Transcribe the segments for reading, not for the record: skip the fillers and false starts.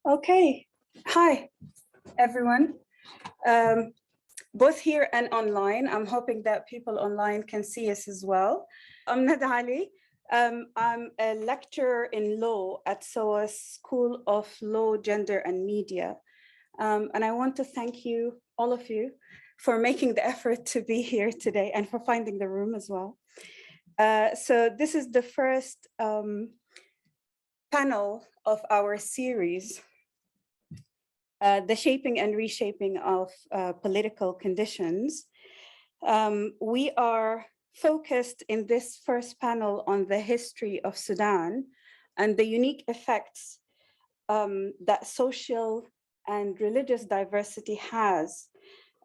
Okay, hi everyone, both here and online. I'm hoping that people online can see us as well. I'm Nada Ali. I'm a lecturer in law at SOAS School of Law, Gender and Media. And I want to thank you, all of you, for making the effort to be here today and for finding the room as well. So this is the first panel of our series, the shaping and reshaping of political conditions. We are focused in this first panel on the history of Sudan and the unique effects that social and religious diversity has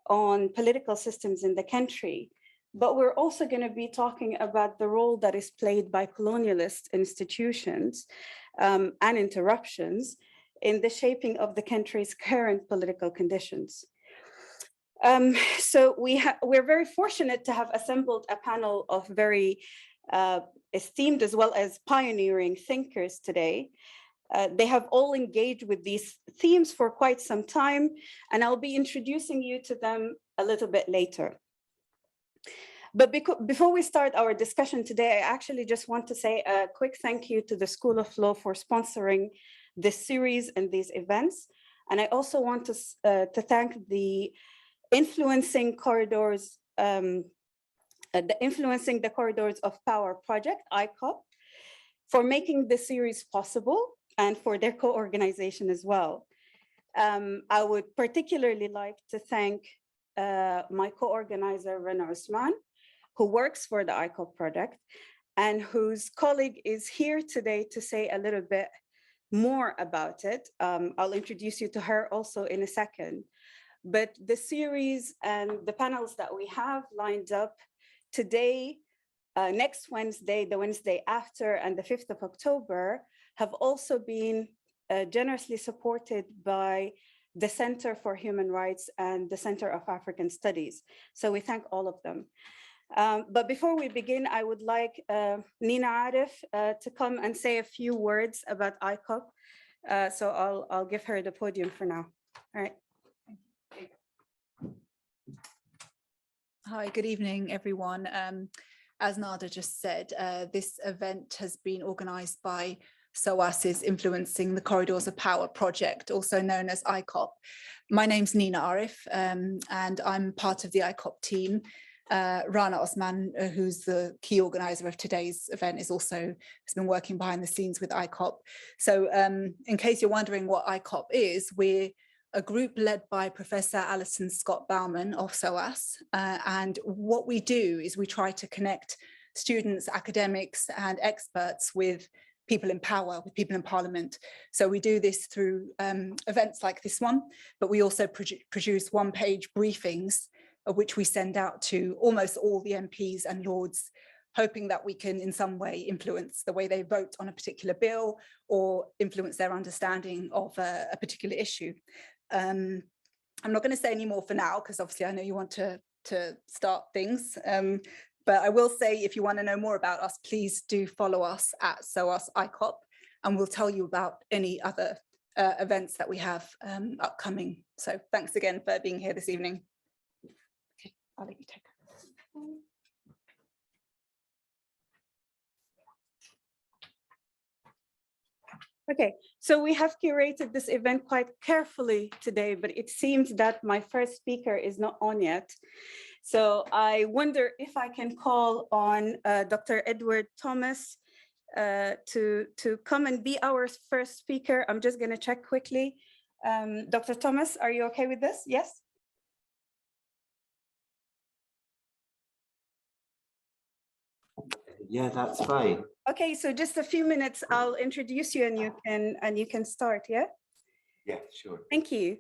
on political systems in the country. But we're also going to be talking about the role that is played by colonialist institutions and interruptions in the shaping of the country's current political conditions. So we're very fortunate to have assembled a panel of very esteemed as well as pioneering thinkers today. They have all engaged with these themes for quite some time, and I'll be introducing you to them a little bit later. But before we start our discussion today, I actually just want to say a quick thank you to the School of Law for sponsoring this series and these events. And I also want to thank the Influencing the Influencing the Corridors of Power project, ICOP, for making this series possible and for their co-organization as well. I would particularly like to thank my co-organizer, Rana Usman, who works for the ICOP project and whose colleague is here today to say a little bit more about it. I'll introduce you to her also in a second. But the series and the panels that we have lined up today, next Wednesday, the Wednesday after, and the 5th of October, have also been generously supported by the Center for Human Rights and the Center of African Studies. So we thank all of them. But before we begin, I would like Nina Arif to come and say a few words about ICOP. So I'll give her the podium for now. All right. Hi, good evening, everyone. As Nada just said, this event has been organized by SOAS's Influencing the Corridors of Power project, also known as ICOP. My name's Nina Arif, and I'm part of the ICOP team. Rana Osman, who's the key organizer of today's event, has been working behind the scenes with ICOP. So in case you're wondering what ICOP is, we're a group led by Professor Alison Scott Bauman of SOAS. And what we do is we try to connect students, academics, and experts with people in power, with people in parliament. So we do this through events like this one, but we also produce one-page briefings, of which we send out to almost all the MPs and Lords, hoping that we can in some way influence the way they vote on a particular bill or influence their understanding of a particular issue. I'm not going to say any more for now, because obviously I know you want to start things. But I will say, if you want to know more about us, please do follow us at SOAS ICOP, and we'll tell you about any other events that we have upcoming. So thanks again for being here this evening. Okay, I'll let you take it. Okay, so we have curated this event quite carefully today, but it seems that my first speaker is not on yet. So I wonder if I can call on Dr. Edward Thomas to come and be our first speaker. I'm just going to check quickly. Dr. Thomas, are you okay with this? Yes? Yeah, that's fine. Okay, so just a few minutes, I'll introduce you and you can start, yeah? Yeah, sure. Thank you.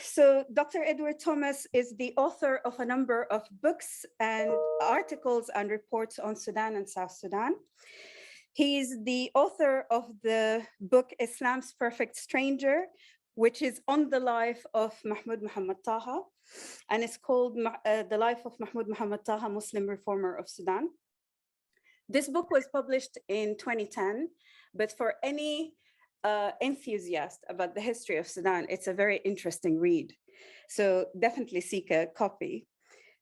So Dr. Edward Thomas is the author of a number of books and articles and reports on Sudan and South Sudan. He's the author of the book Islam's Perfect Stranger, which is on the life of Mahmoud Muhammad Taha, and it's called The Life of Mahmoud Muhammad Taha, Muslim Reformer of Sudan. This book was published in 2010, but for any enthusiast about the history of Sudan, it's a very interesting read. So definitely seek a copy.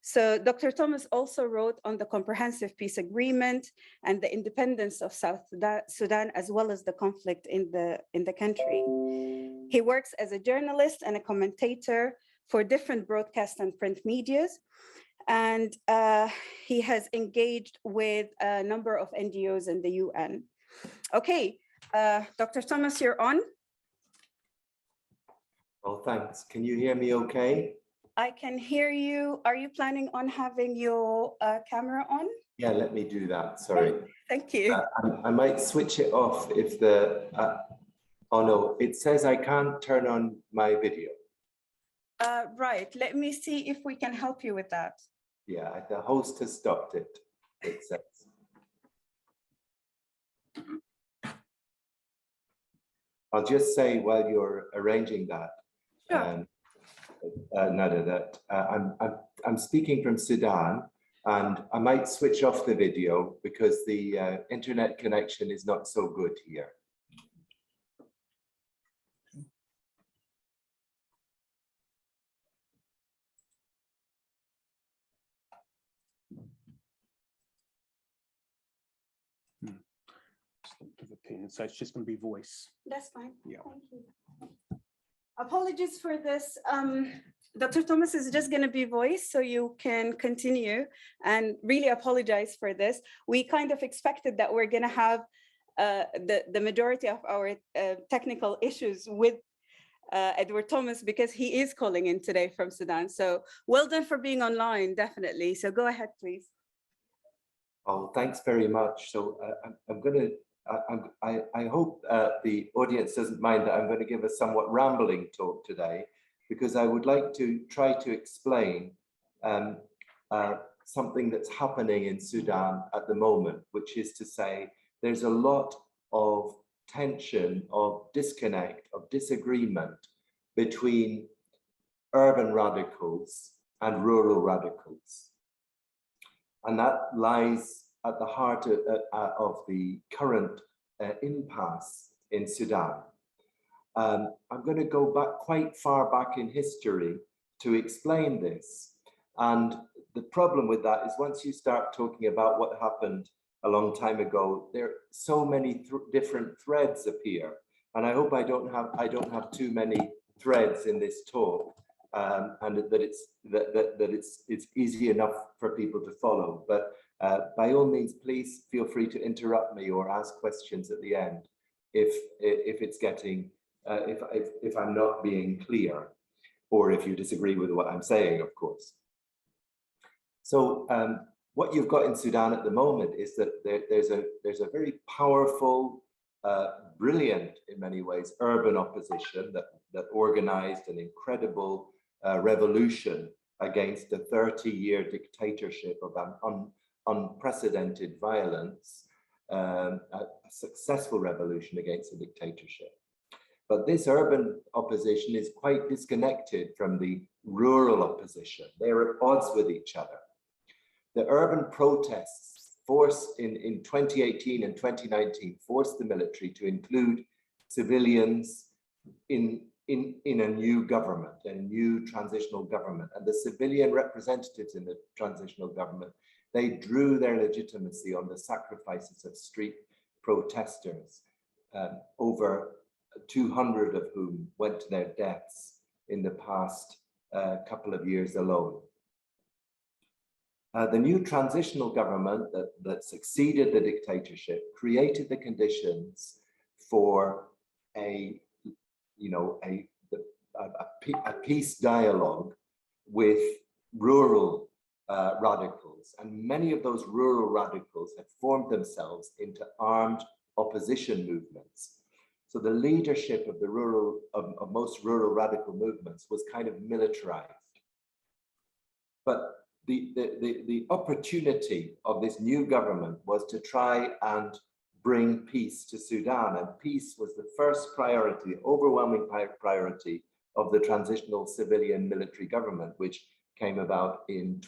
So Dr. Thomas also wrote on the Comprehensive Peace Agreement and the independence of South Sudan, as well as the conflict in the country. He works as a journalist and a commentator for different broadcast and print medias. And he has engaged with a number of NGOs in the UN. Okay, Dr. Thomas, you're on. Oh, thanks. Can you hear me okay? I can hear you. Are you planning on having your camera on? Yeah, let me do that. Sorry. Thank you. I might switch it off if the, oh no, it says I can't turn on my video. Right, let me see if we can help you with that. Yeah, the host has stopped it, it says. I'll just say while you're arranging that, Sure. Nada, that I'm speaking from Sudan, and I might switch off the video because the internet connection is not so good here. So it's just going to be voice. That's fine. Yeah. Thank you. Apologies for this. Dr. Thomas is just going to be voice, so you can continue, and really apologize for this. We kind of expected that we're going to have the majority of our technical issues with Edward Thomas, because he is calling in today from Sudan. So well done for being online, definitely. So go ahead, please. Oh, thanks very much. So I'm going to, I hope the audience doesn't mind that I'm going to give a somewhat rambling talk today, because I would like to try to explain something that's happening in Sudan at the moment, which is to say there's a lot of tension, of disconnect, of disagreement between urban radicals and rural radicals. And that lies at the heart of the current impasse in Sudan. I'm going to go back quite far back in history to explain this. And the problem with that is once you start talking about what happened a long time ago, there are so many different threads appear. And I hope I don't have too many threads in this talk, and that it's easy enough for people to follow. But by all means, please feel free to interrupt me or ask questions at the end if it's getting if I'm not being clear, or if you disagree with what I'm saying, of course. So what you've got in Sudan at the moment is that there's a very powerful, brilliant in many ways, urban opposition that organized an incredible revolution against a 30-year dictatorship of unprecedented violence, a successful revolution against a dictatorship. But this urban opposition is quite disconnected from the rural opposition. They're at odds with each other. The urban protests forced in 2018 and 2019 forced the military to include civilians in a new government, a new transitional government. And the civilian representatives in the transitional government, they drew their legitimacy on the sacrifices of street protesters, over 200 of whom went to their deaths in the past couple of years alone. The new transitional government that succeeded the dictatorship created the conditions for a peace dialogue with rural radicals, and many of those rural radicals had formed themselves into armed opposition movements. So the leadership of of most rural radical movements was kind of militarized. But the opportunity of this new government was to try and bring peace to Sudan, and peace was the first priority, overwhelming priority of the transitional civilian military government, which came about in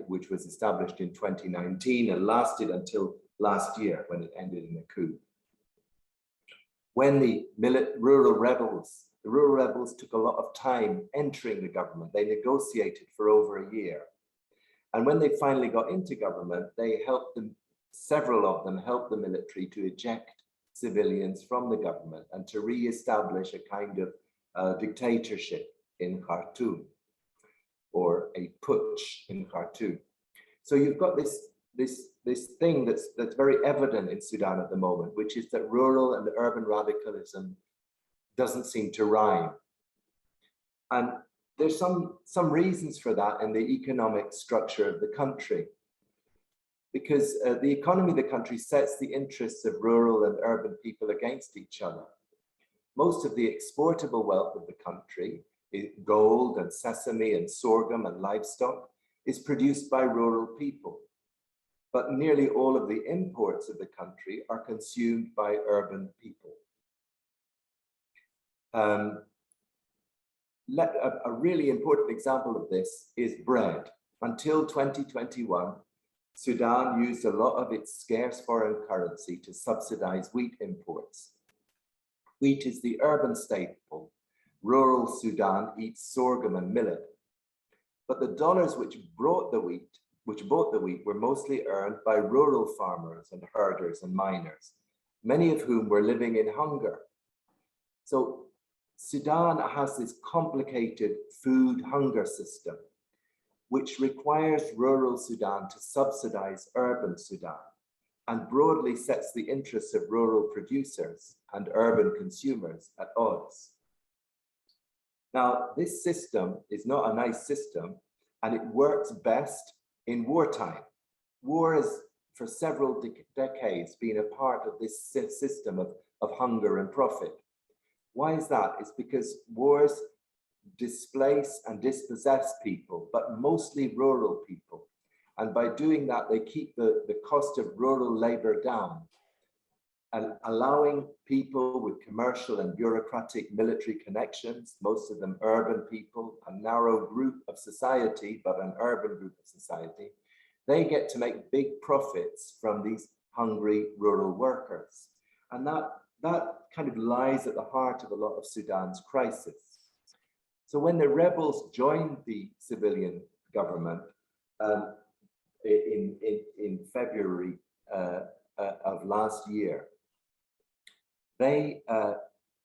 which was established in 2019 and lasted until last year when it ended in a coup. when the rural rebels took a lot of time entering the government. They negotiated for over a year. And when they finally got into government, they helped them, several of them helped the military to eject civilians from the government and to re-establish a kind of dictatorship in Khartoum, or a putsch in Khartoum. So you've got this thing that's very evident in Sudan at the moment, which is that rural and urban radicalism doesn't seem to rhyme. And there's some reasons for that in the economic structure of the country, because the economy of the country sets the interests of rural and urban people against each other. Most of the exportable wealth of the country, gold and sesame and sorghum and livestock, is produced by rural people. But nearly all of the imports of the country are consumed by urban people. A really important example of this is bread. Until 2021, Sudan used a lot of its scarce foreign currency to subsidize wheat imports. Wheat is the urban staple. Rural Sudan eats sorghum and millet. But the dollars which bought the wheat were mostly earned by rural farmers and herders and miners, many of whom were living in hunger. So Sudan has this complicated food hunger system, which requires rural Sudan to subsidize urban Sudan, and broadly sets the interests of rural producers and urban consumers at odds. Now, this system is not a nice system, and it works best in wartime. War has, for several decades, been a part of this system of hunger and profit. Why is that? It's because wars displace and dispossess people, but mostly rural people. And by doing that, they keep the cost of rural labor down, and allowing people with commercial and bureaucratic military connections, most of them urban people, a narrow group of society, but an urban group of society, they get to make big profits from these hungry rural workers. And that kind of lies at the heart of a lot of Sudan's crisis. So when the rebels joined the civilian government in February of last year, they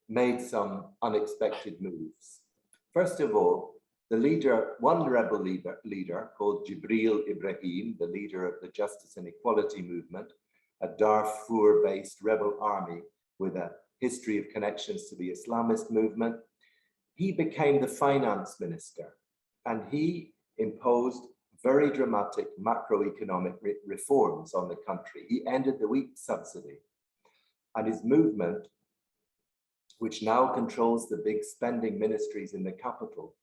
made some unexpected moves. First of all, one rebel leader called Jibril Ibrahim, the leader of the Justice and Equality Movement, a Darfur-based rebel army with a history of connections to the Islamist movement, he became the finance minister, and he imposed very dramatic macroeconomic reforms on the country. He ended the wheat subsidy, and his movement, which now controls the big spending ministries in the capital,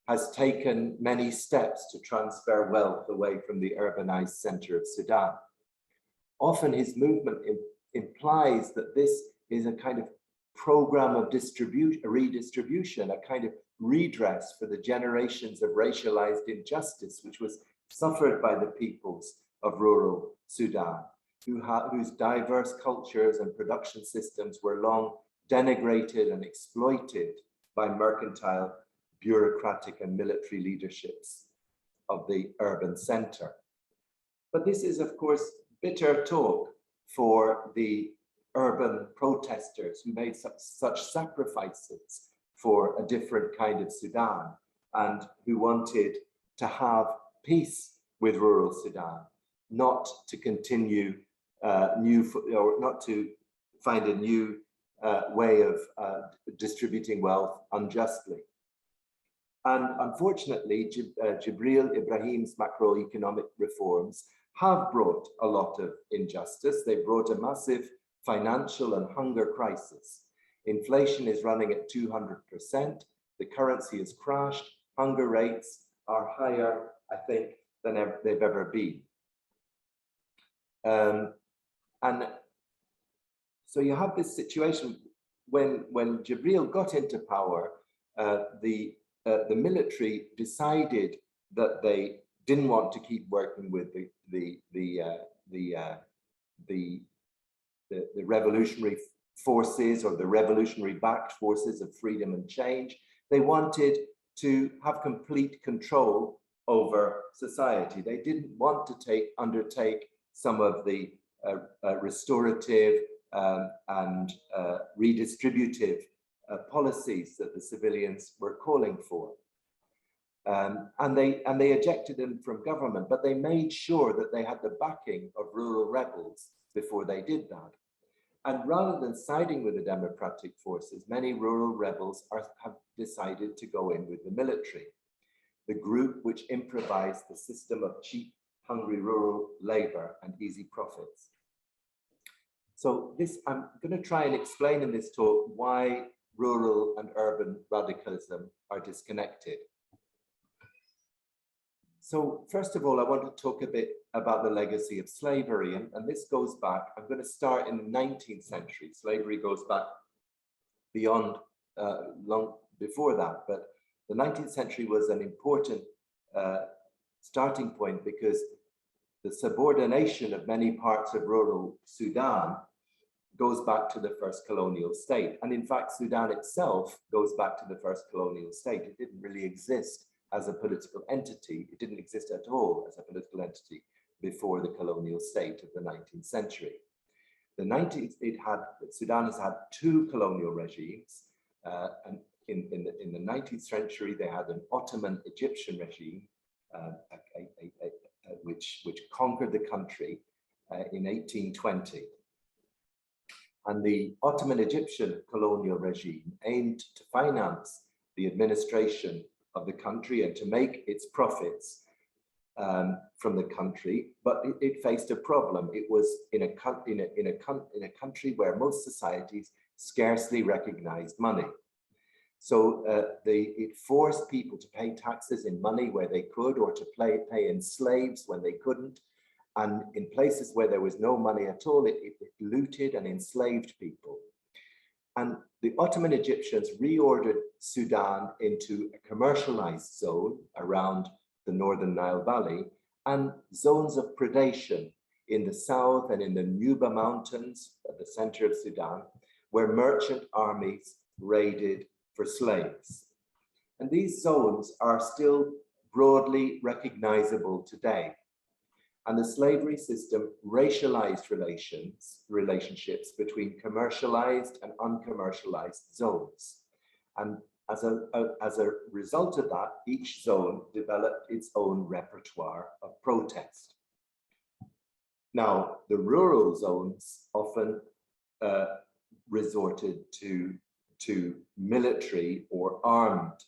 has taken many steps to transfer wealth away from the urbanized center of Sudan. Often his movement implies that this is a kind of program of redistribution, a kind of redress for the generations of racialized injustice which was suffered by the peoples of rural Sudan, whose diverse cultures and production systems were long denigrated and exploited by mercantile, bureaucratic and military leaderships of the urban center. But this is, of course, bitter talk for the urban protesters who made such sacrifices for a different kind of Sudan and who wanted to have peace with rural Sudan, not to continue not to find a new way of distributing wealth unjustly. And unfortunately, Jibril Ibrahim's macroeconomic reforms have brought a lot of injustice. They brought a massive financial and hunger crisis. Inflation is running at 200%. The currency has crashed. Hunger rates are higher, I think, than they've ever been. And so you have this situation when Jibril got into power, the military decided that they didn't want to keep working with the revolutionary forces or the revolutionary-backed forces of freedom and change. They wanted to have complete control over society. They didn't want to undertake some of the restorative and redistributive policies that the civilians were calling for. And they ejected them from government, but they made sure that they had the backing of rural rebels before they did that. And rather than siding with the democratic forces, many rural rebels have decided to go in with the military, the group which improvised the system of cheap, hungry rural labor and easy profits. So I'm going to try and explain in this talk why rural and urban radicalism are disconnected. So first of all, I want to talk a bit about the legacy of slavery, and this goes back, I'm going to start in the 19th century. Slavery goes back beyond, long before that, but the 19th century was an important starting point because the subordination of many parts of rural Sudan goes back to the first colonial state. And in fact, Sudan itself goes back to the first colonial state. It didn't really exist as a political entity. It didn't exist at all as a political entity before the colonial state of the 19th century. Sudan has had two colonial regimes, and in the 19th century, they had an Ottoman Egyptian regime, which conquered the country in 1820. And the Ottoman Egyptian colonial regime aimed to finance the administration of the country and to make its profits from the country, but it faced a problem. It was in a country where most societies scarcely recognized money. So it forced people to pay taxes in money where they could, or to pay in slaves when they couldn't. And in places where there was no money at all, it looted and enslaved people. And the Ottoman Egyptians reordered Sudan into a commercialized zone around the northern Nile Valley and zones of predation in the south and in the Nuba Mountains at the center of Sudan, where merchant armies raided for slaves. And these zones are still broadly recognizable today. And the slavery system racialized relationships between commercialized and uncommercialized zones. And as a result of that, each zone developed its own repertoire of protest. Now, the rural zones often resorted to military or armed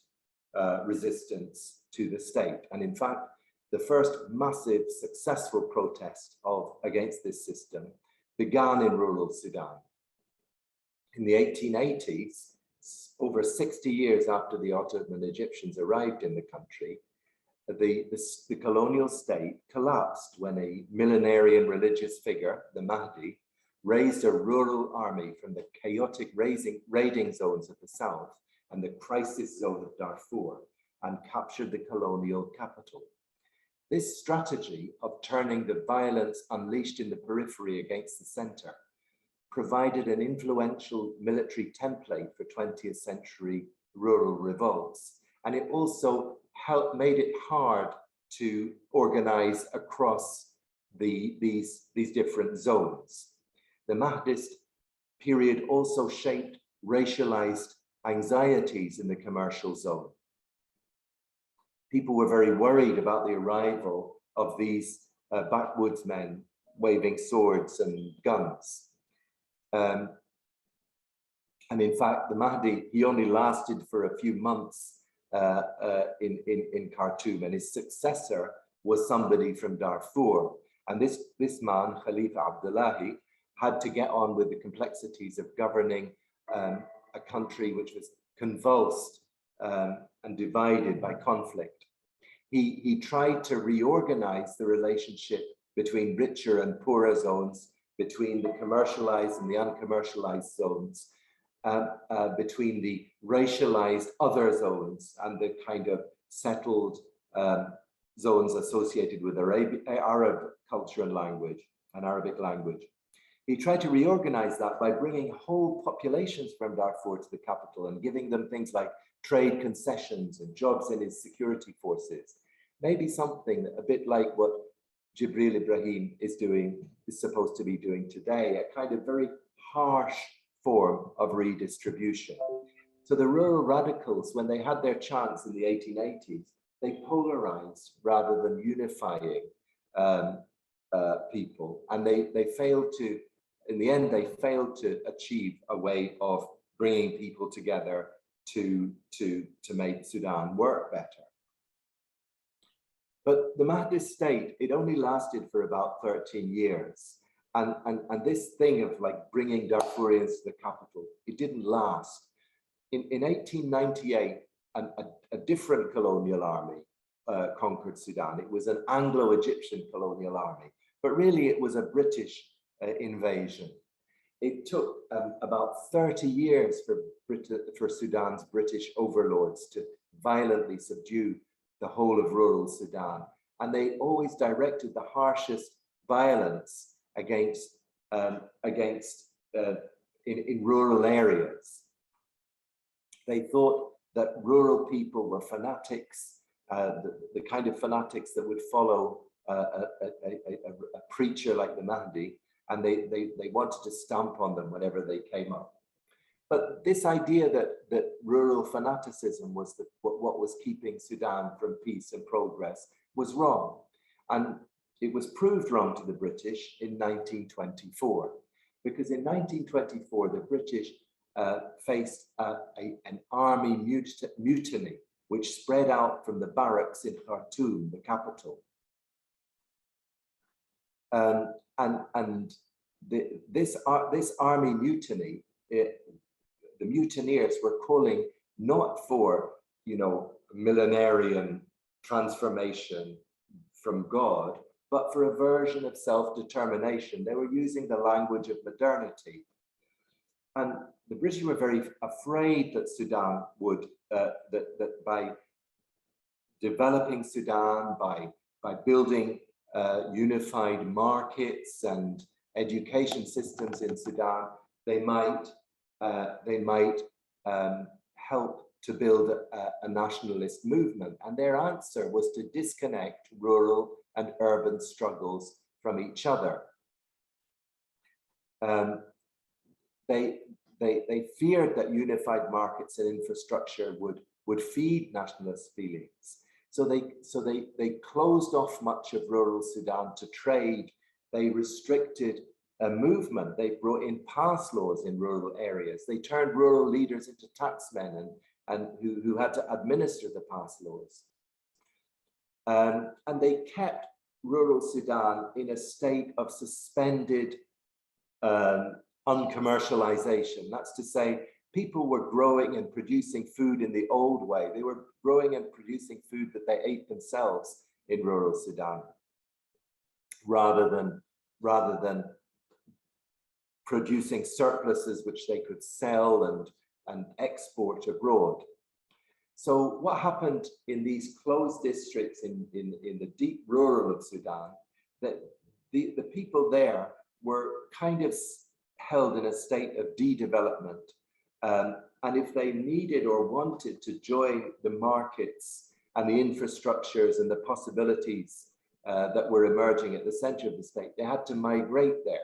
resistance to the state. And in fact, the first massive successful protest against this system began in rural Sudan. In the 1880s, over 60 years after the Ottoman Egyptians arrived in the country, the colonial state collapsed when a millenarian religious figure, the Mahdi, raised a rural army from the chaotic raiding zones of the south and the crisis zone of Darfur and captured the colonial capital. This strategy of turning the violence unleashed in the periphery against the center provided an influential military template for 20th century rural revolts. And it also made it hard to organize across these different zones. The Mahdist period also shaped racialized anxieties in the commercial zone. People were very worried about the arrival of these backwoodsmen waving swords and guns. And in fact, the Mahdi, he only lasted for a few months in Khartoum, and his successor was somebody from Darfur. And this man, Khalifa Abdullahi, had to get on with the complexities of governing a country which was convulsed and divided by conflict. He tried to reorganize the relationship between richer and poorer zones, between the commercialized and the uncommercialized zones, between the racialized other zones and the kind of settled zones associated with Arab culture and language, and Arabic language. he tried to reorganize that by bringing whole populations from Darfur to the capital and giving them things like trade concessions and jobs in his security forces. Maybe something a bit like what Jibril Ibrahim is supposed to be doing today, a kind of very harsh form of redistribution. So the rural radicals, when they had their chance in the 1880s, they polarized rather than unifying people. And they failed to, in the end, they failed to achieve a way of bringing people together to make Sudan work better. But the Mahdi state, it only lasted for about 13 years. And this thing of like bringing Darfurians to the capital, it didn't last. In 1898, a different colonial army conquered Sudan. It was an Anglo-Egyptian colonial army, but really it was a British invasion. It took about 30 years for Sudan's British overlords to violently subdue the whole of rural Sudan. And they always directed the harshest violence against in rural areas. They thought that rural people were fanatics, the kind of fanatics that would follow a preacher like the Mahdi, and they wanted to stamp on them whenever they came up. But this idea that rural fanaticism was what was keeping Sudan from peace and progress was wrong. And it was proved wrong to the British in 1924, because in 1924, the British faced an army mutiny, which spread out from the barracks in Khartoum, the capital. This army mutiny, the mutineers were calling not for, millenarian transformation from God, but for a version of self-determination. They were using the language of modernity. And the British were very afraid that Sudan would, that by developing Sudan, by building unified markets and education systems in Sudan, they might help to build a nationalist movement. And their answer was to disconnect rural and urban struggles from each other. They feared that unified markets and infrastructure would feed nationalist feelings. So they closed off much of rural Sudan to trade. They restricted a movement. They brought in pass laws in rural areas. They turned rural leaders into taxmen and who had to administer the pass laws. And they kept rural Sudan in a state of suspended uncommercialization. That's to say, people were growing and producing food in the old way. They were growing and producing food that they ate themselves in rural Sudan, rather than producing surpluses which they could sell and export abroad. So what happened in these closed districts in the deep rural of Sudan, that the people there were kind of held in a state of de-development. And if they needed or wanted to join the markets and the infrastructures and the possibilities that were emerging at the center of the state, they had to migrate there.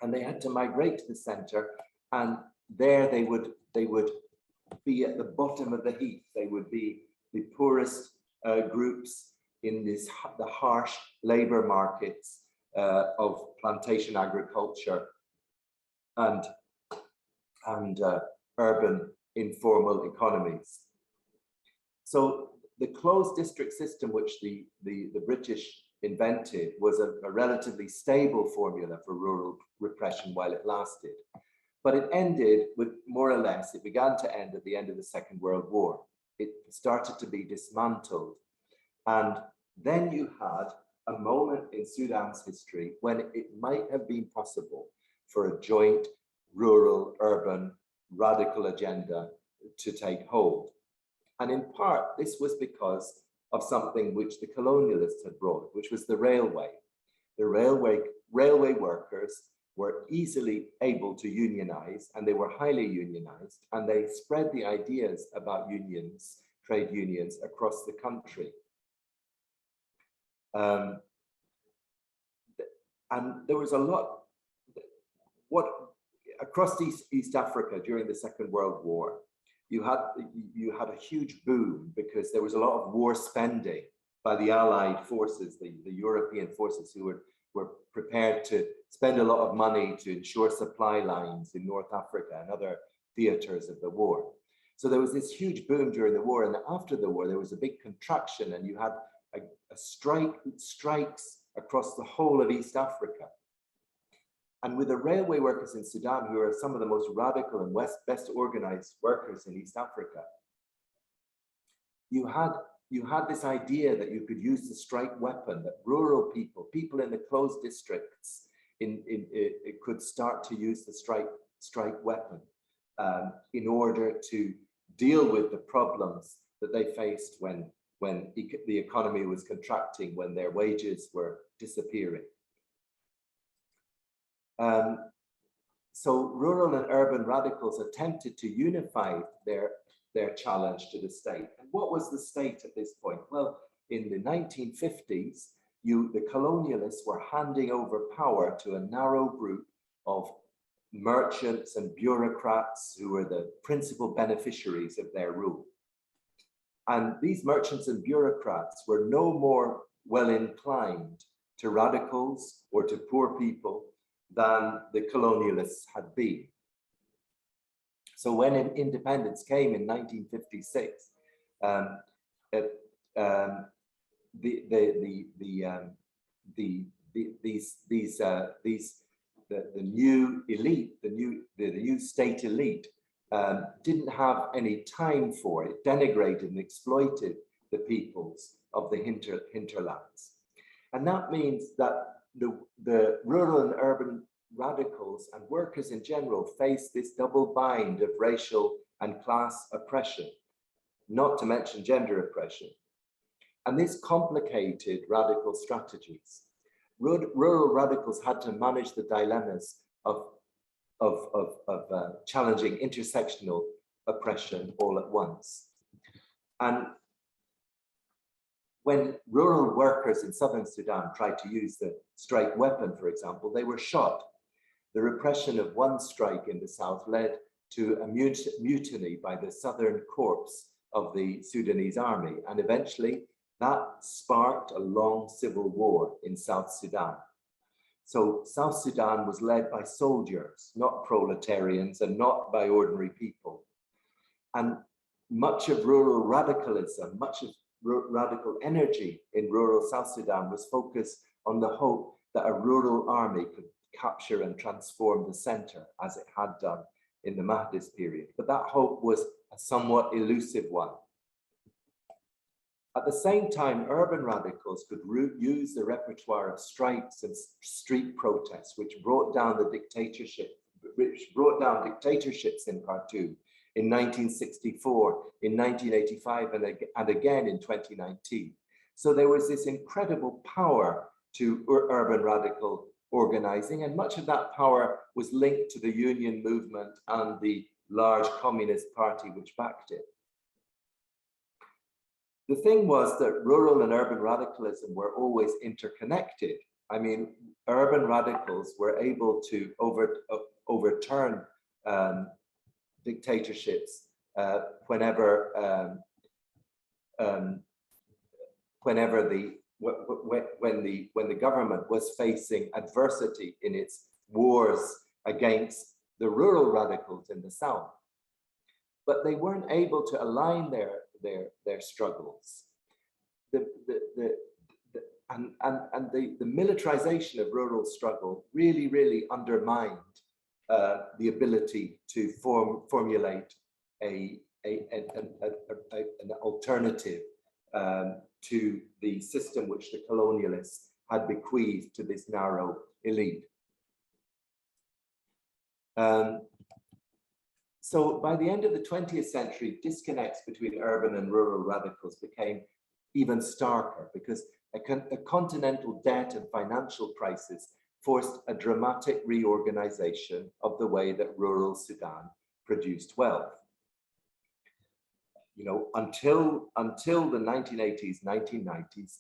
And they had to migrate to the center, and there they would be at the bottom of the heap. They would be the poorest groups in the harsh labor markets of plantation agriculture and urban informal economies. So the closed district system, which the British invented, was a relatively stable formula for rural repression while it lasted. But it ended with, more or less, it began to end at the end of the Second World War. It started to be dismantled. And then you had a moment in Sudan's history when it might have been possible for a joint rural-urban radical agenda to take hold. And in part, this was because of something which the colonialists had brought, which was the railway. The railway railway workers were easily able to unionize, and they were highly unionized, and they spread the ideas about unions, trade unions, across the country. And there was a lot, across East Africa during the Second World War, you had a huge boom because there was a lot of war spending by the Allied forces, the European forces, who were prepared to spend a lot of money to ensure supply lines in North Africa and other theaters of the war. So there was this huge boom during the war, and after the war there was a big contraction, and you had strikes across the whole of East Africa. And with the railway workers in Sudan, who are some of the most radical and best organized workers in East Africa, you had this idea that you could use the strike weapon, that rural people in the closed districts could start to use the strike weapon in order to deal with the problems that they faced when the economy was contracting, when their wages were disappearing. So rural and urban radicals attempted to unify their challenge to the state. And what was the state at this point? Well, in the 1950s, the colonialists were handing over power to a narrow group of merchants and bureaucrats who were the principal beneficiaries of their rule. And these merchants and bureaucrats were no more well inclined to radicals or to poor people than the colonialists had been. So when independence came in 1956, the new elite, the new state elite, didn't have any time for it, denigrated and exploited the peoples of the hinterlands. And that means that the rural and urban radicals and workers in general face this double bind of racial and class oppression, not to mention gender oppression. And this complicated radical strategies. Rural radicals had to manage the dilemmas of challenging intersectional oppression all at once. And when rural workers in southern Sudan tried to use the strike weapon, for example, they were shot. The repression of one strike in the south led to a mutiny by the Southern Corps of the Sudanese army, and eventually that sparked a long civil war in South Sudan. So South Sudan was led by soldiers, not proletarians, and not by ordinary people. And much of rural radicalism, much of radical energy in rural South Sudan was focused on the hope that a rural army could capture and transform the center as it had done in the Mahdist period. But that hope was a somewhat elusive one. At the same time, urban radicals could use the repertoire of strikes and street protests, which brought down dictatorships in Khartoum in 1964, in 1985, and again in 2019. So there was this incredible power to urban radical organizing, and much of that power was linked to the union movement and the large communist party which backed it. The thing was that rural and urban radicalism were always interconnected. I mean, urban radicals were able to overturn dictatorships whenever when the government was facing adversity in its wars against the rural radicals in the south. But they weren't able to align their struggles. The militarization of rural struggle really undermined the ability to formulate an alternative to the system which the colonialists had bequeathed to this narrow elite. So by the end of the 20th century, disconnects between urban and rural radicals became even starker because a continental debt and financial crisis forced a dramatic reorganization of the way that rural Sudan produced wealth. You know, until the 1980s, 1990s,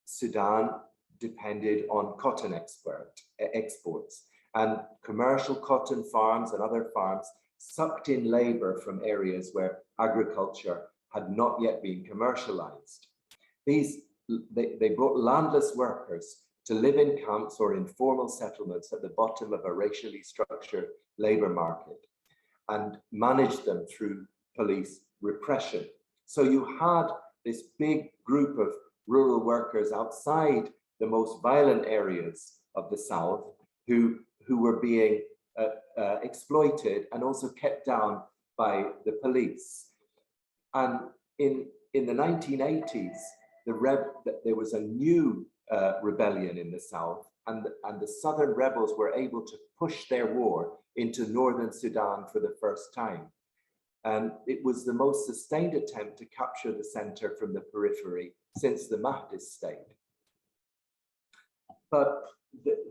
Sudan depended on cotton exports, and commercial cotton farms and other farms sucked in labor from areas where agriculture had not yet been commercialized. They brought landless workers to live in camps or informal settlements at the bottom of a racially structured labor market and managed them through police repression. So you had this big group of rural workers outside the most violent areas of the South who were being exploited and also kept down by the police. And in the 1980s, there was a new rebellion in the South, and the Southern rebels were able to push their war into Northern Sudan for the first time. And it was the most sustained attempt to capture the center from the periphery since the Mahdist state. But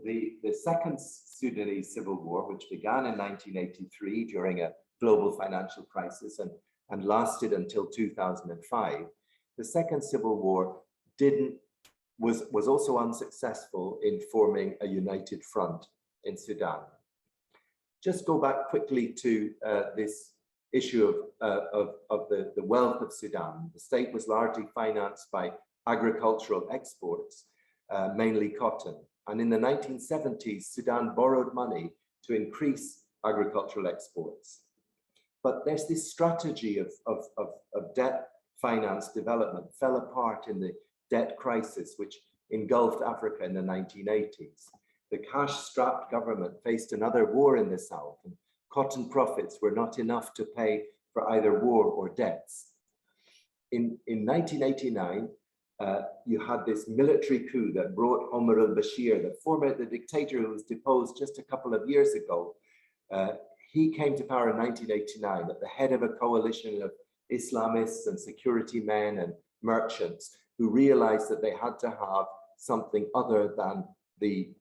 the second Sudanese civil war, which began in 1983 during a global financial crisis and lasted until 2005, the second civil war was also unsuccessful in forming a united front in Sudan. Just go back quickly to this issue of the wealth of Sudan. The state was largely financed by agricultural exports, mainly cotton. And in the 1970s, Sudan borrowed money to increase agricultural exports. But there's this strategy of debt finance development fell apart in the debt crisis, which engulfed Africa in the 1980s. The cash-strapped government faced another war in the South, and cotton profits were not enough to pay for either war or debts. In 1989, you had this military coup that brought Omar al-Bashir, the dictator who was deposed just a couple of years ago. He came to power in 1989 at the head of a coalition of Islamists and security men and merchants who realized that they had to have something other than the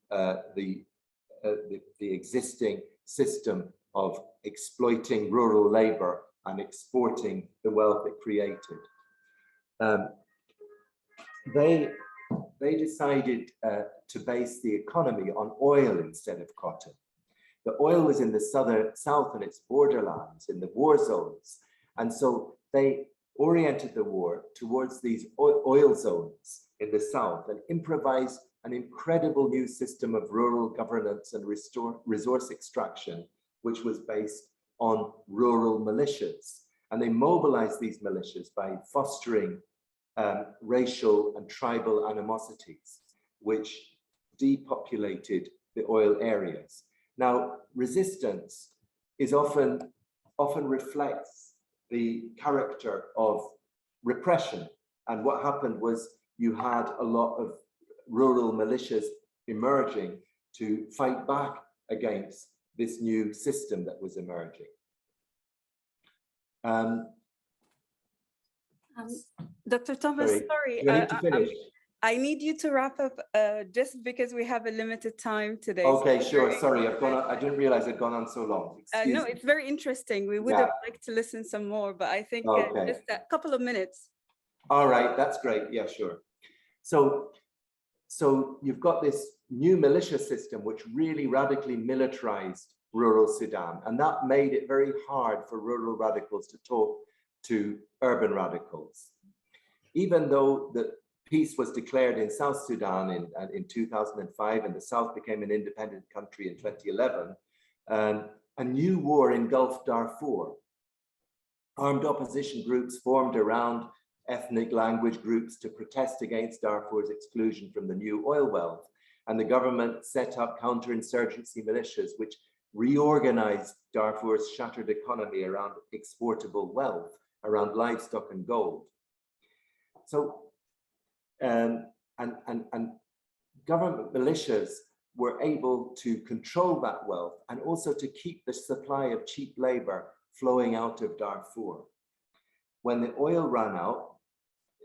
existing system of exploiting rural labor and exporting the wealth it created. They decided to base the economy on oil instead of cotton. The oil was in the south and its borderlands, in the war zones. And so they oriented the war towards these oil zones in the south and improvised an incredible new system of rural governance and resource extraction, which was based on rural militias. And they mobilized these militias by fostering racial and tribal animosities, which depopulated the oil areas. Now, resistance is often reflects the character of repression. And what happened was you had a lot of rural militias emerging to fight back against this new system that was emerging. Dr. Thomas, sorry, you need to finish. I need you to wrap up just because we have a limited time today. Okay, so sure. Sorry, I didn't realize I'd gone on so long. No, it's very interesting. We would have liked to listen some more, but I think just a couple of minutes. All right, that's great. Yeah, sure. So you've got this new militia system which really radically militarized rural Sudan, and that made it very hard for rural radicals to talk to urban radicals. Even though the peace was declared in South Sudan in 2005 and the South became an independent country in 2011, a new war engulfed Darfur. Armed opposition groups formed around ethnic language groups to protest against Darfur's exclusion from the new oil wealth. And the government set up counterinsurgency militias, which reorganized Darfur's shattered economy around exportable wealth, around livestock and gold. So, and government militias were able to control that wealth and also to keep the supply of cheap labor flowing out of Darfur. When the oil ran out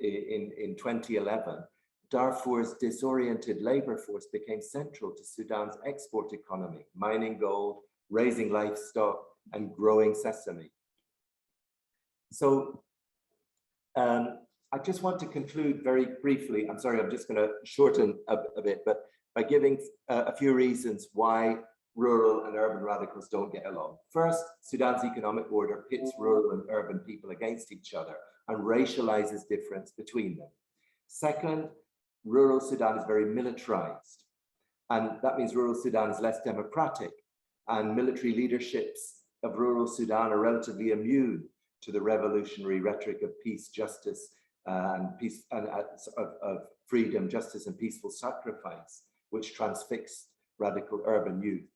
in 2011, Darfur's disoriented labor force became central to Sudan's export economy, mining gold, raising livestock, and growing sesame. So I just want to conclude very briefly. I'm sorry, I'm just going to shorten a bit, but by giving a few reasons why rural and urban radicals don't get along. First, Sudan's economic order pits rural and urban people against each other and racializes difference between them. Second, rural Sudan is very militarized, and that means rural Sudan is less democratic, and military leaderships of rural Sudan are relatively immune to the revolutionary rhetoric of peace, justice, and peace, and of freedom, justice, and peaceful sacrifice, which transfixed radical urban youth.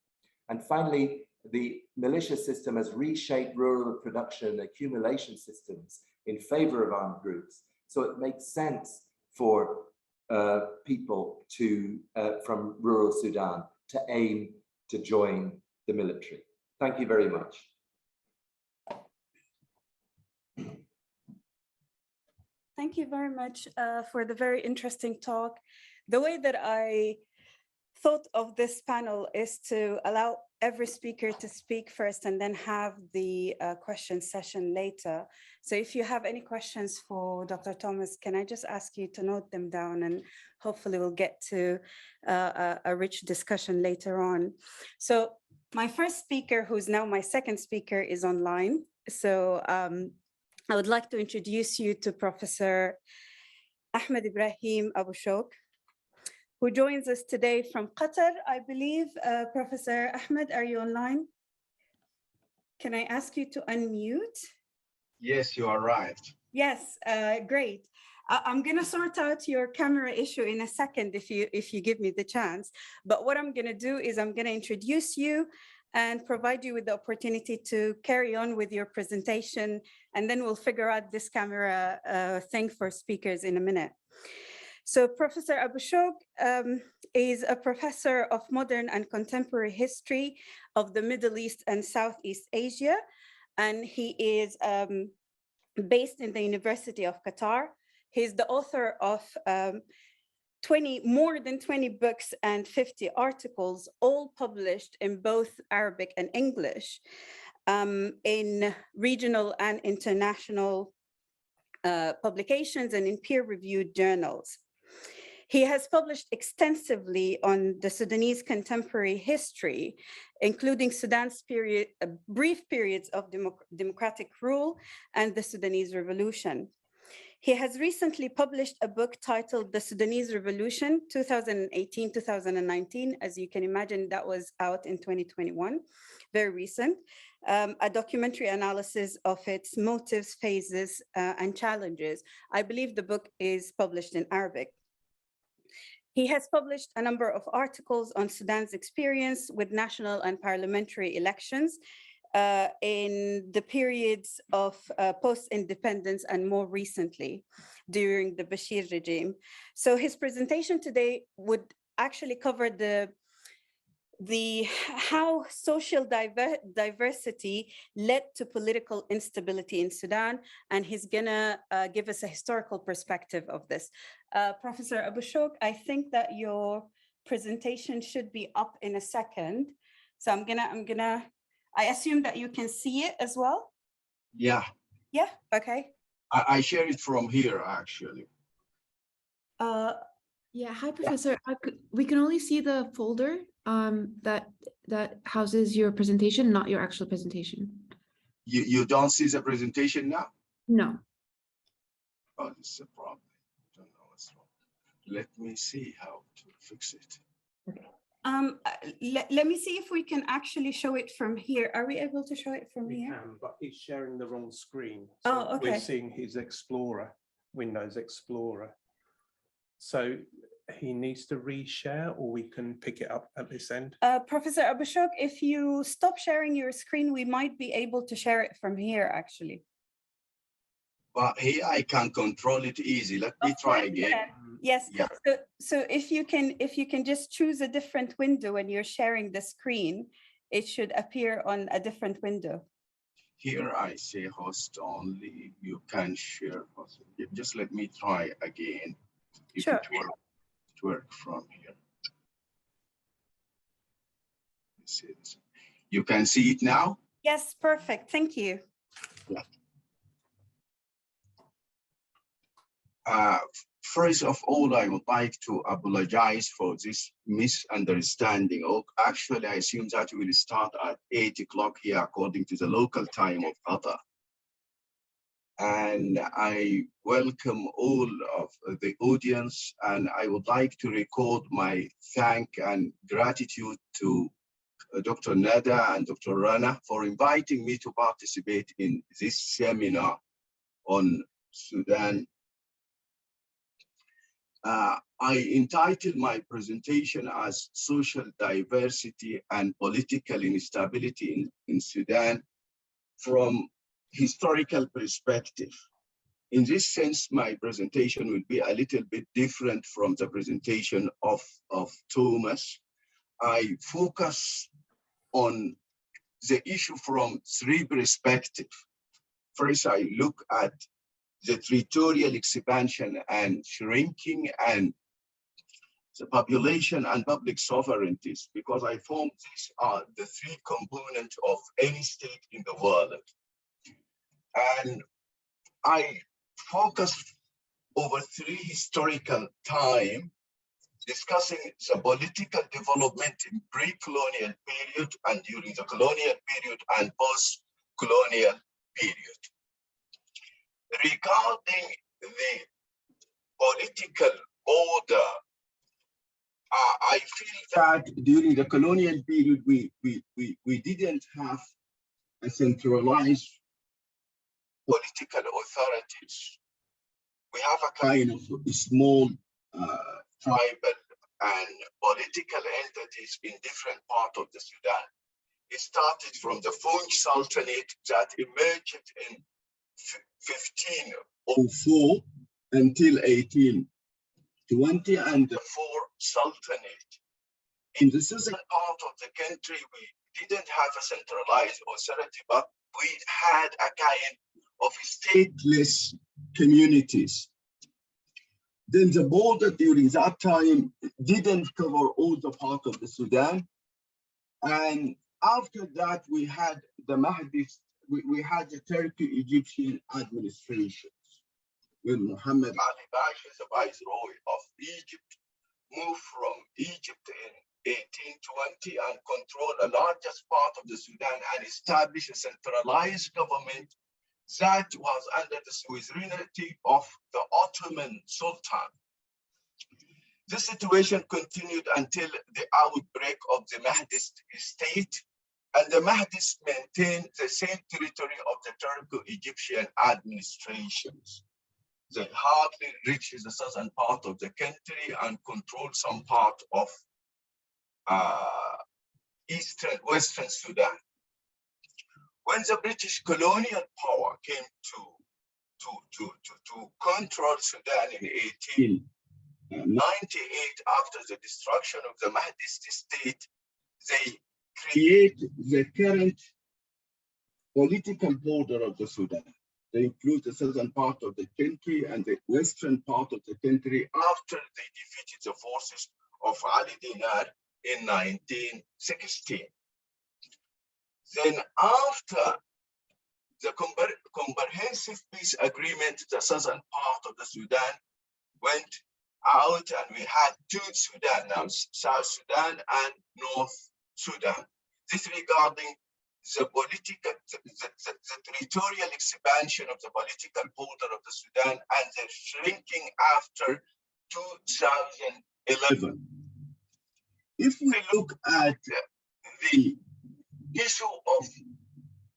And finally, the militia system has reshaped rural production and accumulation systems in favor of armed groups. So it makes sense for people from rural Sudan to aim to join the military. Thank you very much. Thank you very much for the very interesting talk. The way that I thought of this panel is to allow every speaker to speak first and then have the question session later. So if you have any questions for Dr. Thomas, can I just ask you to note them down, and hopefully we'll get to a rich discussion later on. So my first speaker, who's now my second speaker, is online. So I would like to introduce you to Professor Ahmed Abushok, who joins us today from Qatar, I believe. Professor Ahmed, are you online? Can I ask you to unmute? Yes, you are right. Yes, great. I'm gonna sort out your camera issue in a second if you give me the chance. But what I'm gonna do is I'm gonna introduce you and provide you with the opportunity to carry on with your presentation, and then we'll figure out this camera thing for speakers in a minute. So Professor Abushok is a professor of modern and contemporary history of the Middle East and Southeast Asia, and he is based in the University of Qatar. He's the author of more than 20 books and 50 articles, all published in both Arabic and English, in regional and international publications and in peer-reviewed journals. He has published extensively on the Sudanese contemporary history, including Sudan's brief periods of democratic rule and the Sudanese Revolution. He has recently published a book titled The Sudanese Revolution, 2018-2019. As you can imagine, that was out in 2021, very recent. A documentary analysis of its motives, phases, and challenges. I believe the book is published in Arabic. He has published a number of articles on Sudan's experience with national and parliamentary elections in the periods of post-independence and more recently during the Bashir regime. So his presentation today would actually cover how social diversity led to political instability in Sudan, and he's gonna give us a historical perspective of this. Professor Abushok, I think that your presentation should be up in a second. So I assume that you can see it as well? Yeah. Yeah, okay. I share it from here, actually. Yeah, hi, Professor. We can only see the folder that houses your presentation, not your actual presentation. You don't see the presentation now? No. Oh, this is a problem. I don't know what's wrong. Let me see how to fix it. Okay. Let me see if we can actually show it from here. Are we able to show it from here? We can, but it's sharing the wrong screen. Oh, okay. We're seeing his Explorer, Windows Explorer. So he needs to reshare, or we can pick it up at this end. Professor Abushok, if you stop sharing your screen, we might be able to share it from here, actually. But here I can control it easy. Let me try again. Yes. Yeah. So if you can just choose a different window when you're sharing the screen, it should appear on a different window. Here I say host only. You can share host. Just let me try again. if Sure. it work from here. Let's see this. You can see it now? Yes, perfect. Thank you. Yeah. First of all, I would like to apologize for this misunderstanding. Oh, actually, I assume that we will start at 8 o'clock here according to the local time of Qatar. And I welcome all of the audience, and I would like to record my thank and gratitude to Dr. Nada and Dr. Rana for inviting me to participate in this seminar on Sudan. I entitled my presentation as Social Diversity and Political Instability in Sudan from historical perspective. In this sense, my presentation will be a little bit different from the presentation of Thomas. I focus on the issue from three perspectives. First, I look at the territorial expansion and shrinking and the population and public sovereignties, because I found these are the three components of any state in the world. And I focused over three historical time discussing the political development in pre-colonial period and during the colonial period and post-colonial period. Regarding the political order, I feel that during the colonial period, we didn't have a centralized political authorities. We have a kind of small tribal and political entities in different parts of the Sudan. It started from the Funj Sultanate that emerged in 1504 until 1820, and the four sultanate. In the southern part of the country, we didn't have a centralized authority, but we had a kind of stateless communities. Then the border during that time didn't cover all the part of the Sudan. And after that, we had the Mahdist, we had the Turco-Egyptian administrations. When Muhammad Ali Pasha, the viceroy of Egypt, moved from Egypt in 1820 and controlled the largest part of the Sudan and established a centralized government that was under the sovereignty of the Ottoman Sultan. This situation continued until the outbreak of the Mahdist state, and the Mahdists maintained the same territory of the Turco-Egyptian administrations. They hardly reached the southern part of the country and controlled some part of western Sudan. When the British colonial power came to control Sudan in 1898, after the destruction of the Mahdist state, they create the current political border of the Sudan. They include the southern part of the country and the western part of the country after they defeated the forces of Ali Dinar in 1916. Then after the comprehensive peace agreement, the southern part of the Sudan went out, and we had two Sudan now, South Sudan and North Sudan. This regarding the political, the territorial expansion of the political border of the Sudan and the shrinking after 2011. If we look at the issue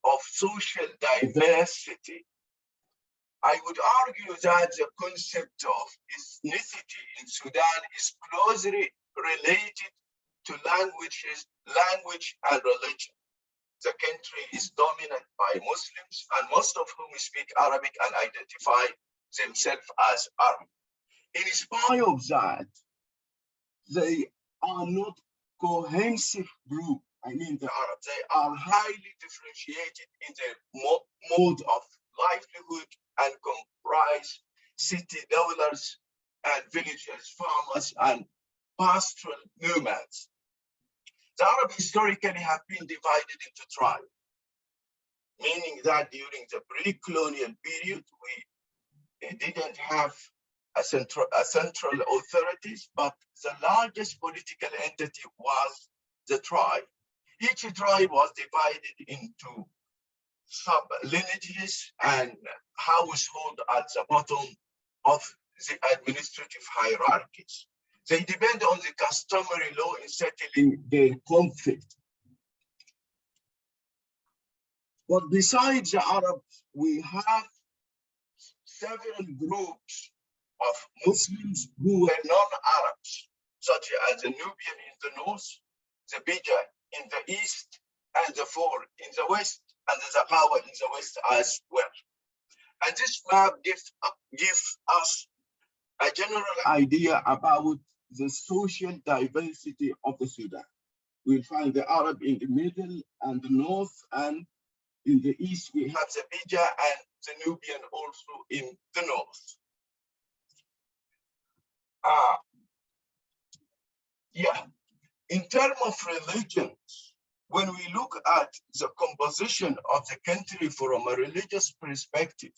of social diversity, I would argue that the concept of ethnicity in Sudan is closely related to language and religion. The country is dominated by Muslims, and most of whom speak Arabic and identify themselves as Arab. In spite of that, they are not cohesive group. I mean, they are highly differentiated in their mode of livelihood and comprise city dwellers and villagers, farmers, and pastoral nomads. The Arab historically have been divided into tribes, meaning that during the pre-colonial period, we didn't have a central authorities, but the largest political entity was the tribe. Each tribe was divided into sub-lineages and household at the bottom of the administrative hierarchies. They depend on the customary law in settling their conflict. But besides the Arabs, we have several groups of Muslims who were non-Arabs, such as the Nubian in the north, the Bija in the east, and the Four in the west, and the Zakawa in the west as well. And this map gives us a general idea about the social diversity of the Sudan. We'll find the Arab in the middle and the north, and in the east we have the Bija and the Nubian also in the north. In terms of religions, when we look at the composition of the country from a religious perspective,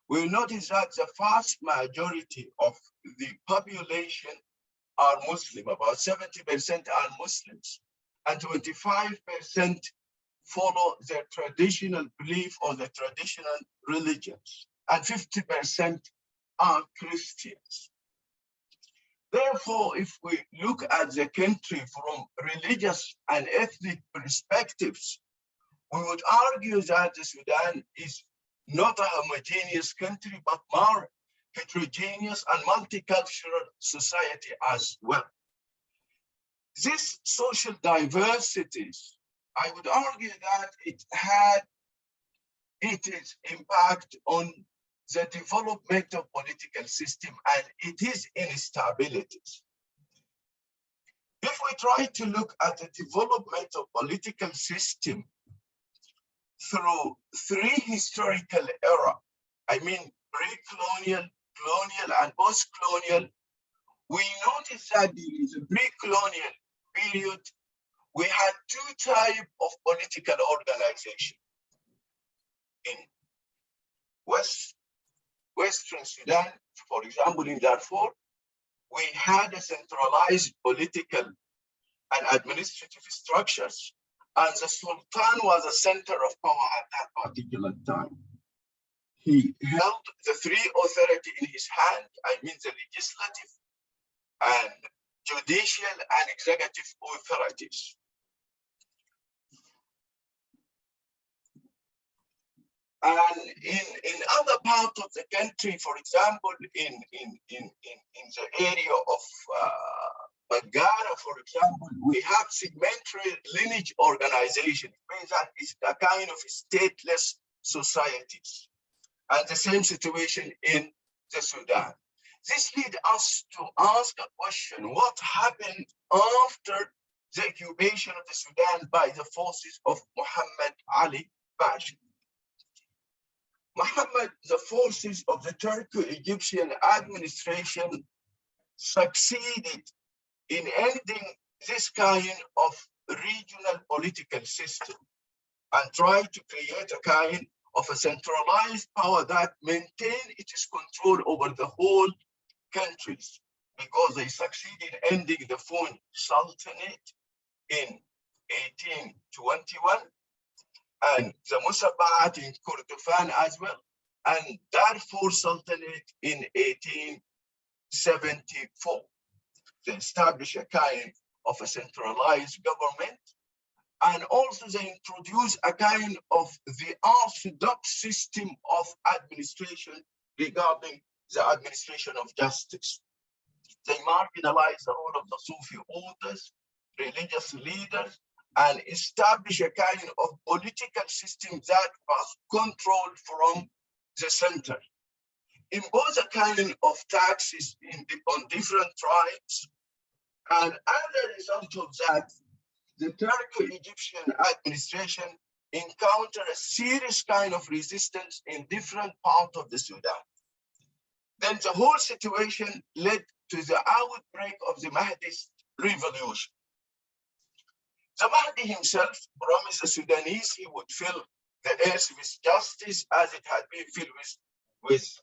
we notice that the vast majority of the population are Muslim. About 70% are Muslims, and 25% follow their traditional belief or the traditional religions, and 50% are Christians. Therefore, if we look at the country from religious and ethnic perspectives, we would argue that the Sudan is not a homogeneous country, but more heterogeneous and multicultural society as well. This social diversities, I would argue that it had its impact on the development of political system and it is instabilities. If we try to look at the development of political system through three historical era, I mean pre-colonial, colonial, and post-colonial, we notice that during the pre-colonial period, we had two types of political organization. In Western Sudan, for example, in Darfur, we had a centralized political and administrative structures, and the Sultan was a center of power at that particular time. He held the three authority in his hand, I mean the legislative and judicial and executive authorities. And in other parts of the country, for example, in the area of Bagara, for example, we have segmentary lineage organization. It means that it's a kind of stateless societies. And the same situation in the Sudan. This leads us to ask a question: what happened after the occupation of the Sudan by the forces of Muhammad Ali Pasha? The forces of the Turco-Egyptian administration succeeded in ending this kind of regional political system and tried to create a kind of a centralized power that maintained its control over the whole countries, because they succeeded in ending the Fon Sultanate in 1821 and the Musabat in Kordofan as well, and Darfur Sultanate in 1874. They established a kind of a centralized government, and also they introduced a kind of the orthodox system of administration regarding the administration of justice. They marginalized the role of the Sufi orders, religious leaders, and established a kind of political system that was controlled from the center. Impose a kind of taxes on different tribes, and as a result of that, the Turco-Egyptian administration encountered a serious kind of resistance in different parts of the Sudan. Then the whole situation led to the outbreak of the Mahdist revolution. The Mahdi himself promised the Sudanese he would fill the earth with justice as it had been filled with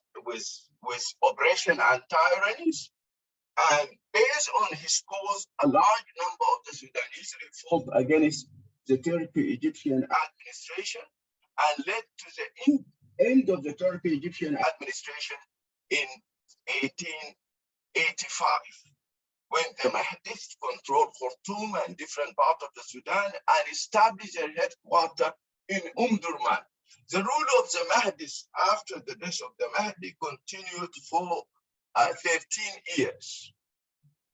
oppression and tyrannies. And based on his cause, a large number of the Sudanese revolt against the Turco-Egyptian administration and led to the end of the Turco-Egyptian administration in 1885, when the Mahdists controlled Khartoum and different parts of the Sudan and established their headquarters in Durman. The rule of the Mahdists after the death of the Mahdi continued for 13 years.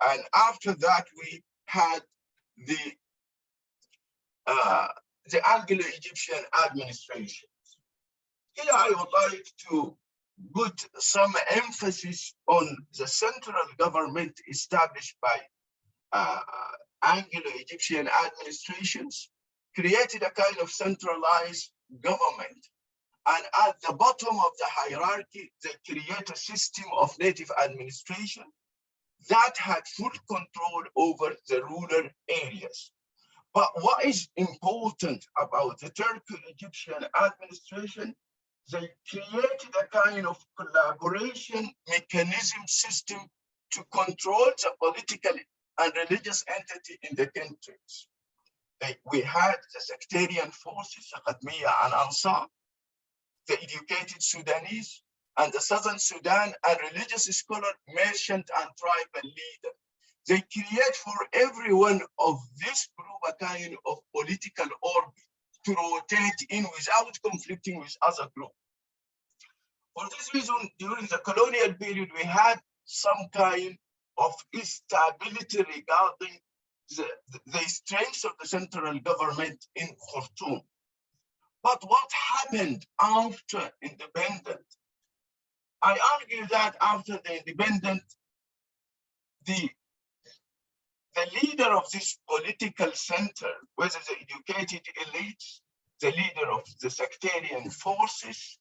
And after that, we had the Anglo-Egyptian administration. Here I would like to put some emphasis on the central government established by Anglo-Egyptian administrations, created a kind of centralized government. And at the bottom of the hierarchy, they create a system of native administration that had full control over the rural areas. But what is important about the Turco-Egyptian administration, they created a kind of collaboration mechanism system to control the political and religious entity in the countries. We had the sectarian forces, Khatmiya and Ansar, the educated Sudanese, and the Southern Sudan, and religious scholar, merchant, and tribal leader. They create for every one of this group a kind of political orbit to rotate in without conflicting with other groups. For this reason, during the colonial period, we had some kind of instability regarding the strength of the central government in Khartoum. But what happened after independence? I argue that after the independence, the leader of this political center, whether the educated elites, the leader of the sectarian forces,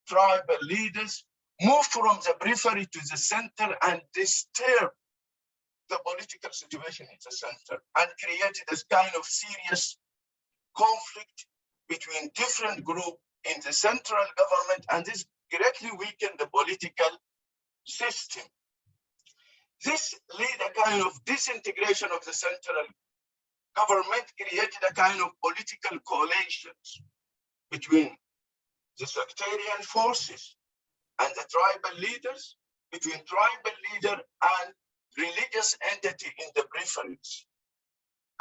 tribal leaders, moved from the periphery to the center and disturbed the political situation in the center and created this kind of serious conflict between different groups in the central government, and this greatly weakened the political system. This led a kind of disintegration of the central government, created a kind of political coalitions between the sectarian forces and the tribal leaders, between tribal leader and religious entity in the preference.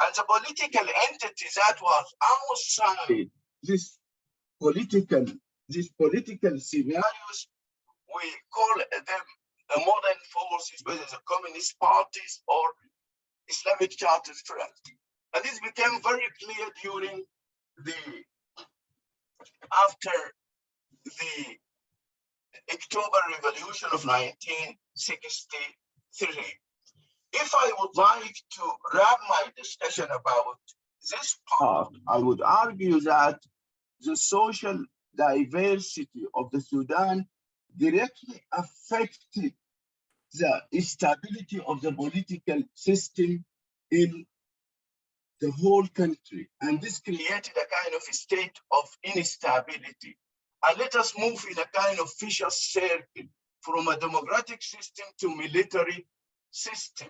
And the political entity that was outside this political scenarios, we call them the modern forces, whether the communist parties or Islamic Chartist Front. And this became very clear during after the October Revolution of 1963. If I would like to wrap my discussion about this part, I would argue that the social diversity of the Sudan directly affected the stability of the political system in the whole country. And this created a kind of a state of instability. And let us move in a kind of vicious circle from a democratic system to military system.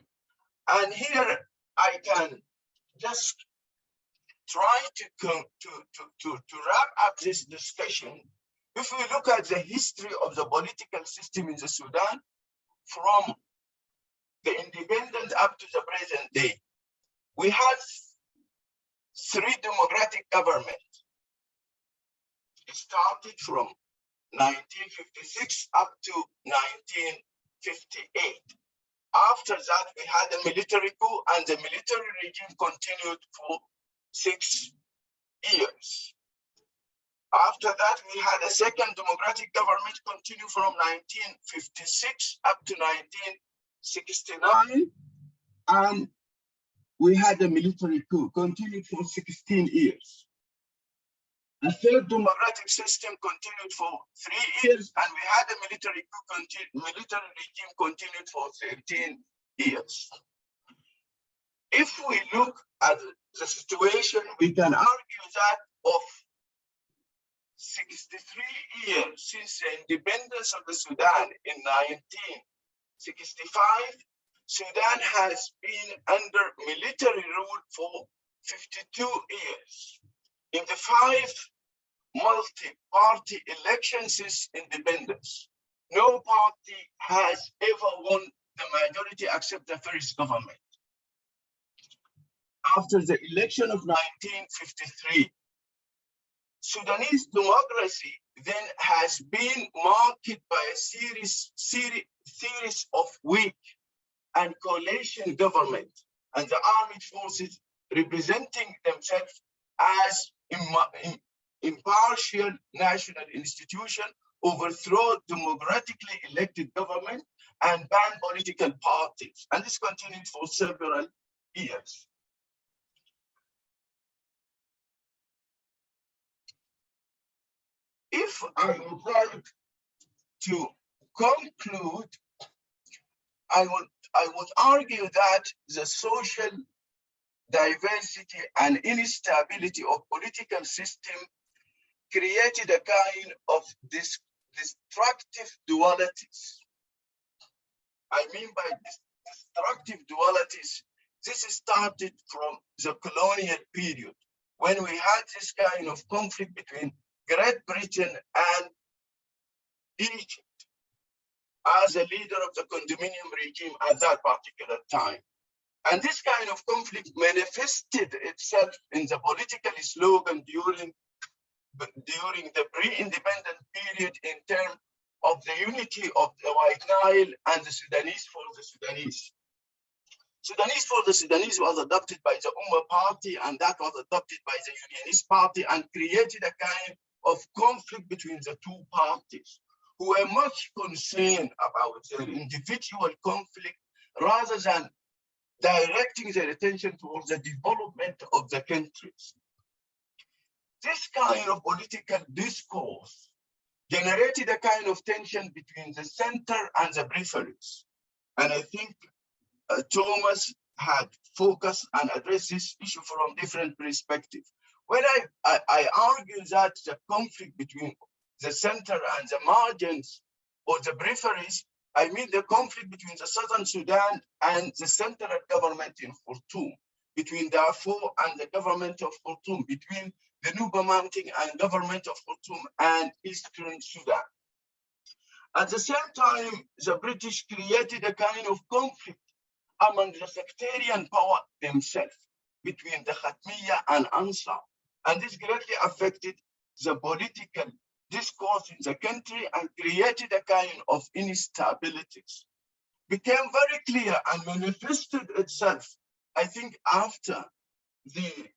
And here I can just try to wrap up this discussion. If we look at the history of the political system in the Sudan, from the independence up to the present day, we have 3 democratic governments. It started from 1956 up to 1958. After that, we had a military coup, and the military regime continued for 6 years. After that, we had a second democratic government continue from 1956 up to 1969. And we had a military coup, continued for 16 years. A third democratic system continued for 3 years, and we had a military regime continued for 13 years. If we look at the situation, we can argue that of 63 years since the independence of the Sudan in 1965, Sudan has been under military rule for 52 years. In the 5 multi-party elections since independence, no party has ever won the majority except the first government. After the election of 1953, Sudanese democracy then has been marked by a series of weak and coalition government, and the armed forces representing themselves as impartial national institution overthrow democratically elected government and ban political parties. And this continued for several years. If I would like to conclude, I would argue that the social diversity and instability of political system created a kind of destructive dualities. I mean by destructive dualities, this started from the colonial period, when we had this kind of conflict between Great Britain and Egypt as a leader of the condominium regime at that particular time. And this kind of conflict manifested itself in the political slogan during the pre-independent period in terms of the unity of the White Nile and the Sudanese for the Sudanese. Sudanese for the Sudanese was adopted by the Ummah party, and that was adopted by the Unionist party, and created a kind of conflict between the two parties, who were much concerned about their individual conflict rather than directing their attention towards the development of the countries. This kind of political discourse generated a kind of tension between the center and the peripheries. And I think Thomas had focused and addressed this issue from different perspectives. When I argue that the conflict between the center and the margins or the peripheries, I mean the conflict between the Southern Sudan and the central government in Khartoum, between Darfur and the government of Khartoum, between the Nuba Mountain and government of Khartoum and Eastern Sudan. At the same time, the British created a kind of conflict among the sectarian power themselves, between the Khatmiya and Ansar. And this greatly affected the political discourse in the country and created a kind of instabilities. Became very clear and manifested itself, I think, after the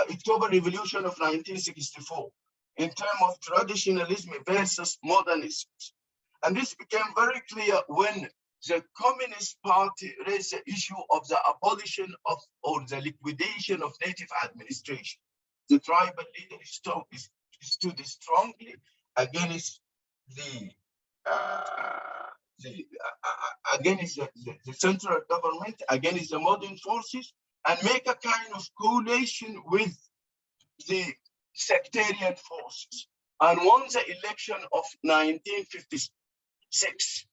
October Revolution of 1964, in terms of traditionalism versus modernism. And this became very clear when the Communist Party raised the issue of the abolition of or the liquidation of native administration. The tribal leader stood strongly against the central government, against the modern forces, and make a kind of coalition with the sectarian forces, and won the election of 1956.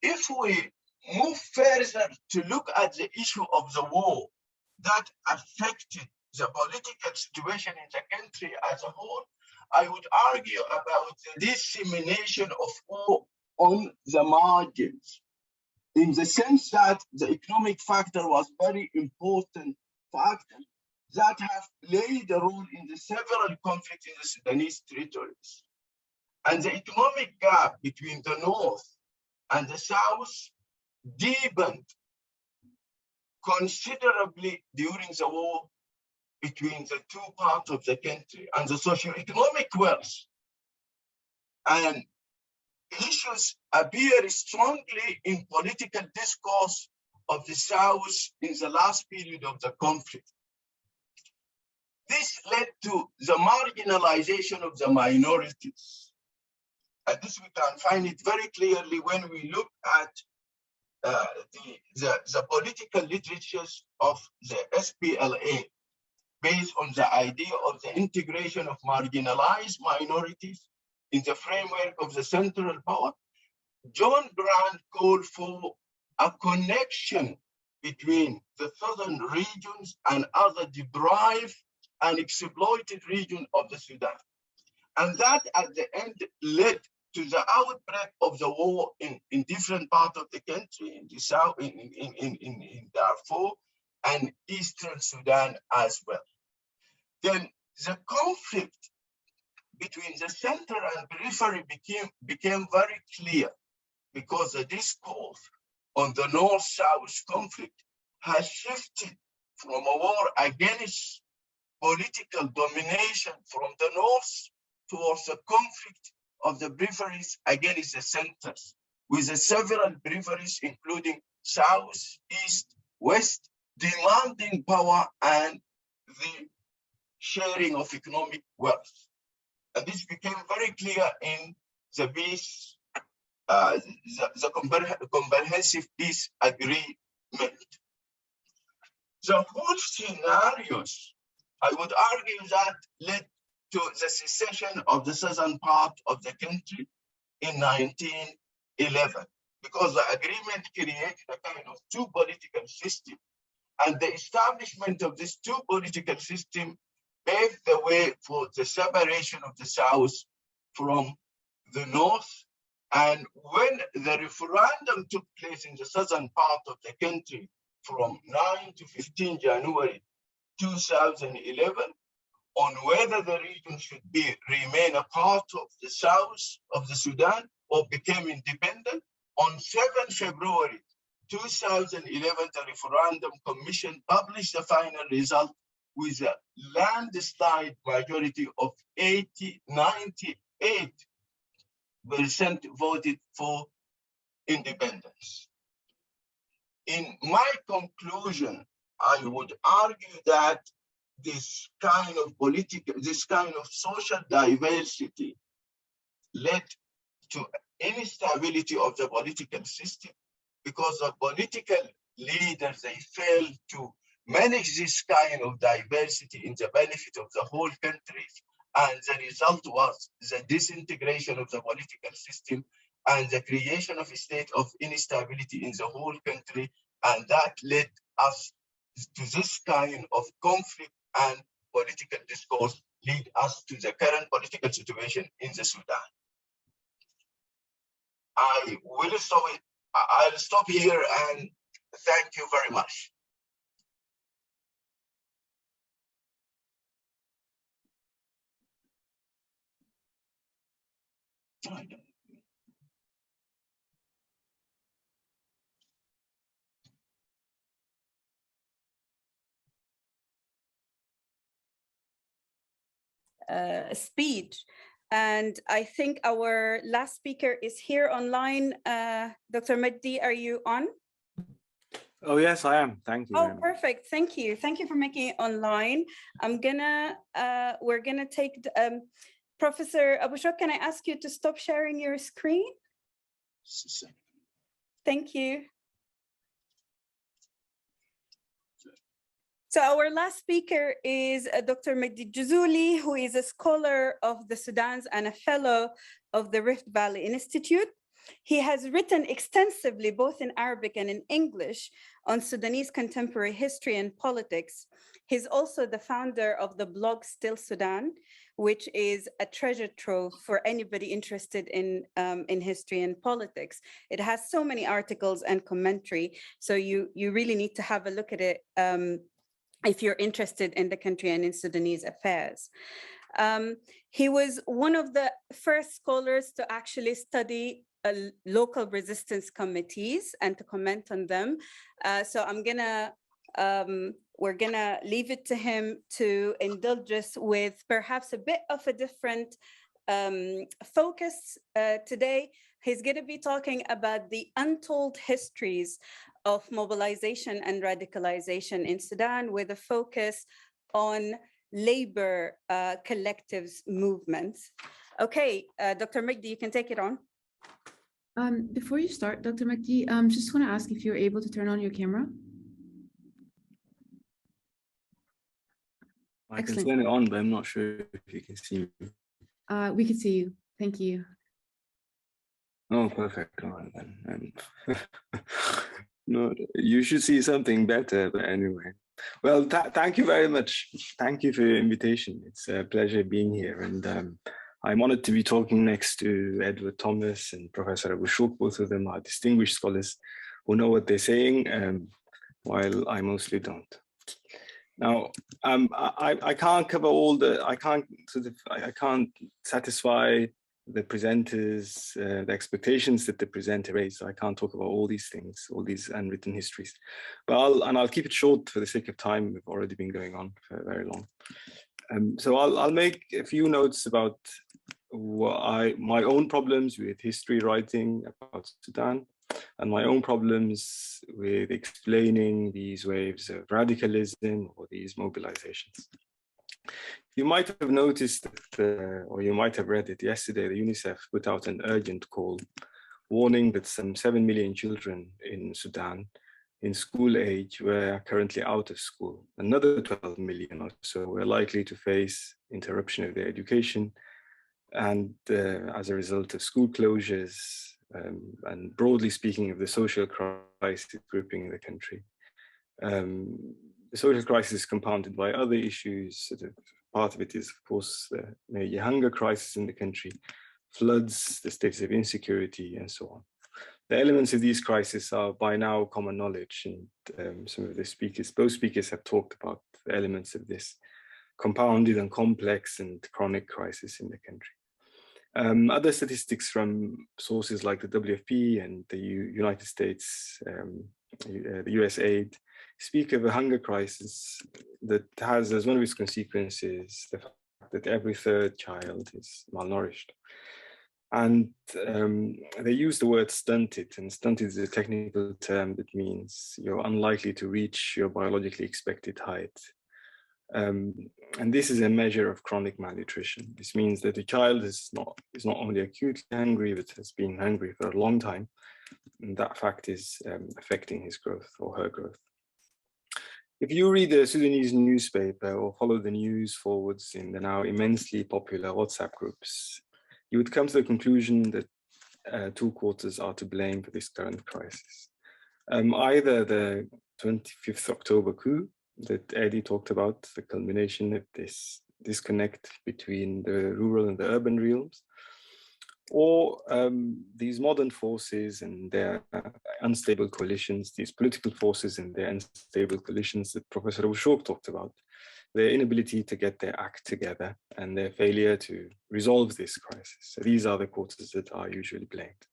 If we move further to look at the issue of the war that affected the political situation in the country as a whole, I would argue about the dissemination of war on the margins, in the sense that the economic factor was very important factor that have played a role in the several conflicts in the Sudanese territories. And the economic gap between the North and the South deepened considerably during the war between the two parts of the country, and the socio-economic wealth and issues appear strongly in political discourse of the South in the last period of the conflict. This led to the marginalization of the minorities. And this we can find it very clearly when we look at the political literatures of the SPLA, based on the idea of the integration of marginalized minorities in the framework of the central power. John Grant called for a connection between the southern regions and other deprived and exploited regions of the Sudan. And that at the end led to the outbreak of the war in different parts of the country, in the south, in Darfur and Eastern Sudan as well. Then the conflict between the center and periphery became very clear, because the discourse on the North-South conflict has shifted from a war against political domination from the North towards a conflict of the peripheries against the centers, with the several peripheries, including South, East, West, demanding power and the sharing of economic wealth. And this became very clear in the peace, the comprehensive peace agreement. The whole scenarios, I would argue, that led to the secession of the southern part of the country in 1911, because the agreement created a kind of two political system, and the establishment of this two political system paved the way for the separation of the South from the North. And when the referendum took place in the southern part of the country from 9 to 15 January 2011, on whether the region should remain a part of the South of the Sudan or become independent, on 7 February 2011, the Referendum Commission published the final result with a landslide majority of 98% voted for independence. In my conclusion, I would argue that this kind of social diversity led to instability of the political system, because the political leaders, they failed to manage this kind of diversity in the benefit of the whole country. And the result was the disintegration of the political system and the creation of a state of instability in the whole country. And that led us to this kind of conflict, and political discourse lead us to the current political situation in the Sudan. I'll stop here and thank you very much. Speech. And I think our last speaker is here online. Dr. Magdi, are you on? Oh, yes, I am. Thank you. Oh, perfect. Thank you. Thank you for making it online. We're gonna take, Professor Abushok, can I ask you to stop sharing your screen? Thank you. So our last speaker is Dr. Magdi El Gizouli, who is a scholar of the Sudan's and a fellow of the Rift Valley Institute. He has written extensively, both in Arabic and in English, on Sudanese contemporary history and politics. He's also the founder of the blog Still Sudan, which is a treasure trove for anybody interested in history and politics. It has so many articles and commentary, so you really need to have a look at it if you're interested in the country and in Sudanese affairs. He was one of the first scholars to actually study local resistance committees and to comment on them. So we're gonna leave it to him to indulge us with perhaps a bit of a different focus today. He's gonna be talking about the untold histories of mobilization and radicalization in Sudan, with a focus on labor collectives movements. Okay, Dr. Magdi, you can take it on. Before you start, Dr. Magdi, just want to ask if you're able to turn on your camera. I can turn it on, but I'm not sure if you can see me. We can see you. Thank you. Oh, perfect. All right, then. No, you should see something better, but anyway. Well, thank you very much. Thank you for your invitation. It's a pleasure being here. And I'm honored to be talking next to Edward Thomas and Professor Abushok. Both of them are distinguished scholars who know what they're saying, while I mostly don't. Now, I can't cover all the, I can't satisfy the presenters, the expectations that the presenter raised. So I can't talk about all these things, all these unwritten histories. But I'll keep it short for the sake of time. We've already been going on for very long. So I'll make a few notes about my own problems with history writing about Sudan, and my own problems with explaining these waves of radicalism or these mobilizations. You might have noticed that, or you might have read it yesterday, the UNICEF put out an urgent call warning that some 7 million children in Sudan in school age were currently out of school. Another 12 million or so were likely to face interruption of their education, and as a result of school closures, and broadly speaking of the social crisis gripping the country. The social crisis is compounded by other issues. Part of it is, of course, the major hunger crisis in the country, floods, the states of insecurity, and so on. The elements of these crises are by now common knowledge, and some of the speakers, both speakers have talked about the elements of this compounded and complex and chronic crisis in the country. Other statistics from sources like the WFP and the United States, the US aid, speak of a hunger crisis that has as one of its consequences the fact that every third child is malnourished. And they use the word stunted, and stunted is a technical term that means you're unlikely to reach your biologically expected height. And this is a measure of chronic malnutrition. This means that the child is not only acutely hungry, but has been hungry for a long time. And that fact is affecting his growth or her growth. If you read the Sudanese newspaper or follow the news forwards in the now immensely popular WhatsApp groups, you would come to the conclusion that two quarters are to blame for this current crisis. Either the 25th October coup that Eddie talked about, the culmination of this disconnect between the rural and the urban realms, or these modern forces and their unstable coalitions, these political forces and their unstable coalitions that Professor Abushok talked about, their inability to get their act together and their failure to resolve this crisis. So these are the quarters that are usually blamed.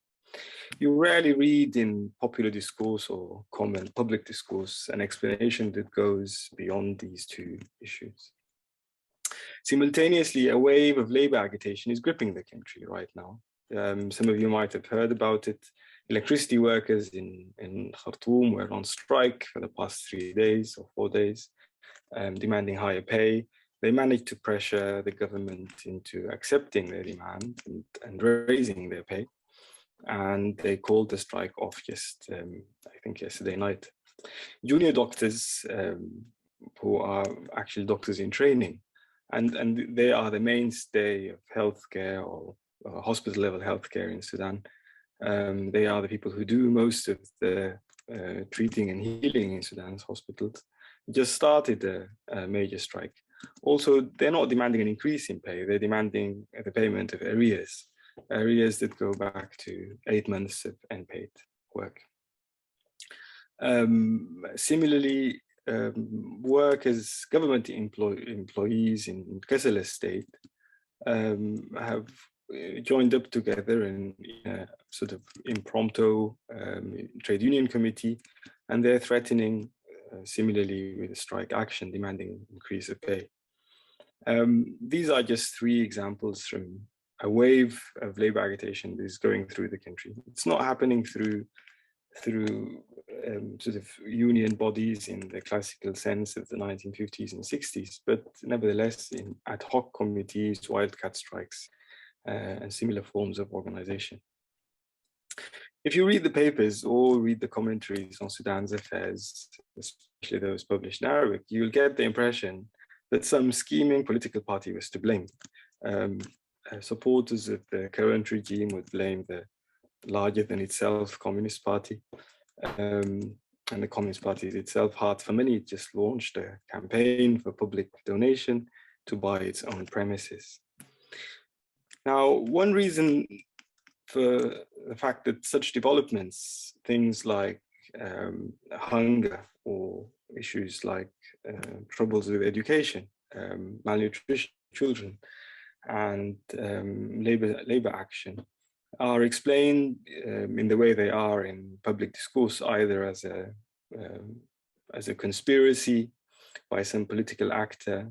You rarely read in popular discourse or common public discourse an explanation that goes beyond these two issues. Simultaneously, a wave of labor agitation is gripping the country right now. Some of you might have heard about it. Electricity workers in Khartoum were on strike for the past 3 days or 4 days, demanding higher pay. They managed to pressure the government into accepting their demand and raising their pay. And they called the strike off just, I think, yesterday night. Junior doctors, who are actually doctors in training, and they are the mainstay of healthcare or hospital level healthcare in Sudan. They are the people who do most of the treating and healing in Sudan's hospitals. Just started a major strike. Also, they're not demanding an increase in pay, they're demanding the payment of arrears that go back to 8 months of unpaid work. Similarly, workers, government employees in Kassala state have joined up together in a sort of impromptu trade union committee, and they're threatening similarly with a strike action demanding increase of pay. These are just 3 examples from a wave of labor agitation that is going through the country. It's not happening through through sort of union bodies in the classical sense of the 1950s and 60s, but nevertheless in ad hoc committees, wildcat strikes, and similar forms of organization. If you read the papers or read the commentaries on Sudan's affairs, especially those published in Arabic, you'll get the impression that some scheming political party was to blame. Supporters of the current regime would blame the larger than itself Communist Party. And the Communist Party itself, hard for money, just launched a campaign for public donation to buy its own premises. Now, one reason for the fact that such developments, things like hunger or issues like troubles with education, malnutrition, children, and labor action, are explained in the way they are in public discourse, either as a conspiracy by some political actor,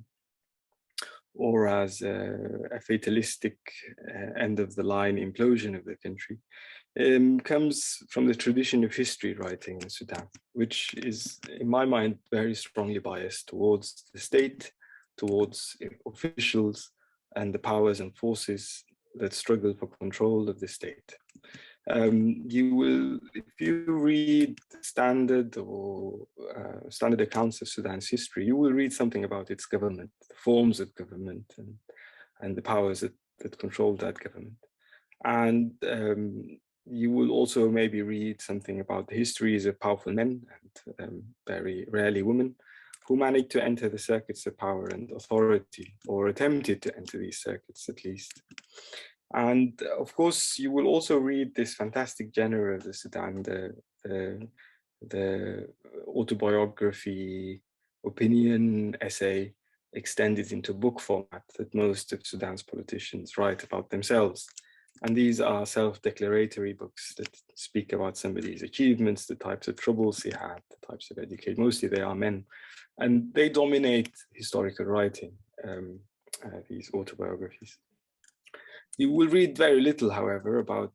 or as a fatalistic end-of-the-line implosion of the country, comes from the tradition of history writing in Sudan, which is, in my mind, very strongly biased towards the state, towards officials, and the powers and forces that struggle for control of the state. You will, if you read standard accounts of Sudan's history, you will read something about its government, the forms of government, and the powers that control that government. And you will also maybe read something about the histories of powerful men, and very rarely women, who managed to enter the circuits of power and authority, or attempted to enter these circuits at least. And of course, you will also read this fantastic genre of the Sudan, the autobiography, opinion, essay, extended into book format that most of Sudan's politicians write about themselves. And these are self-declaratory books that speak about somebody's achievements, the types of troubles he had, the types of education. Mostly they are men. And they dominate historical writing, these autobiographies. You will read very little, however, about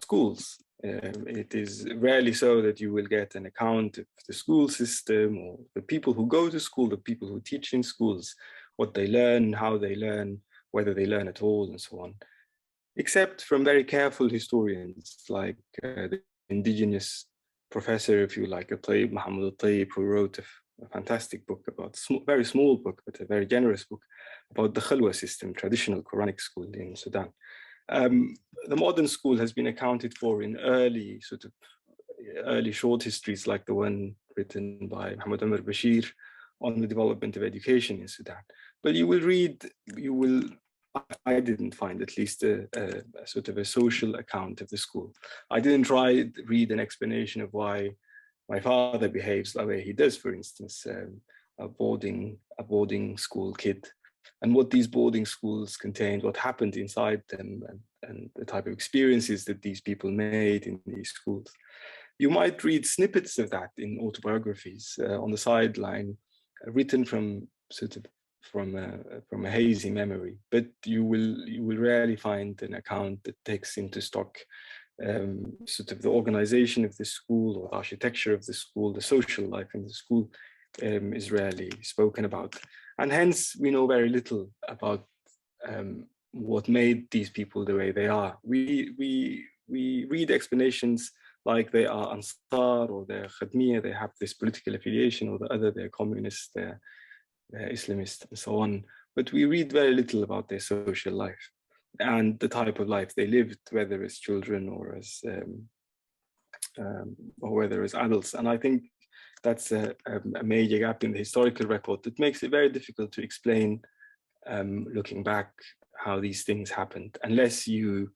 schools. It is rarely so that you will get an account of the school system, or the people who go to school, the people who teach in schools, what they learn, how they learn, whether they learn at all, and so on. Except from very careful historians, like the indigenous professor, if you like, Mohammed Al-Tayyib, who wrote a fantastic book about, very small book, but a very generous book, about the Khalwa system, traditional Quranic school in Sudan. The modern school has been accounted for in early short histories, like the one written by Muhammad Omar Bashir on the development of education in Sudan. But I didn't find at least a sort of a social account of the school. I didn't read an explanation of why my father behaves the way he does, for instance, a boarding school kid, and what these boarding schools contained, what happened inside them, and the type of experiences that these people made in these schools. You might read snippets of that in autobiographies on the sideline, written from a hazy memory, but you will rarely find an account that takes into stock sort of the organization of the school, or the architecture of the school, the social life in the school is rarely spoken about. And hence we know very little about what made these people the way they are. We read explanations like they are Ansar, or they're Khadmiya, they have this political affiliation, or the other, they're communists, they're Islamist, and so on. But we read very little about their social life and the type of life they lived, whether as children or whether as adults. And I think that's a major gap in the historical record that makes it very difficult to explain, looking back, how these things happened, unless you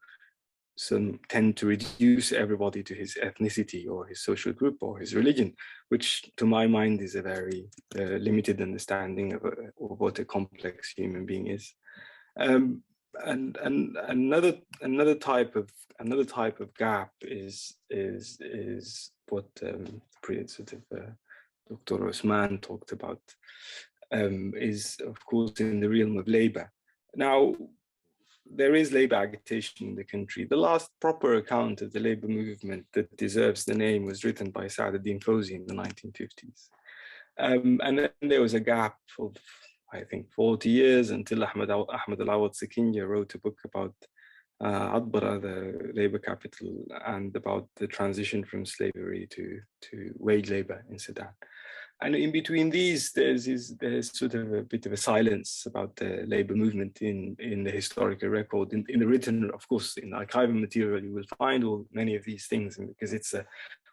tend to reduce everybody to his ethnicity or his social group or his religion, which to my mind is a very limited understanding of what a complex human being is. And another type of gap is what Dr. Osman talked about, is of course in the realm of labor. Now, there is labor agitation in the country. The last proper account of the labor movement that deserves the name was written by Sa'd-ad-Din Fawzi in the 1950s. And then there was a gap of, I think, 40 years until Ahmed Al Sekinya wrote a book about Adbara, the labor capital, and about the transition from slavery to wage labor in Sudan. And in between these, there's sort of a bit of a silence about the labor movement in the historical record. In the written, of course, in archival material, you will find many of these things, and because it's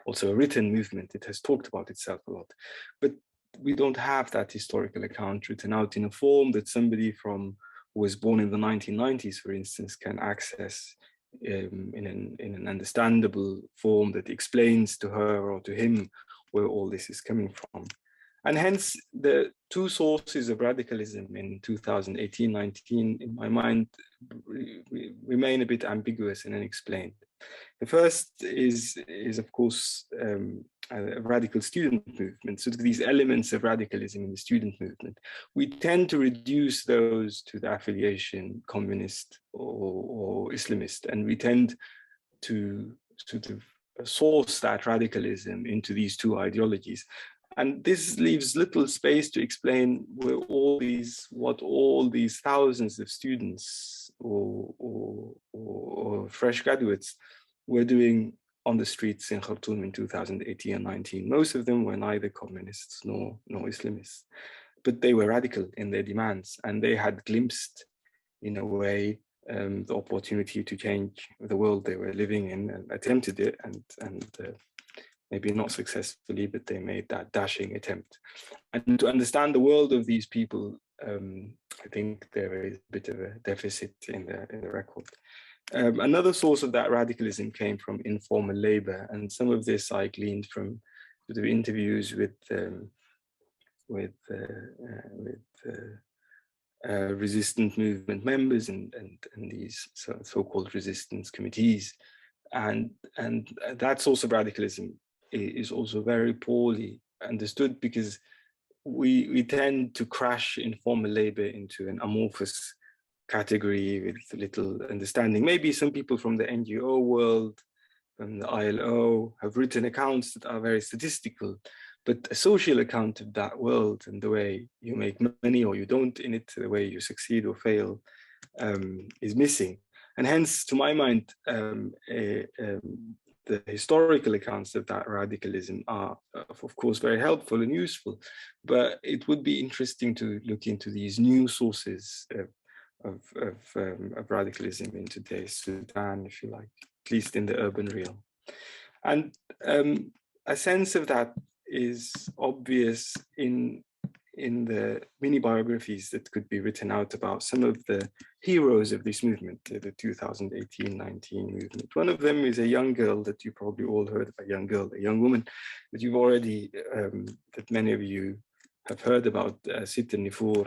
also a written movement, it has talked about itself a lot. But we don't have that historical account written out in a form that somebody who was born in the 1990s, for instance, can access in an understandable form that explains to her or to him where all this is coming from. And hence, the two sources of radicalism in 2018-19, in my mind, remain a bit ambiguous and unexplained. The first is of course, a radical student movement. So these elements of radicalism in the student movement, we tend to reduce those to the affiliation communist or Islamist, and we tend to sort of source that radicalism into these two ideologies. And this leaves little space to explain what all these thousands of students or fresh graduates were doing on the streets in Khartoum in 2018 and 19. Most of them were neither communists nor Islamists, but they were radical in their demands, and they had glimpsed, in a way, the opportunity to change the world they were living in, and attempted it, and maybe not successfully, but they made that dashing attempt. And to understand the world of these people, I think there is a bit of a deficit in the record. Another source of that radicalism came from informal labor, and some of this I gleaned from sort of interviews with resistant movement members and these so-called resistance committees, and that source of radicalism is also very poorly understood, because we tend to crash informal labor into an amorphous category with little understanding. Maybe some people from the NGO world, from the ILO, have written accounts that are very statistical, but a social account of that world and the way you make money or you don't in it, the way you succeed or fail, is missing. And hence, to my mind, the historical accounts of that radicalism are, of course, very helpful and useful, but it would be interesting to look into these new sources of radicalism in today's Sudan, if you like, at least in the urban realm. And a sense of that is obvious in the mini biographies that could be written out about some of the heroes of this movement, the 2018-19 movement. One of them is a young girl that you probably all heard of, a young woman that you've already, that many of you have heard about, Sitt al-Nifur,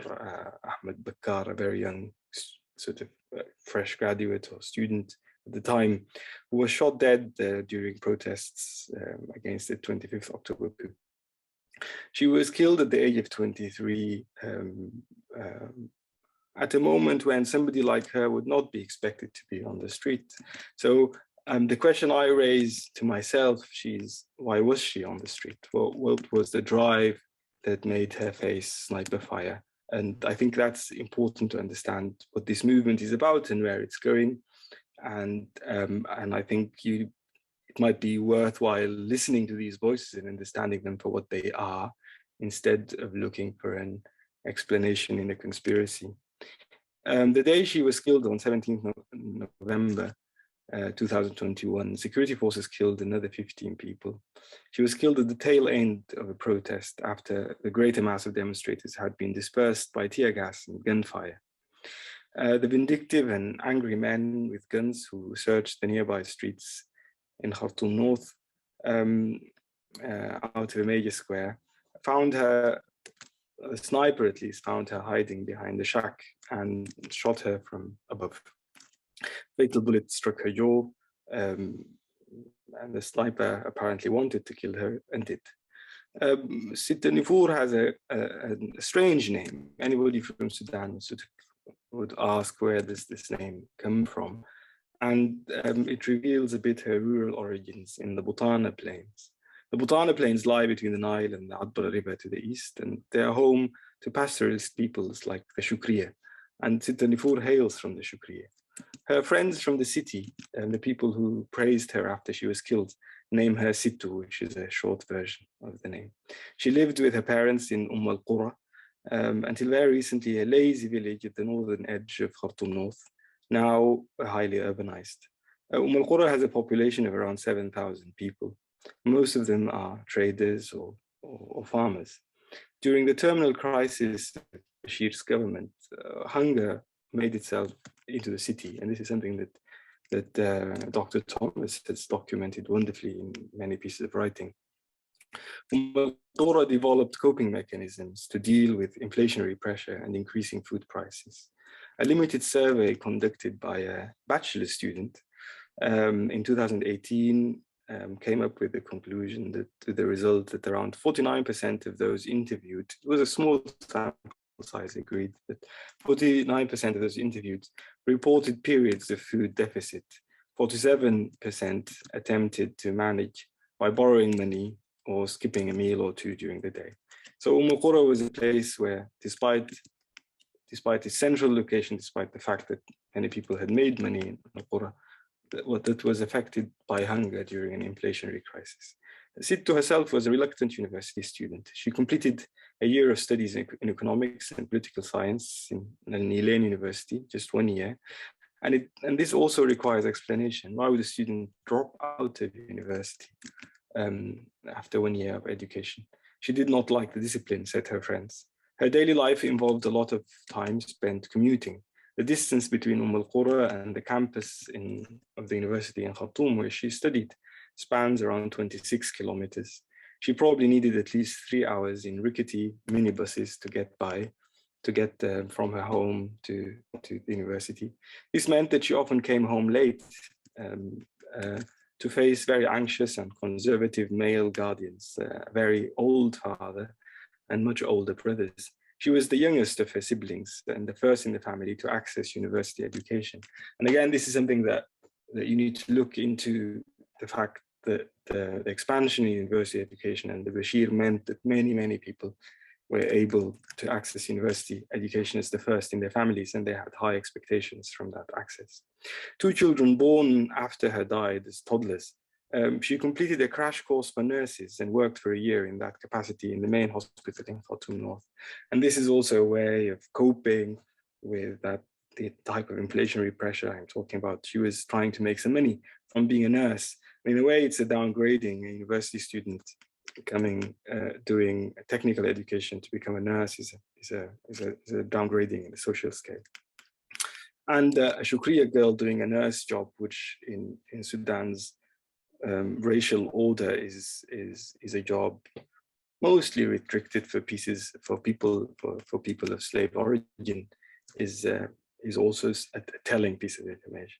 Ahmed Bakkar, a very young sort of fresh graduate or student at the time, who was shot dead during protests against the 25th October coup. She was killed at the age of 23 at a moment when somebody like her would not be expected to be on the street. So the question I raise to myself is, why was she on the street? What was the drive that made her face sniper fire? And I think that's important to understand what this movement is about and where it's going. And I think it might be worthwhile listening to these voices and understanding them for what they are, instead of looking for an explanation in a conspiracy. The day she was killed, on 17th November 2021, security forces killed another 15 people. She was killed at the tail end of a protest after the greater mass of demonstrators had been dispersed by tear gas and gunfire. The vindictive and angry men with guns who searched the nearby streets in Khartoum North, out of a major square, found her, a sniper at least, found her hiding behind the shack and shot her from above. Fatal bullet struck her jaw, and the sniper apparently wanted to kill her and did. Sitt al-Nifur has a strange name. Anybody from Sudan sort of would ask, where does this name come from? And it reveals a bit her rural origins in the Butana Plains. The Butana Plains lie between the Nile and the Adbara River to the east, and they are home to pastoralist peoples like the Shukriya, and Sitanifur hails from the Shukriya. Her friends from the city, and the people who praised her after she was killed, name her Sittu, which is a short version of the name. She lived with her parents in al-Qura until very recently a lazy village at the northern edge of Khartoum North, now highly urbanized. al-Qura has a population of around 7,000 people. Most of them are traders or farmers. During the terminal crisis of Bashir's government, hunger made itself into the city, and this is something that Dr. Thomas has documented wonderfully in many pieces of writing. Dora developed coping mechanisms to deal with inflationary pressure and increasing food prices. A limited survey conducted by a bachelor student in 2018 came up with the conclusion that the result that around 49% of those interviewed, it was a small sample size, agreed, but 49% of those interviewed reported periods of food deficit. 47% attempted to manage by borrowing money or skipping a meal or two during the day. So al-Qura was a place where, despite its central location, despite the fact that many people had made money in al-Qura, that was affected by hunger during an inflationary crisis. Sittu herself was a reluctant university student. She completed a year of studies in economics and political science in Al-Nilan University, just 1 year. And this also requires explanation. Why would a student drop out of university after 1 year of education? She did not like the discipline, said her friends. Her daily life involved a lot of time spent commuting. The distance between al-Qura and the campus of the university in Khartoum, where she studied, spans around 26 kilometers. She probably needed at least 3 hours in rickety minibuses to get from her home to the university. This meant that she often came home late to face very anxious and conservative male guardians, a very old father and much older brothers. She was the youngest of her siblings and the first in the family to access university education. And again, this is something that you need to look into, the fact that the expansion in university education and the Bashir meant that many, many people were able to access university education as the first in their families, and they had high expectations from that access. 2 children born after her died as toddlers. She completed a crash course for nurses and worked for a year in that capacity in the main hospital in Khartoum North. And this is also a way of coping with the type of inflationary pressure I'm talking about. She was trying to make some money from being a nurse. In a way, it's a downgrading. A university student doing a technical education to become a nurse is a downgrading in the social scale. And a Shukriya girl doing a nurse job, which in Sudan's racial order is a job mostly restricted for people of slave origin, is also a telling piece of information.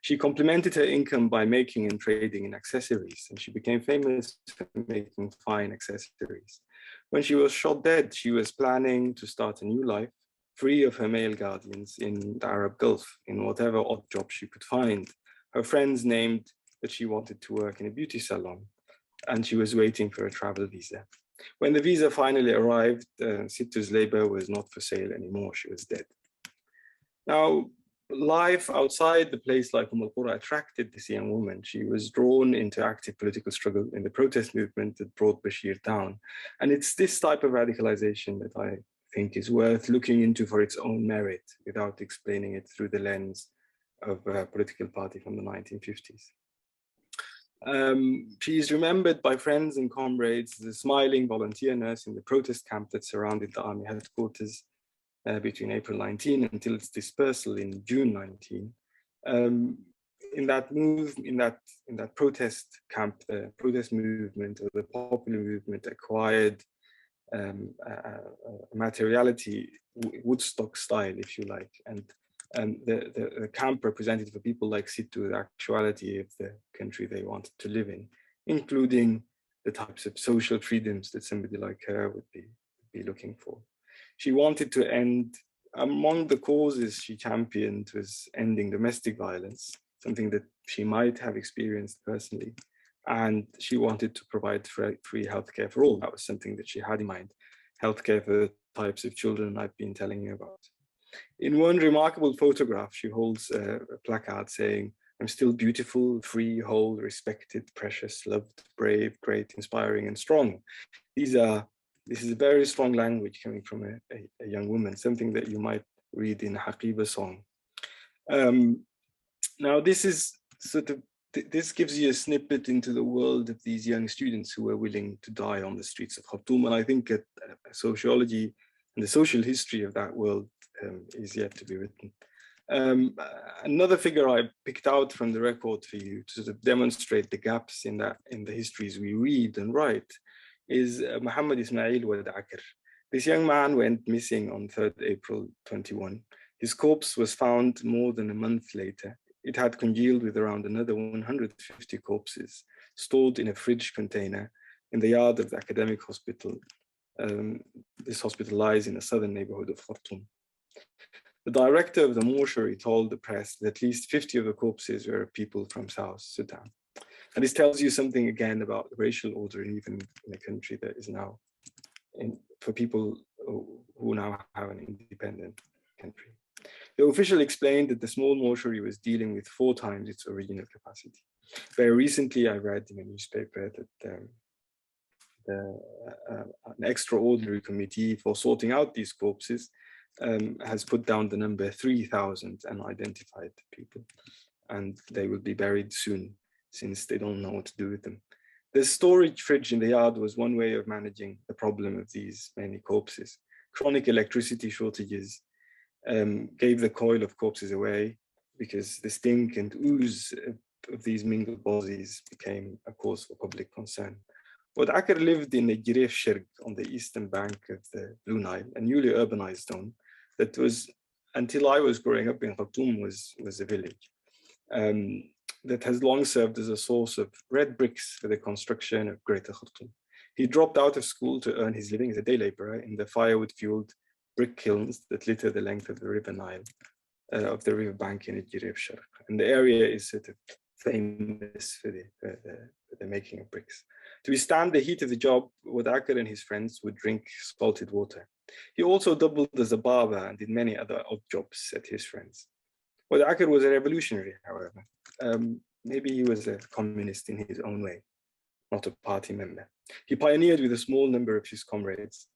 She complemented her income by making and trading in accessories, and she became famous for making fine accessories. When she was shot dead, she was planning to start a new life, free of her male guardians in the Arab Gulf, in whatever odd job she could find. Her friends named that she wanted to work in a beauty salon, and she was waiting for a travel visa. When the visa finally arrived, Sittu's labor was not for sale anymore. She was dead. Now, life outside the place like al-Qura attracted this young woman. She was drawn into active political struggle in the protest movement that brought Bashir down. And it's this type of radicalization that I think is worth looking into for its own merit without explaining it through the lens of a political party from the 1950s. She is remembered by friends and comrades as a smiling volunteer nurse in the protest camp that surrounded the army headquarters between April 19 until its dispersal in June 19. In that protest camp, the protest movement or the popular movement acquired materiality, Woodstock style, if you like, and the camp represented for people like Sittu the actuality of the country they wanted to live in, including the types of social freedoms that somebody like her would be looking for. She wanted to end among the causes she championed was ending domestic violence, something that she might have experienced personally. And she wanted to provide free healthcare for all. That was something that she had in mind, healthcare for the types of children I've been telling you about. In one remarkable photograph, she holds a placard saying, "I'm still beautiful, free, whole, respected, precious, loved, brave, great, inspiring, and strong." This is a very strong language coming from a young woman, something that you might read in a Haqiba song. Now, this is sort of, this gives you a snippet into the world of these young students who were willing to die on the streets of Khartoum. And I think sociology and the social history of that world is yet to be written. Another figure I picked out from the record for you to sort of demonstrate the gaps in the histories we read and write is Muhammad Ismail Wad Akar. This young man went missing on 3rd April 21. His corpse was found more than a month later. It had congealed with around another 150 corpses stored in a fridge container in the yard of the academic hospital. This hospital lies in the southern neighborhood of Khartoum. The director of the mortuary told the press that at least 50 of the corpses were people from South Sudan. And this tells you something again about racial order, even in a country that is now, for people who now have an independent country. The official explained that the small mortuary was dealing with 4 times its original capacity. Very recently, I read in a newspaper that an extraordinary committee for sorting out these corpses has put down the number 3,000 unidentified people, and they will be buried soon since they don't know what to do with them. The storage fridge in the yard was one way of managing the problem of these many corpses. Chronic electricity shortages gave the coil of corpses away because the stink and ooze of these mingled bodies became a cause for public concern. Wad Akar lived in a Giref Shirk on the eastern bank of the Blue Nile, a newly urbanized zone that was, until I was growing up in Khartoum, was a village that has long served as a source of red bricks for the construction of Greater Khartoum. He dropped out of school to earn his living as a day laborer in the firewood-fueled brick kilns that litter the length of the River Nile, of the river bank in Giref Shirk. And the area is sort of famous for the making of bricks. To withstand the heat of the job, Wad Akar and his friends would drink salted water. He also doubled as a barber and did many other odd jobs at his friends. Wad Akar was a revolutionary, however. Maybe he was a communist in his own way, not a party member. He pioneered with a small number of his comrades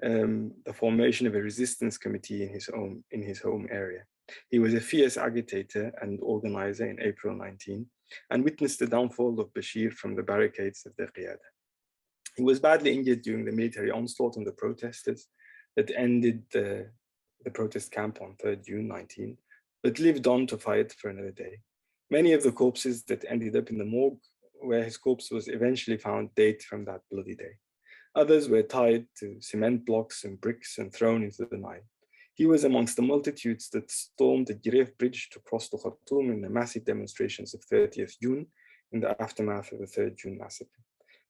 the formation of a resistance committee in his home area. He was a fierce agitator and organizer in April 19 and witnessed the downfall of Bashir from the barricades of the Qiyada. He was badly injured during the military onslaught on the protesters that ended the protest camp on 3rd June 19, but lived on to fight for another day. Many of the corpses that ended up in the morgue where his corpse was eventually found date from that bloody day. Others were tied to cement blocks and bricks and thrown into the Nile. He was amongst the multitudes that stormed the Giref Bridge to cross to Khartoum in the massive demonstrations of 30th June in the aftermath of the 3rd June massacre.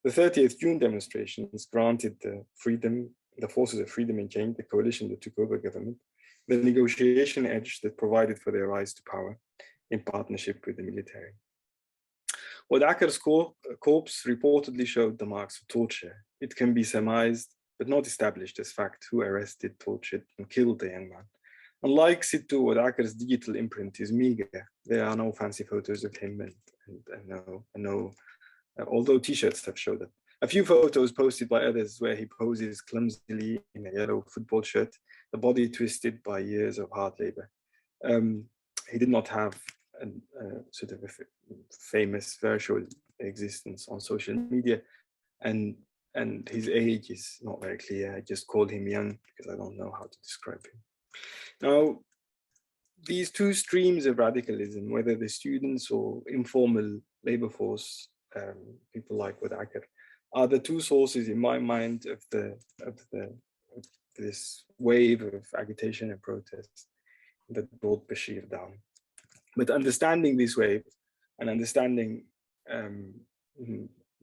The 30th June demonstrations granted the forces of freedom and change, the coalition that took over government, the negotiation edge that provided for their rise to power in partnership with the military. Wad Akar's corpse reportedly showed the marks of torture. It can be surmised, but not established as fact, who arrested, tortured, and killed the young man. Unlike Sittu, Wad Akar's digital imprint is meager. There are no fancy photos of him, although t-shirts have showed up. A few photos posted by others where he poses clumsily in a yellow football shirt, the body twisted by years of hard labor. He did not have a sort of a famous virtual existence on social media, and his age is not very clear. I just called him young because I don't know how to describe him. Now, these two streams of radicalism, whether the students or informal labor force, people like Wad Akar, are the two sources in my mind of this wave of agitation and protest that brought Bashir down. But understanding this wave and understanding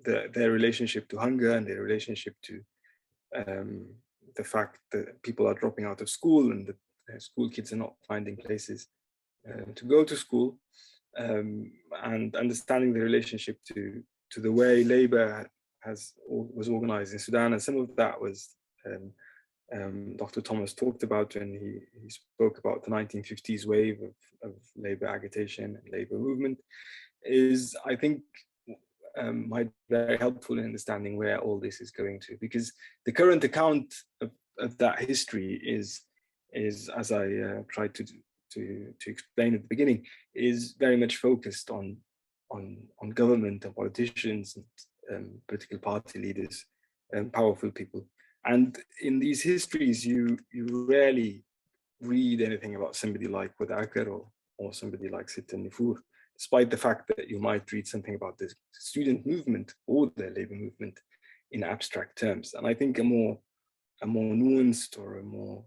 their relationship to hunger and their relationship to the fact that people are dropping out of school and school kids are not finding places to go to school, and understanding the relationship to the way labor was organized in Sudan. And some of that was Dr. Thomas talked about when he spoke about the 1950s wave of labor agitation and labor movement, is, I think, might be very helpful in understanding where all this is going to, because the current account of that history is as I tried to explain at the beginning, is very much focused on government and politicians and political party leaders and powerful people. And in these histories, you rarely read anything about somebody like Wadakar or somebody like Sitta Nifur, despite the fact that you might read something about the student movement or the labor movement in abstract terms. And I think a more nuanced or a more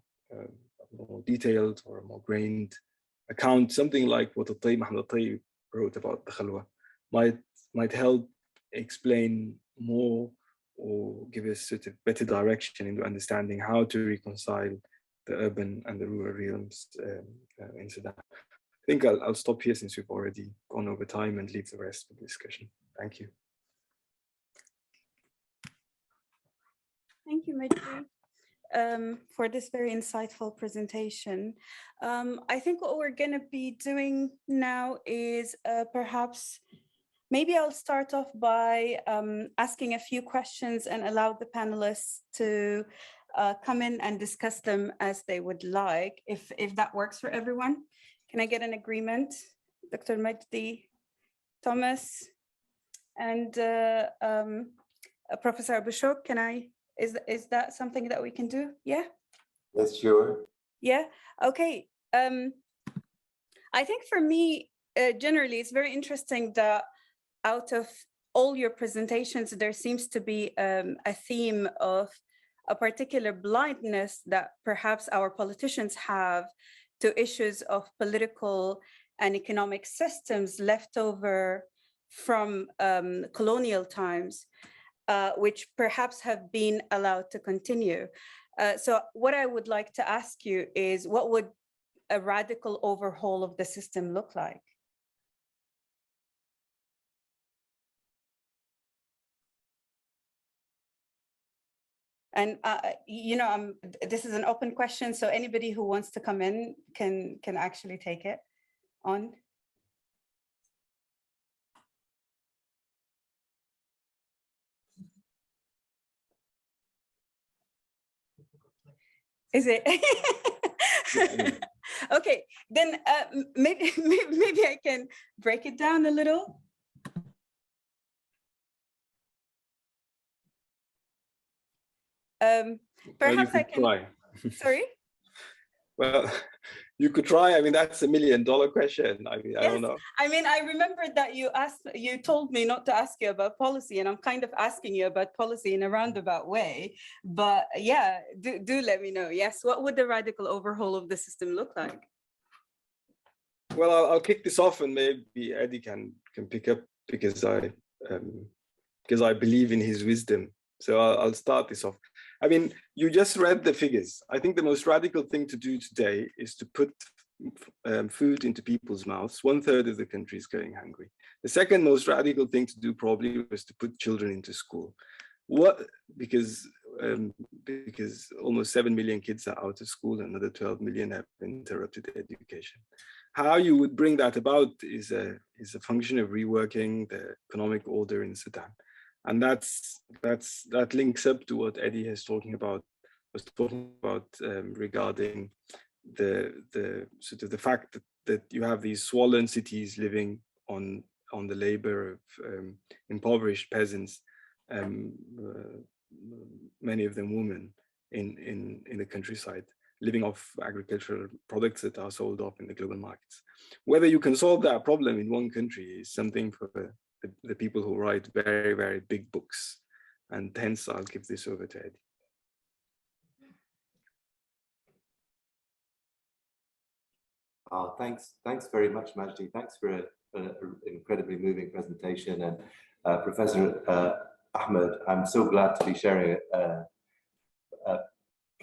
detailed or a more grained account, something like what Ahmed Abushok wrote about the Khalwa, might help explain more or give us sort of better direction into understanding how to reconcile the urban and the rural realms in Sudan. I think I'll stop here since we've already gone over time and leave the rest for the discussion. Thank you. Thank you, Magdi, for this very insightful presentation. I think what we're going to be doing now is perhaps, maybe I'll start off by asking a few questions and allow the panelists to come in and discuss them as they would like, if that works for everyone. Can I get an agreement? Dr. Magdi, Thomas, and Professor Abushok, is that something that we can do? Yeah? Yes, sure. Yeah, okay. I think for me, generally, it's very interesting that out of all your presentations, there seems to be a theme of a particular blindness that perhaps our politicians have to issues of political and economic systems left over from colonial times, which perhaps have been allowed to continue. So what I would like to ask you is, what would a radical overhaul of the system look like? And you know, this is an open question, so anybody who wants to come in can actually take it on. Is it? Okay, then maybe I can break it down a little. Perhaps I can try. Sorry? Well, you could try. I mean, that's $1 million question. I mean, yes. I don't know. I mean, I remembered that you told me not to ask you about policy, and I'm kind of asking you about policy in a roundabout way. But yeah, do let me know. Yes, what would the radical overhaul of the system look like? Well, I'll kick this off, and maybe Eddie can pick up, because I believe in his wisdom. So I'll start this off. I mean, you just read the figures. I think the most radical thing to do today is to put food into people's mouths. 1/3 of the country is going hungry. The second most radical thing to do probably was to put children into school. Because almost 7 million kids are out of school, and another 12 million have interrupted education. How you would bring that about is a function of reworking the economic order in Sudan. And that links up to what Eddie was talking about regarding the sort of the fact that you have these swollen cities living on the labor of impoverished peasants, many of them women in the countryside, living off agricultural products that are sold off in the global markets. Whether you can solve that problem in one country is something for the people who write very, very big books. And hence, I'll give this over to Eddie. Thanks very much, Majdi. Thanks for an incredibly moving presentation. And Professor Ahmed, I'm so glad to be sharing a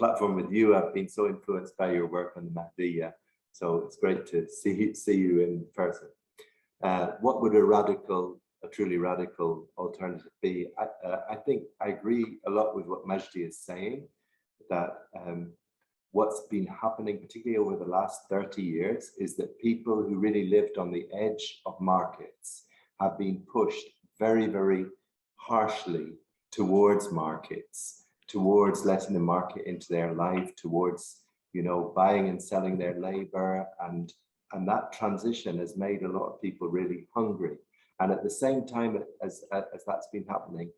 platform with you. I've been so influenced by your work on the Mahdi, so it's great to see you in person. What would a truly radical alternative be? I think I agree a lot with what Magdi is saying, that what's been happening, particularly over the last 30 years, is that people who really lived on the edge of markets have been pushed very, very harshly towards markets, towards letting the market into their life, towards, you know, buying and selling their labor, and that transition has made a lot of people really hungry. And at the same time as that's been happening,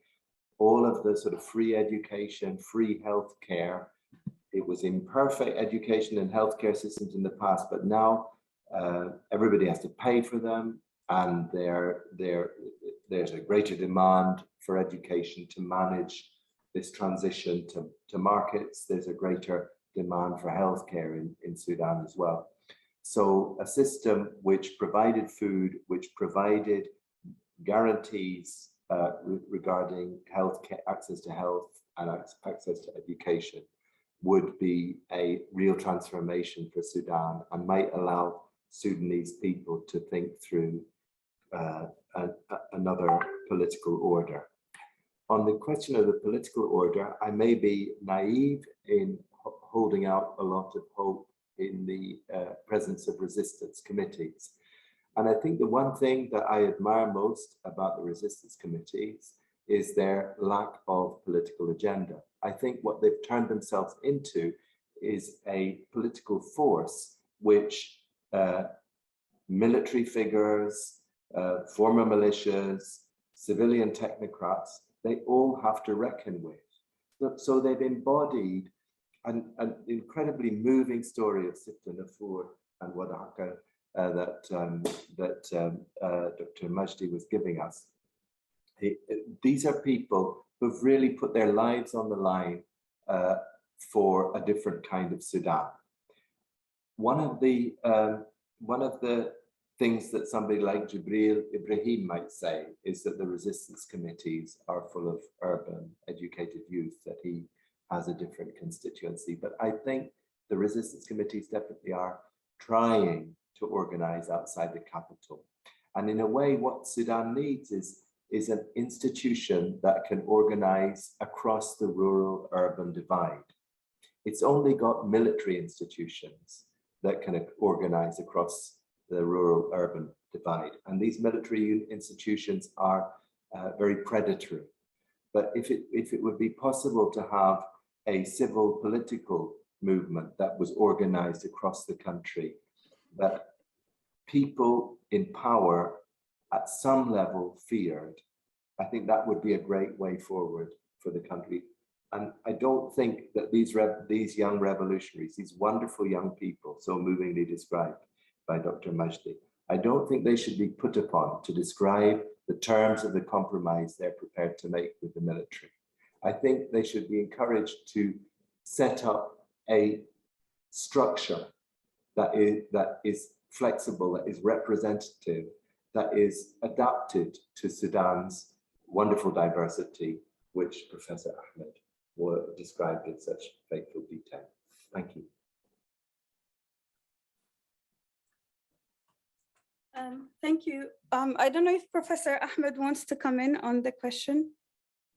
all of the sort of free education, free healthcare, it was imperfect education and healthcare systems in the past, but now everybody has to pay for them, and there's a greater demand for education to manage this transition to markets. There's a greater demand for healthcare in Sudan as well. So a system which provided food, which provided guarantees regarding healthcare, access to health and access to education, would be a real transformation for Sudan and might allow Sudanese people to think through another political order. On the question of the political order, I may be naive in holding out a lot of hope in the presence of resistance committees. And I think the one thing that I admire most about the resistance committees is their lack of political agenda. I think what they've turned themselves into is a political force which military figures, former militias, civilian technocrats, they all have to reckon with. So they've embodied an incredibly moving story of Sifta Nafur and Wadaka that Dr. Magdi was giving us. These are people who've really put their lives on the line for a different kind of Sudan. One of the things that somebody like Jibril Ibrahim might say is that the resistance committees are full of urban, educated youth, that he has a different constituency. But I think the resistance committees definitely are trying to organize outside the capital. And in a way, what Sudan needs is an institution that can organize across the rural-urban divide. It's only got military institutions that can organize across the rural-urban divide. And these military institutions are very predatory. But if it would be possible to have a civil political movement that was organized across the country, that people in power at some level feared, I think that would be a great way forward for the country. And I don't think that these young revolutionaries, these wonderful young people, so movingly described by Dr. Magdi, I don't think they should be put upon to describe the terms of the compromise they're prepared to make with the military. I think they should be encouraged to set up a structure that is flexible, that is representative, that is adapted to Sudan's wonderful diversity, which Professor Ahmed described in such faithful detail. Thank you. Thank you. I don't know if Professor Ahmed wants to come in on the question.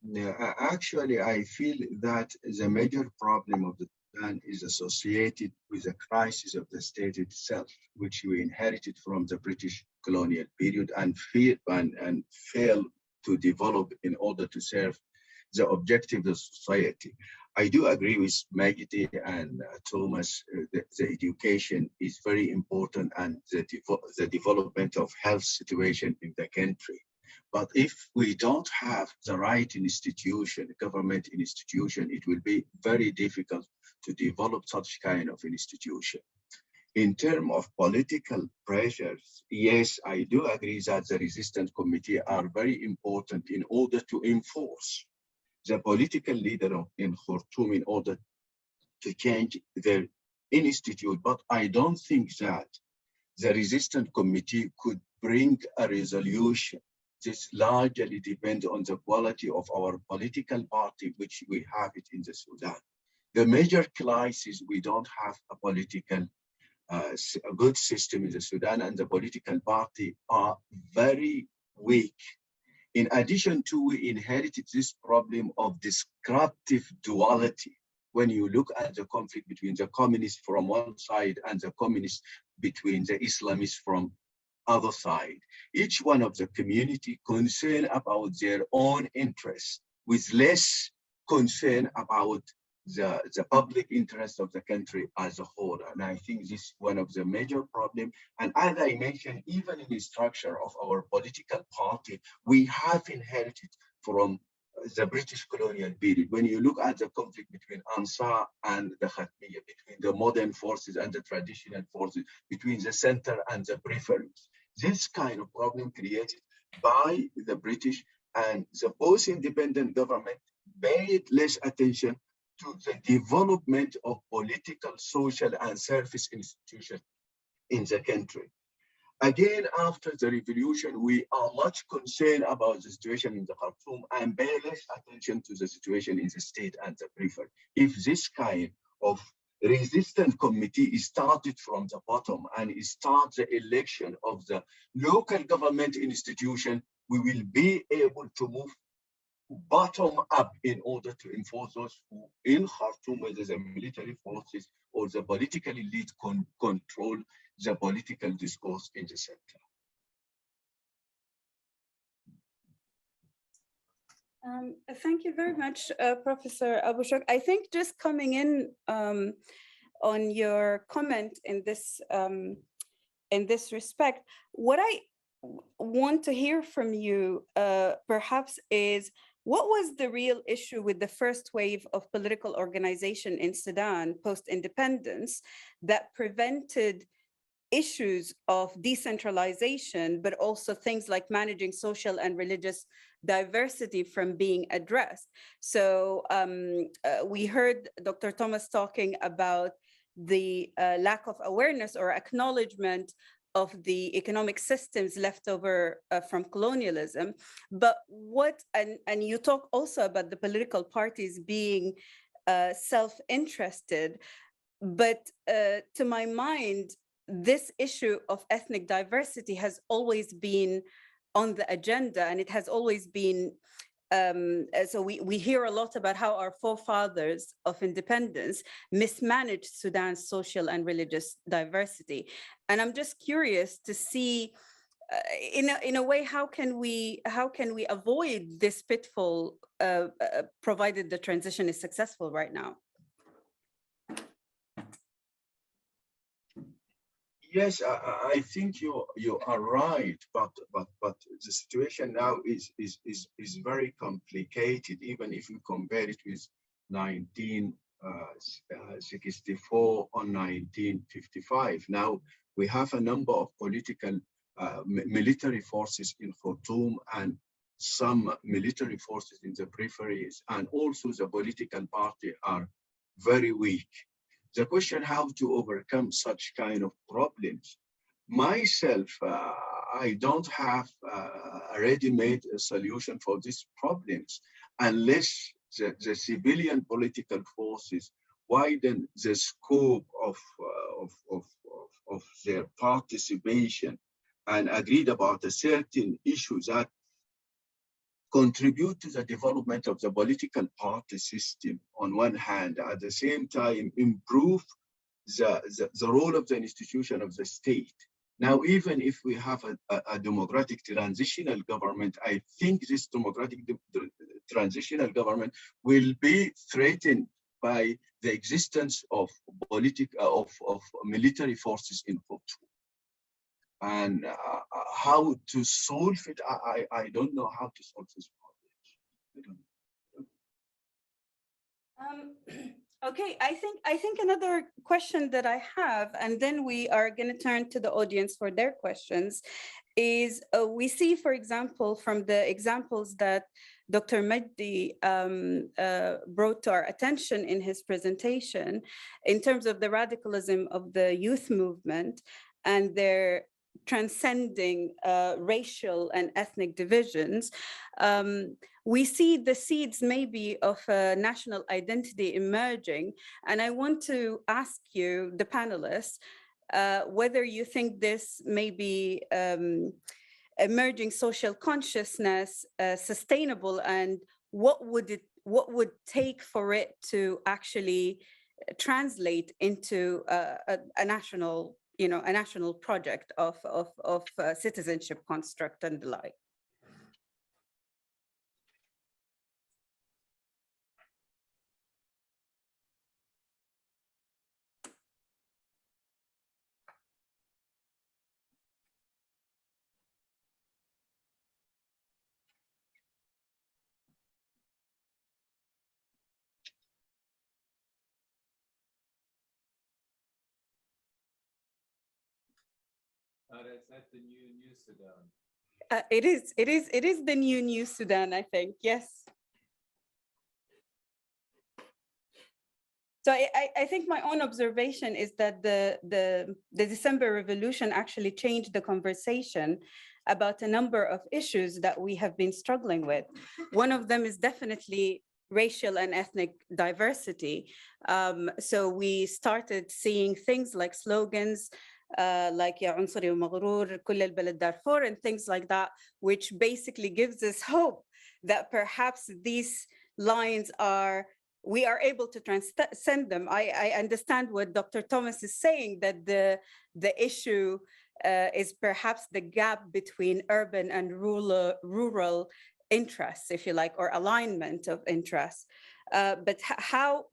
Yeah, actually, I feel that the major problem of the Sudan is associated with the crisis of the state itself, which we inherited from the British colonial period and failed to develop in order to serve the objective of society. I do agree with Magdi and Thomas that the education is very important and the development of health situation in the country. But if we don't have the right institution, government institution, it will be very difficult to develop such kind of institution. In terms of political pressures, yes, I do agree that the resistance committee are very important in order to enforce the political leader in Khartoum in order to change their institute. But I don't think that the resistance committee could bring a resolution. This largely depends on the quality of our political party, which we have it in the Sudan. The major crisis, we don't have a political, a good system in the Sudan, and the political party are very weak. In addition to, we inherited this problem of descriptive duality. When you look at the conflict between the communists from one side and the communists between the Islamists from other side, each one of the community concerned about their own interests with less concern about the public interest of the country as a whole. And I think this is one of the major problems. And as I mentioned, even in the structure of our political party, we have inherited from the British colonial period. When you look at the conflict between Ansar and the Khatmiya, between the modern forces and the traditional forces, between the center and the peripheries, this kind of problem created by the British and the post-independent government paid less attention to the development of political, social, and service institutions in the country. Again, after the revolution, we are much concerned about the situation in the Khartoum and pay less attention to the situation in the state and the periphery. If this kind of resistance committee is started from the bottom and it starts the election of the local government institution, we will be able to move bottom up in order to enforce those who in Khartoum, whether the military forces or the political elite control the political discourse in the center. Thank you very much, Professor Abushok. I think just coming in on your comment in this respect, what I want to hear from you perhaps is, what was the real issue with the first wave of political organization in Sudan post-independence that prevented issues of decentralization, but also things like managing social and religious diversity from being addressed? So we heard Dr. Thomas talking about the lack of awareness or acknowledgement of the economic systems left over from colonialism. But what, and you talk also about the political parties being self-interested, but to my mind, this issue of ethnic diversity has always been on the agenda, and it has always been, so we hear a lot about how our forefathers of independence mismanaged Sudan's social and religious diversity. And I'm just curious to see, in a way, how can we avoid this pitfall, provided the transition is successful right now? Yes, I think you are right, but the situation now is very complicated. Even if you compare it with 1964 or 1955, now we have a number of political military forces in Khartoum and some military forces in the peripheries, and also the political party are very weak. The question how to overcome such kind of problems. Myself, I don't have a ready-made solution for these problems unless the civilian political forces widen the scope of their participation and agreed about a certain issue that contribute to the development of the political party system on one hand, at the same time improve the role of the institution of the state. Now, even if we have a democratic transitional government, I think this democratic transitional government will be threatened by the existence of military forces in Khartoum. And how to solve it, I don't know how to solve this problem. Okay, I think another question that I have, and then we are going to turn to the audience for their questions, is we see, for example, from the examples that Dr. Magdi brought to our attention in his presentation, in terms of the radicalism of the youth movement and their transcending racial and ethnic divisions, we see the seeds maybe of a national identity emerging. And I want to ask you, the panelists, whether you think this may be emerging social consciousness sustainable, and what would take for it to actually translate into a national, a national project of citizenship construct and the like. That's the new Sudan. It is the new Sudan, I think. Yes. So I think my own observation is that the December Revolution actually changed the conversation about a number of issues that we have been struggling with. One of them is definitely racial and ethnic diversity. So we started seeing things like slogans like Ya Unsuri wa Maghrur, Kull al Balad Darfur, and things like that, which basically gives us hope that perhaps these lines we are able to transcend them. I understand what Dr. Thomas is saying, that the issue is perhaps the gap between urban and rural interests, if you like, or alignment of interests. But how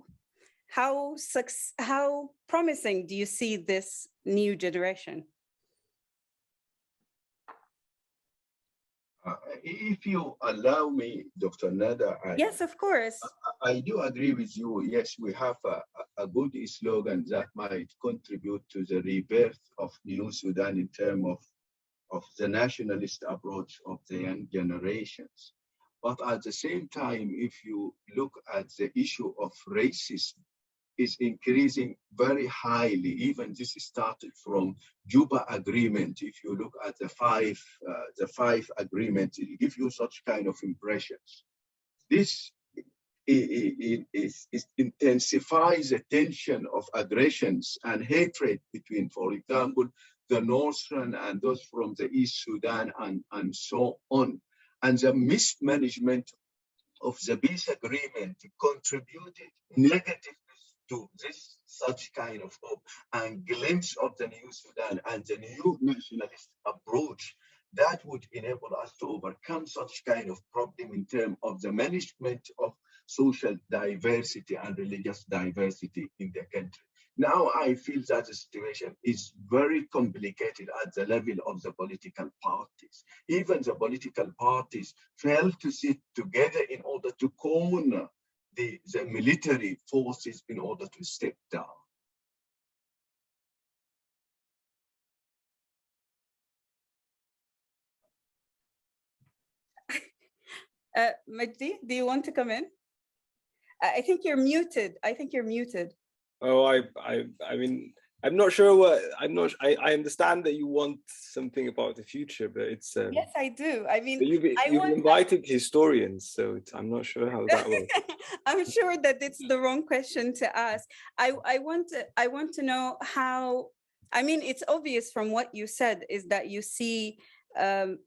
promising do you see this new generation? If you allow me, Dr. Nada. Yes, of course. I do agree with you. Yes, we have a good slogan that might contribute to the rebirth of New Sudan in terms of the nationalist approach of the young generations. But at the same time, if you look at the issue of racism, is increasing very highly. Even this started from Juba Agreement. If you look at the five agreements, it gives you such kind of impressions. This intensifies the tension of aggressions and hatred between, for example, the Northern and those from the East Sudan and so on. And the mismanagement of the peace agreement contributed negatively to this such kind of hope and glimpse of the new Sudan and the new nationalist approach that would enable us to overcome such kind of problem in terms of the management of social diversity and religious diversity in the country. Now I feel that the situation is very complicated at the level of the political parties. Even the political parties failed to sit together in order to corner the military forces in order to step down. Magdi, do you want to come in? I think you're muted. Oh, I mean, I'm not sure what, I understand that you want something about the future, but it's... Yes, I do. I mean, you've invited historians, so I'm not sure how that works. I'm sure that it's the wrong question to ask. I want to know how, I mean, it's obvious from what you said is that you see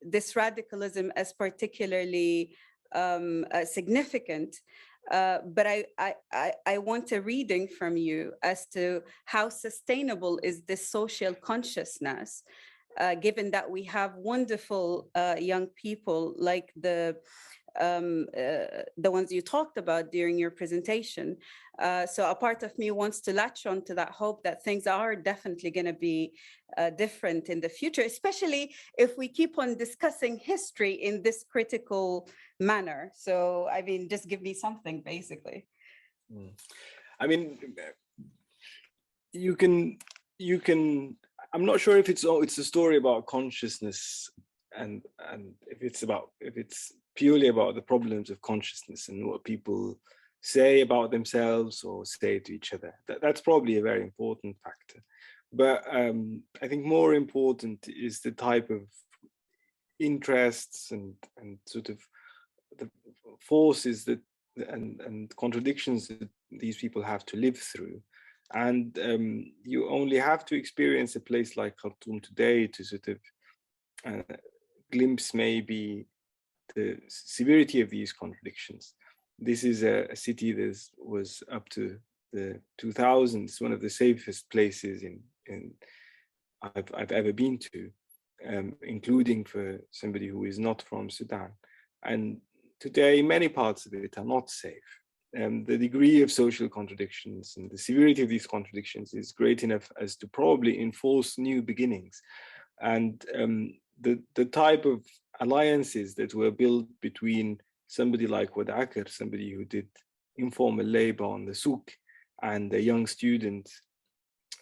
this radicalism as particularly significant. But I want a reading from you as to how sustainable is this social consciousness, given that we have wonderful young people like the ones you talked about during your presentation. So a part of me wants to latch on to that hope that things are definitely going to be different in the future, especially if we keep on discussing history in this critical manner. So, I mean, just give me something, basically. I mean, you can, I'm not sure if it's a story about consciousness and if it's purely about the problems of consciousness and what people say about themselves or say to each other. That's probably a very important factor. But I think more important is the type of interests and sort of the forces that and contradictions that these people have to live through. And you only have to experience a place like Khartoum today to sort of glimpse maybe the severity of these contradictions. This is a city that was up to the 2000s, one of the safest places I've ever been to, including for somebody who is not from Sudan. And today, many parts of it are not safe. The degree of social contradictions and the severity of these contradictions is great enough as to probably enforce new beginnings. And the type of alliances that were built between somebody like Wad Akar, somebody who did informal labor on the souk, and a young student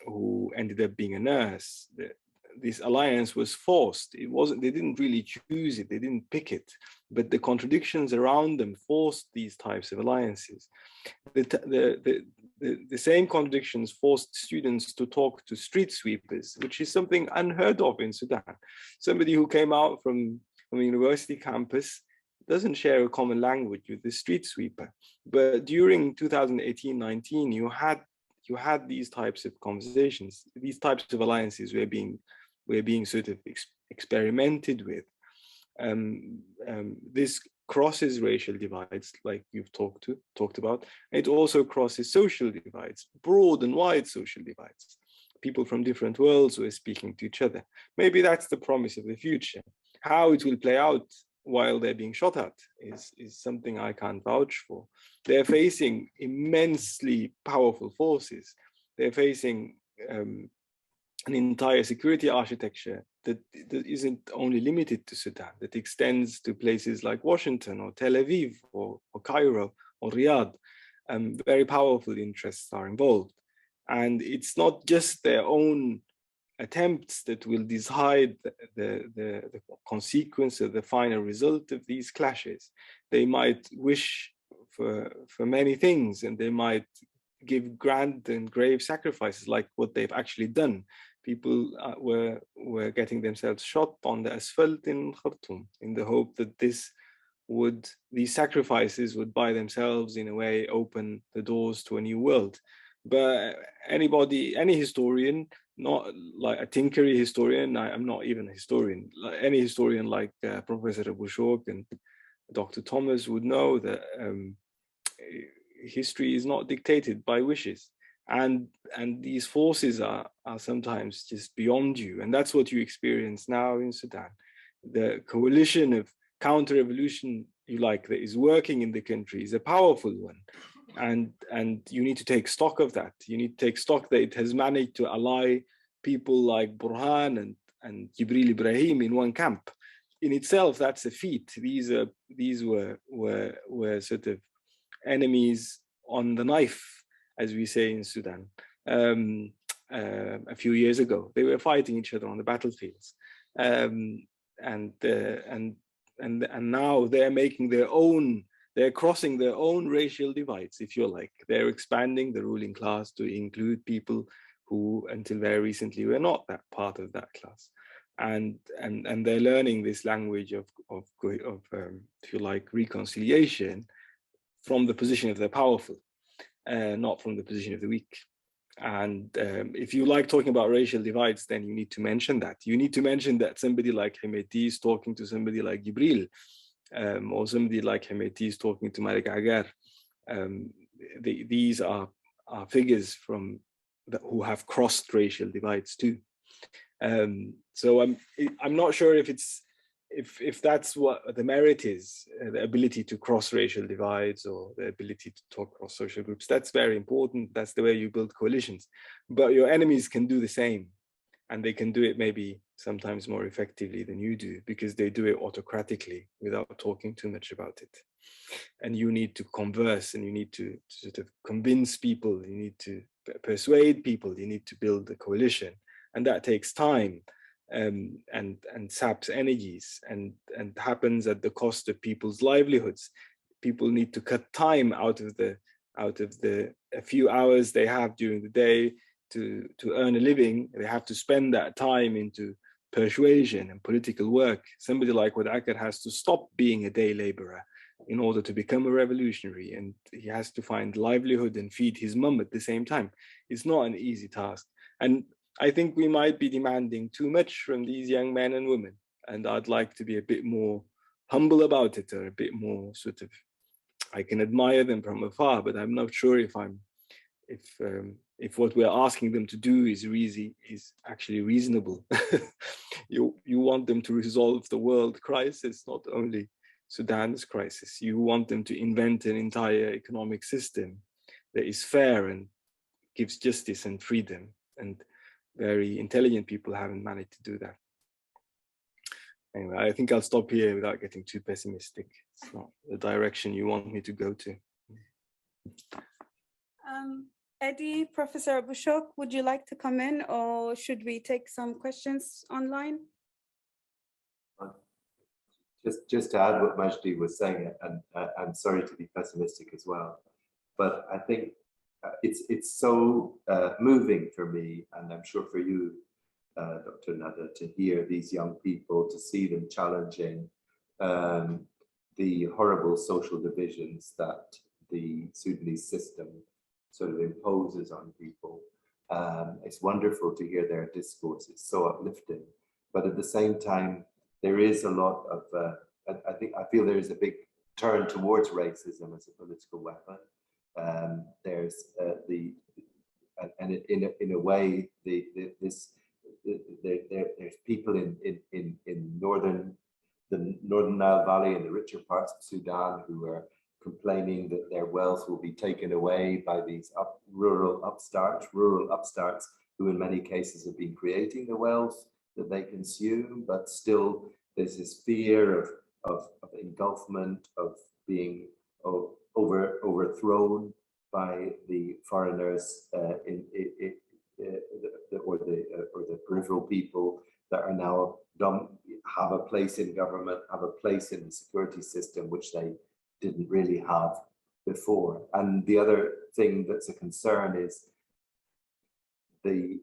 who ended up being a nurse, this alliance was forced. It wasn't, they didn't really choose it, they didn't pick it, but the contradictions around them forced these types of alliances. The same contradictions forced students to talk to street sweepers, which is something unheard of in Sudan. Somebody who came out from a university campus doesn't share a common language with the street sweeper. But during 2018-19, you had these types of conversations, these types of alliances were being sort of experimented with. This crosses racial divides, like you've talked about. It also crosses social divides, broad and wide social divides. People from different worlds who are speaking to each other. Maybe that's the promise of the future. How it will play out while they're being shot at is something I can't vouch for. They're facing immensely powerful forces. They're facing an entire security architecture that isn't only limited to Sudan, that extends to places like Washington or Tel Aviv or Cairo or Riyadh. Very powerful interests are involved. And it's not just their own attempts that will decide the consequence of the final result of these clashes. They might wish for many things, and they might give grand and grave sacrifices, like what they've actually done. People were getting themselves shot on the asphalt in Khartoum in the hope that these sacrifices would by themselves in a way open the doors to a new world. But any historian, not like a tinkery historian, I'm not even a historian, like any historian like Professor Abushok and Dr. Thomas would know that history is not dictated by wishes. And these forces are sometimes just beyond you. And that's what you experience now in Sudan. The coalition of counter-revolution, that is working in the country is a powerful one. And you need to take stock of that. You need to take stock that it has managed to ally people like Burhan and Jibril Ibrahim in one camp. In itself, that's a feat. These were sort of enemies on the knife, as we say in Sudan. A few years ago, they were fighting each other on the battlefields, and now they're making their own. They're crossing their own racial divides, if you like. They're expanding the ruling class to include people who, until very recently, were not that part of that class, and they're learning this language of if you like, reconciliation from the position of the powerful, not from the position of the weak. And if you like talking about racial divides, then you need to mention that. You need to mention that somebody like Hemeti is talking to somebody like Gibril, or somebody like Hemeti is talking to Malik Agar. These are figures who have crossed racial divides too. So I'm not sure if that's what the merit is, the ability to cross racial divides or the ability to talk across social groups. That's very important. That's the way you build coalitions. But your enemies can do the same, and they can do it maybe sometimes more effectively than you do, because they do it autocratically without talking too much about it. And you need to converse, and you need to sort of convince people, you need to persuade people, you need to build a coalition, and that takes time. And saps energies and happens at the cost of people's livelihoods. People need to cut time out of the a few hours they have during the day to earn a living, they have to spend that time into persuasion and political work. Somebody like Wadakar has to stop being a day laborer in order to become a revolutionary, and he has to find livelihood and feed his mum at the same time. It's not an easy task. And I think we might be demanding too much from these young men and women. And I'd like to be a bit more humble about it, or a bit more sort of, I can admire them from afar, but I'm not sure if what we're asking them to do is actually reasonable. You want them to resolve the world crisis, not only Sudan's crisis. You want them to invent an entire economic system that is fair and gives justice and freedom. And very intelligent people haven't managed to do that. Anyway, I think I'll stop here without getting too pessimistic. It's not the direction you want me to go to. Eddie, Professor Abushok, would you like to come in, or should we take some questions online? Just to add what Majdi was saying, and I'm sorry to be pessimistic as well, but I think it's so moving for me, and I'm sure for you, Dr. Nada, to hear these young people, to see them challenging the horrible social divisions that the Sudanese system sort of imposes on people. It's wonderful to hear their discourse. It's so uplifting, but at the same time, there is a lot of, I feel there is a big turn towards racism as a political weapon. There's in a way, there's people in the northern Nile Valley and the richer parts of Sudan who are complaining that their wealth will be taken away by these rural upstarts who in many cases have been creating the wealth that they consume, but still there's this fear of engulfment, of being overthrown by the foreigners or the peripheral people that are now have a place in government, have a place in the security system, which they didn't really have before. And the other thing that's a concern is the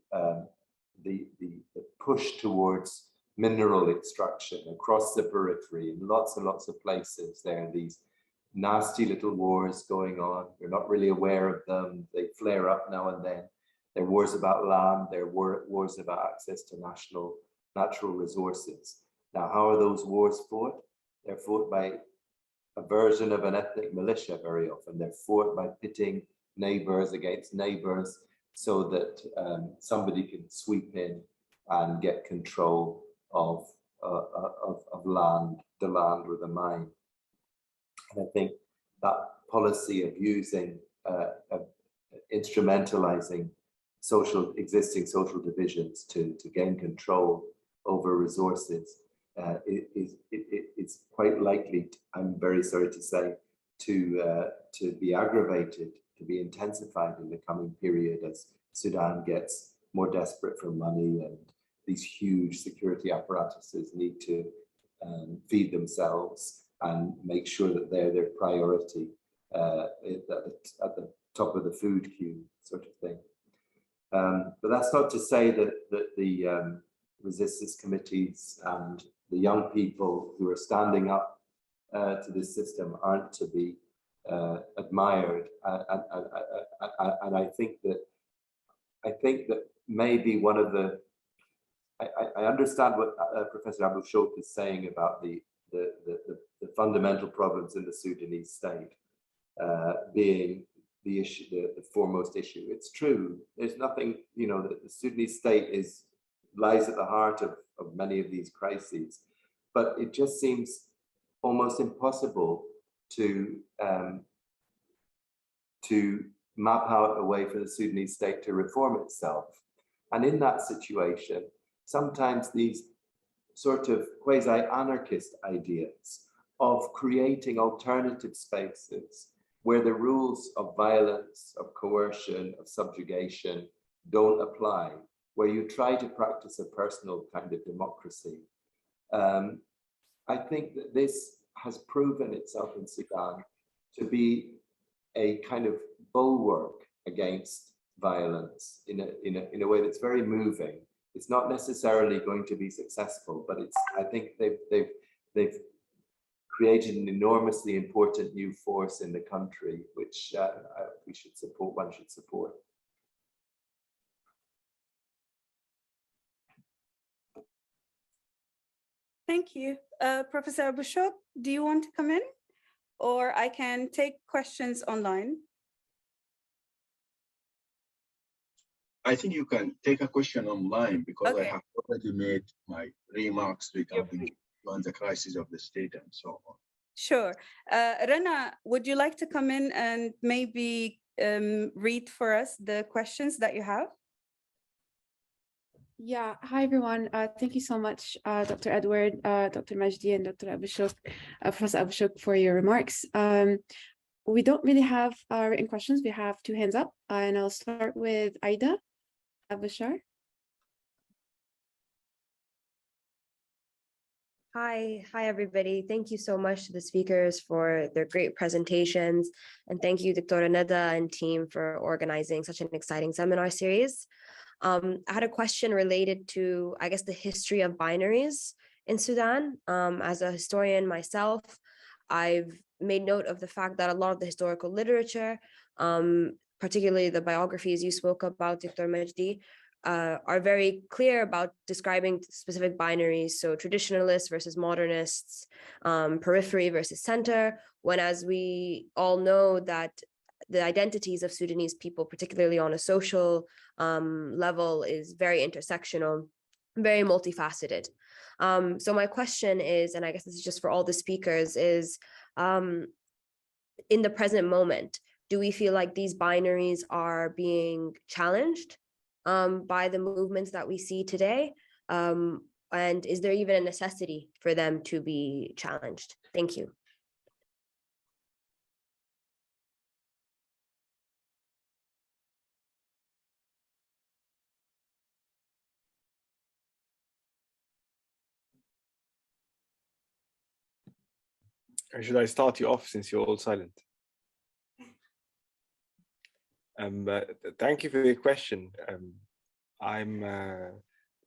push towards mineral extraction across the periphery in lots and lots of places. There are these nasty little wars going on. You're not really aware of them. They flare up now and then. There are wars about land. There are wars about access to natural resources. Now, how are those wars fought? They're fought by a version of an ethnic militia very often. They're fought by pitting neighbors against neighbors so that somebody can sweep in and get control of land, the land or the mine. And I think that policy of using, instrumentalizing existing social divisions to gain control over resources is quite likely, I'm very sorry to say, to be aggravated, to be intensified in the coming period as Sudan gets more desperate for money and these huge security apparatuses need to feed themselves and make sure that they're their priority at the top of the food queue, sort of thing. But that's not to say that the resistance committees and the young people who are standing up to this system aren't to be admired. And I think that maybe one of the, I understand what Professor Abushok is saying about the fundamental problems in the Sudanese state being the issue, the foremost issue. It's true. There's nothing, the Sudanese state lies at the heart of many of these crises, but it just seems almost impossible to map out a way for the Sudanese state to reform itself. And in that situation, sometimes these sort of quasi-anarchist ideas of creating alternative spaces where the rules of violence, of coercion, of subjugation don't apply, where you try to practice a personal kind of democracy. I think that this has proven itself in Sudan to be a kind of bulwark against violence in a way that's very moving. It's not necessarily going to be successful, but I think they've created an enormously important new force in the country, which we should support. One should support. Thank you. Professor Abushok, do you want to come in? Or I can take questions online. I think you can take a question online because Okay. I have already made my remarks regarding the crisis of the state and so on. Sure. Rana, would you like to come in and maybe read for us the questions that you have? Yeah, hi everyone. Thank you so much, Dr. Edward, Dr. Majdi, and Dr. Abushok, Professor Abushok, for your remarks. We don't really have written questions. We have two hands up, and I'll start with Aida Abushar. Hi everybody. Thank you so much to the speakers for their great presentations. And thank you, Dr. Nada and team for organizing such an exciting seminar series. I had a question related to, I guess, the history of binaries in Sudan. As a historian myself, I've made note of the fact that a lot of the historical literature, particularly the biographies you spoke about, Dr. Majdi, are very clear about describing specific binaries, so traditionalists versus modernists, periphery versus center, when, as we all know, that the identities of Sudanese people, particularly on a social level, is very intersectional, very multifaceted. So my question is, and I guess this is just for all the speakers, is in the present moment, do we feel like these binaries are being challenged by the movements that we see today? And is there even a necessity for them to be challenged? Thank you. Or should I start you off since you're all silent? Thank you for your question. I'm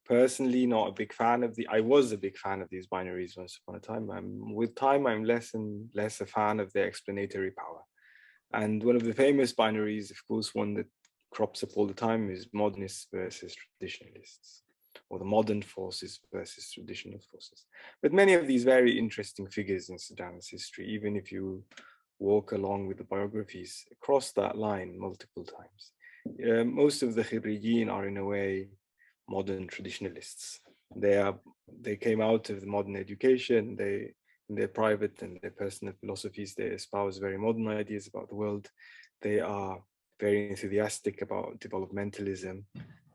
personally not a big fan of I was a big fan of these binaries once upon a time. With time, I'm less and less a fan of their explanatory power. And one of the famous binaries, of course, one that crops up all the time, is modernists versus traditionalists, or the modern forces versus traditional forces. But many of these very interesting figures in Sudan's history, even if you walk along with the biographies, cross that line multiple times. Most of the Khirrijin are in a way modern traditionalists. They came out of the modern education. In their private and their personal philosophies, they espouse very modern ideas about the world. They are very enthusiastic about developmentalism,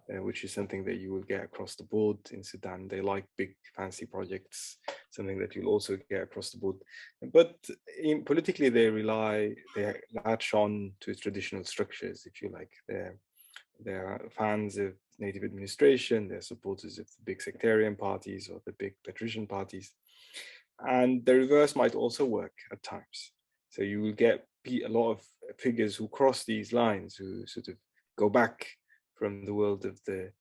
which is something that you will get across the board in Sudan. They like big, fancy projects, something that you'll also get across the board. But politically, they latch on to traditional structures, if you like. They're fans of native administration. They're supporters of the big sectarian parties or the big patrician parties. And the reverse might also work at times. So you will get a lot of figures who cross these lines, who sort of go back from the world of the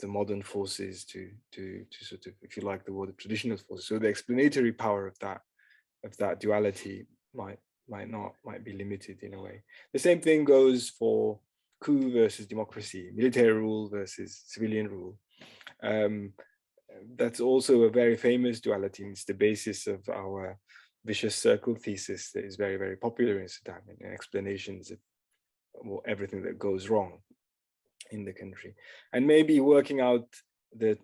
modern forces to sort of, if you like, the world of traditional forces. So the explanatory power of that duality might be limited in a way. The same thing goes for coup versus democracy, military rule versus civilian rule. That's also a very famous duality. It's the basis of our vicious circle thesis that is very, very popular in Sudan, and explanations of everything that goes wrong in the country. And maybe working out not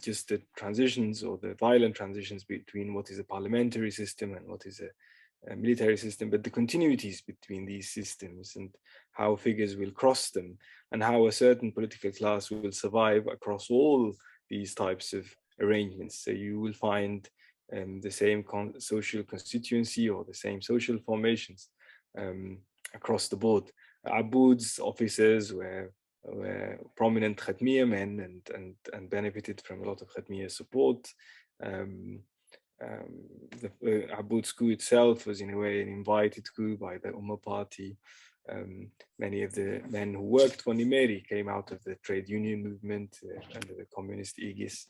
just the transitions or the violent transitions between what is a parliamentary system and what is a military system, but the continuities between these systems and how figures will cross them, and how a certain political class will survive across all these types of arrangements. So you will find the same social constituency or the same social formations across the board. Aboud's officers were prominent Khatmiya men and benefited from a lot of Khatmiya support. Aboud's coup itself was in a way an invited coup by the Ummah party. Many of the men who worked for Nimeri came out of the trade union movement under the communist aegis.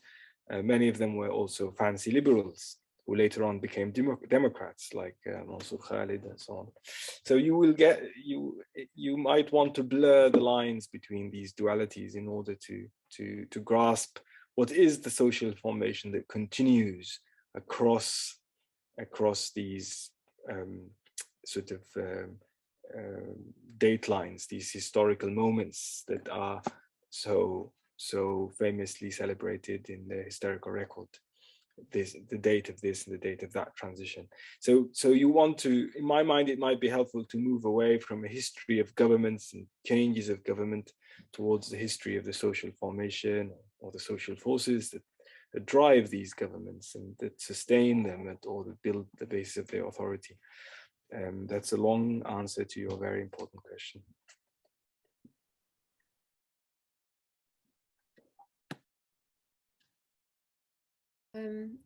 Many of them were also fancy liberals who later on became Democrats, like Mansour Khalid and so on. So you will get, you might want to blur the lines between these dualities in order to grasp what is the social formation that continues across these sort of datelines, these historical moments that are so famously celebrated in the historical record. The date of this and the date of that transition. So you want to, in my mind, it might be helpful to move away from a history of governments and changes of government towards the history of the social formation or the social forces that drive these governments and that sustain them or that build the basis of their authority. That's a long answer to your very important question.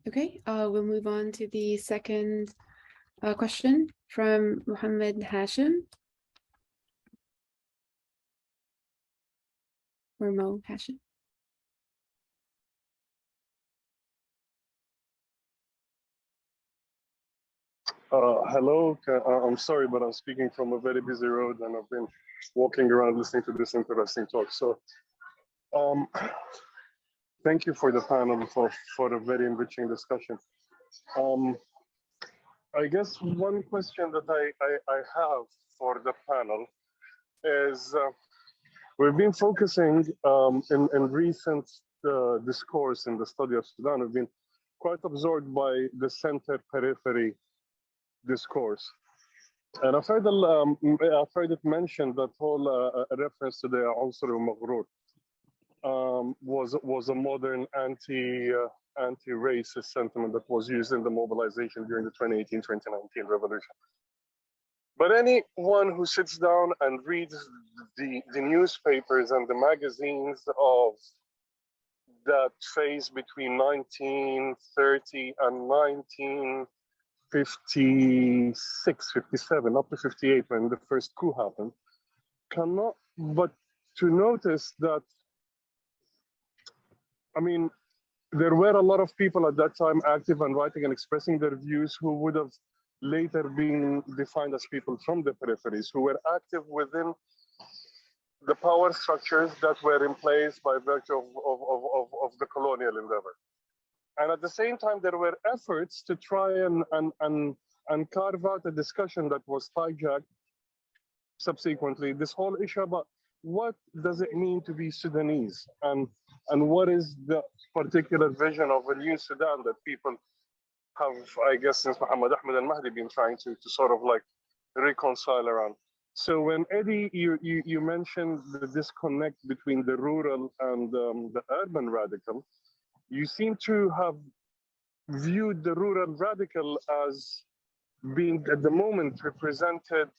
Okay, we'll move on to the second question from Mohammed Hashim. Or Mo Hashim. Hello, I'm sorry, but I'm speaking from a very busy road and I've been walking around listening to this interesting talk. So thank you for the panel for a very enriching discussion. I guess one question that I have for the panel is we've been focusing in recent discourse in the study of Sudan, we've been quite absorbed by the center periphery discourse. And I've heard it mentioned that whole reference to the Unsur al-Maghrur was a modern anti-racist sentiment that was used in the mobilization during the 2018-2019 revolution. But anyone who sits down and reads the newspapers and the magazines of that phase between 1930 and 1956, 57, up to 58 when the first coup happened, cannot but to notice that, I mean, there were a lot of people at that time active and writing and expressing their views who would have later been defined as people from the peripheries, who were active within the power structures that were in place by virtue of the colonial endeavor. And at the same time, there were efforts to try and carve out a discussion that was hijacked subsequently, this whole issue about what does it mean to be Sudanese and what is the particular vision of a new Sudan that people have, I guess, since Ahmed al-Mahdi been trying to sort of like reconcile around. So when Eddie, you mentioned the disconnect between the rural and the urban radical, you seem to have viewed the rural radical as being at the moment represented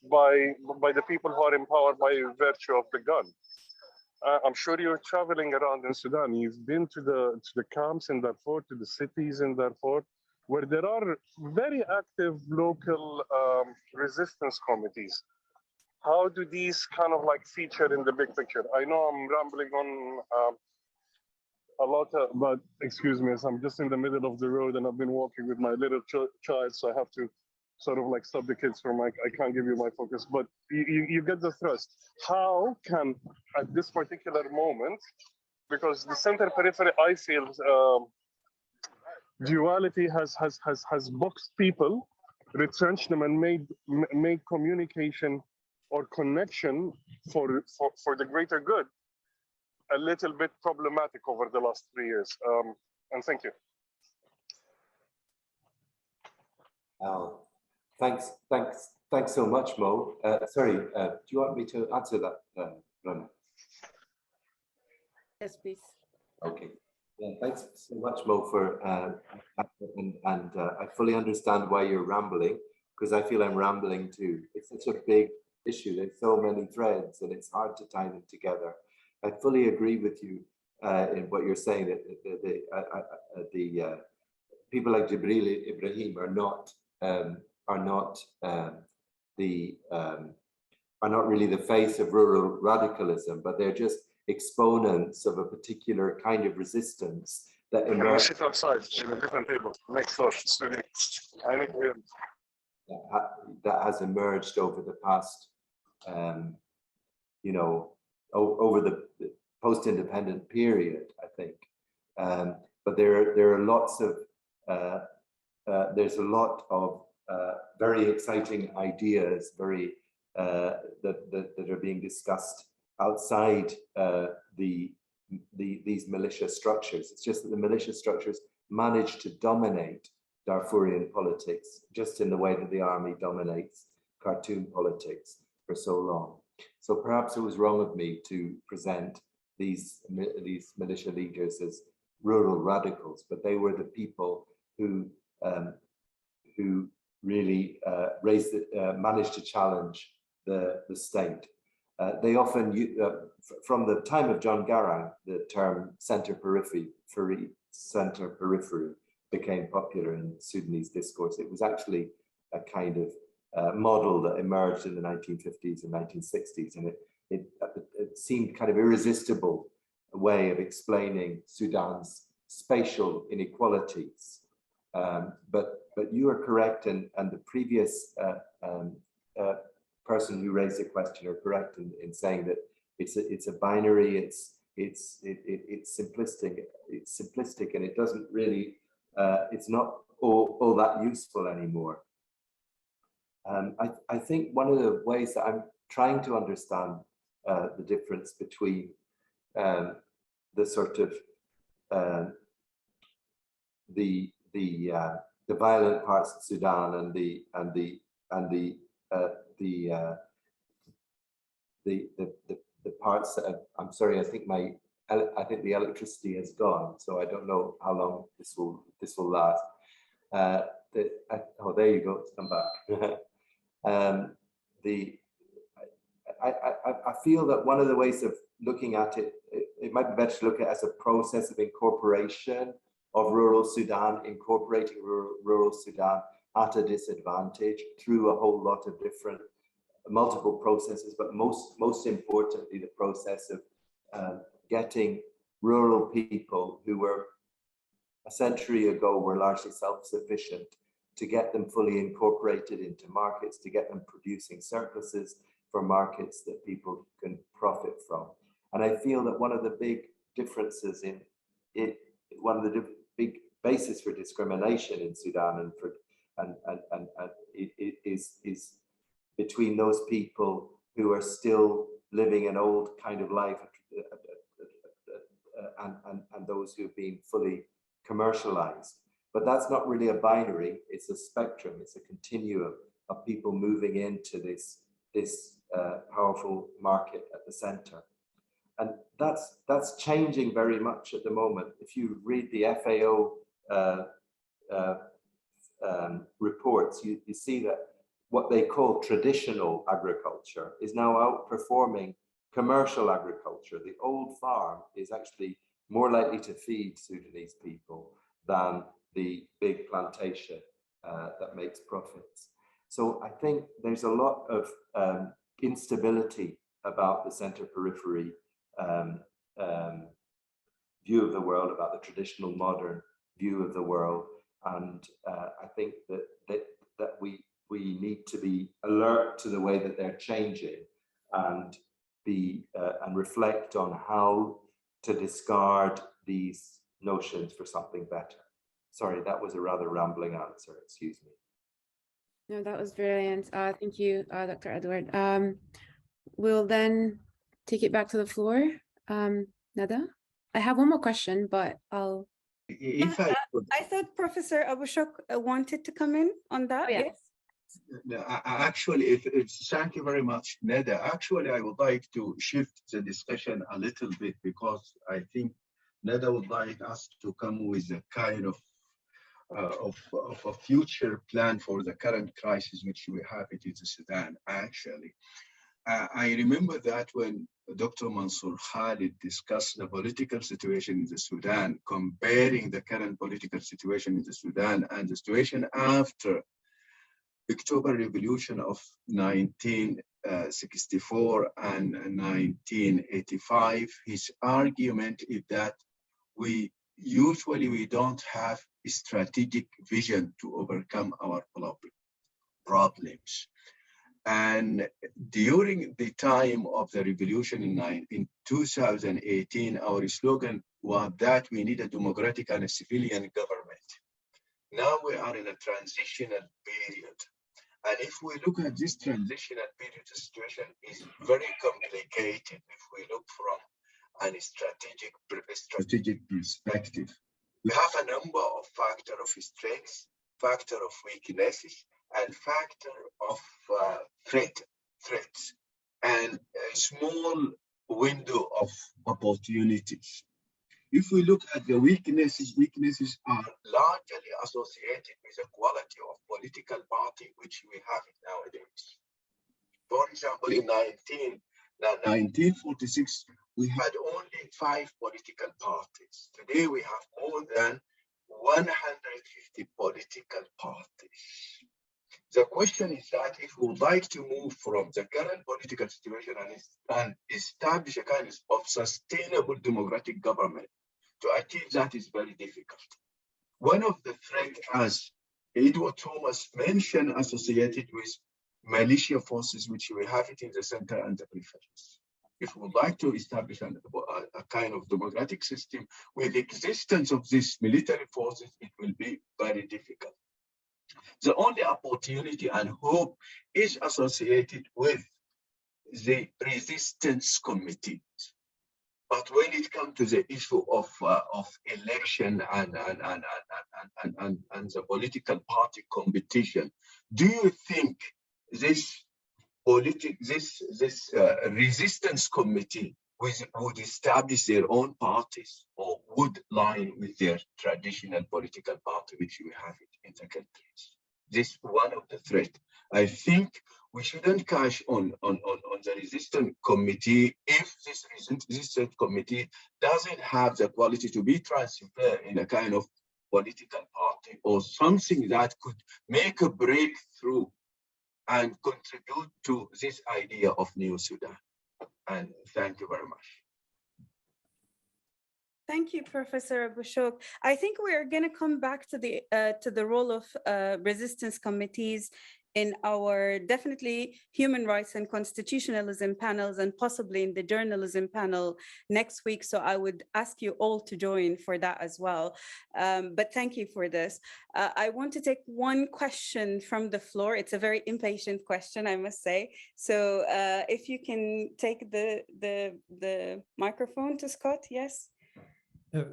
by the people who are empowered by virtue of the gun. I'm sure you're traveling around in Sudan. You've been to the camps in Darfur, to the cities in Darfur, where there are very active local resistance committees. How do these kind of like feature in the big picture? I know I'm rambling on a lot, but excuse me, as I'm just in the middle of the road and I've been walking with my little child, so I have to sort of like stop the kids from I can't give you my focus, but you get the thrust. How can, at this particular moment, because the center periphery, I feel, duality has boxed people, retrenched them, and made communication or connection for the greater good a little bit problematic over the last 3 years. And thank you. Thanks so much, Mo. Sorry, do you want me to answer that, Rana? Yes, please. Okay. Yeah, thanks so much, Mo, for and I fully understand why you're rambling, because I feel I'm rambling too. It's such a big issue. There's so many threads, and it's hard to tie them together. I fully agree with you in what you're saying, that the people like Jibril Ibrahim are not the are not really the face of rural radicalism, but they're just exponents of a particular kind of resistance that emerged. Sit outside in a different table next door. That has emerged over the past, you know, over the post-independent period, I think. But there are lots of, there's a lot of very exciting ideas, that are being discussed outside these militia structures. It's just that the militia structures manage to dominate Darfurian politics, just in the way that the army dominates Khartoum politics for so long. So perhaps it was wrong of me to present these militia leaders as rural radicals, but they were the people who really managed to challenge the state. They often, from the time of John Garang, the term center periphery became popular in Sudanese discourse. It was actually a kind of model that emerged in the 1950s and 1960s, and it seemed kind of irresistible way of explaining Sudan's spatial inequalities. But you are correct, and the previous person who raised the question are correct in saying that it's a binary, it's simplistic, and it doesn't really, it's not all that useful anymore. I think one of the ways that I'm trying to understand the difference between the sort of the violent parts of Sudan and the parts that I'm sorry, I think the electricity has gone, so I don't know how long this will last. Oh, there you go, it's come back. I feel that one of the ways of looking at it, it might be better to look at it as a process of incorporation of rural Sudan, incorporating rural Sudan at a disadvantage through a whole lot of different multiple processes, but most importantly, the process of getting rural people who were a century ago were largely self-sufficient, to get them fully incorporated into markets, to get them producing surpluses for markets that people can profit from. And I feel that one of the big differences in it, one of the big basis for discrimination in Sudan is between those people who are still living an old kind of life and those who have been fully commercialized. But that's not really a binary, it's a spectrum, it's a continuum of people moving into this powerful market at the center. And that's changing very much at the moment. If you read the FAO reports, you see that what they call traditional agriculture is now outperforming commercial agriculture. The old farm is actually more likely to feed Sudanese people than the big plantation that makes profits. So I think there's a lot of instability about the center periphery view of the world, about the traditional modern view of the world. And I think that we need to be alert to the way that they're changing and reflect on how to discard these notions for something better. Sorry, that was a rather rambling answer, excuse me. No, that was brilliant. Thank you, Dr. Edward. We'll then take it back to the floor. Nada, I have one more question, but I'll... I thought Professor Abushok wanted to come in on that. Oh, yeah. Yes. Actually, thank you very much, Neda. Actually, I would like to shift the discussion a little bit because I think Neda would like us to come with a kind of a future plan for the current crisis which we have in Sudan. Actually, I remember that when Dr. Mansour Khalid discussed the political situation in the Sudan, comparing the current political situation in the Sudan and the situation after October Revolution of 19 1964 and 1985, his argument is that we don't have a strategic vision to overcome our problems. And during the time of the revolution in 2018, our slogan was that we need a democratic and a civilian government. Now we are in a transitional period. And if we look at this transitional period, the situation is very complicated if we look from a strategic perspective. We have a number of factors of strengths, factor of weaknesses, and factor of threats, and a small window of opportunities. If we look at the weaknesses are largely associated with the quality of political party which we have nowadays. For example, in 1946, we had only 5 political parties. Today, we have more than 150 political parties. The question is that if we would like to move from the current political situation and establish a kind of sustainable democratic government, to achieve that is very difficult. One of the threats, as Edward Thomas mentioned, associated with militia forces, which we have it in the center and the peripheries. If we would like to establish a kind of democratic system with the existence of these military forces, it will be very difficult. The only opportunity and hope is associated with the resistance committees. But when it comes to the issue of election and the political party competition, do you think this resistance committee would establish their own parties or would line with their traditional political party which we have it in the countries? This is one of the threats. I think we shouldn't cash on the resistance committee if this resistance committee doesn't have the quality to be transferred in a kind of political party or something that could make a breakthrough and contribute to this idea of New Sudan. And thank you very much. Thank you, Professor Abushok. I think we are going to come back to the role of resistance committees in our definitely human rights and constitutionalism panels and possibly in the journalism panel next week. So I would ask you all to join for that as well. But thank you for this. I want to take one question from the floor. It's a very impatient question, I must say. So if you can take the microphone to Scott, yes.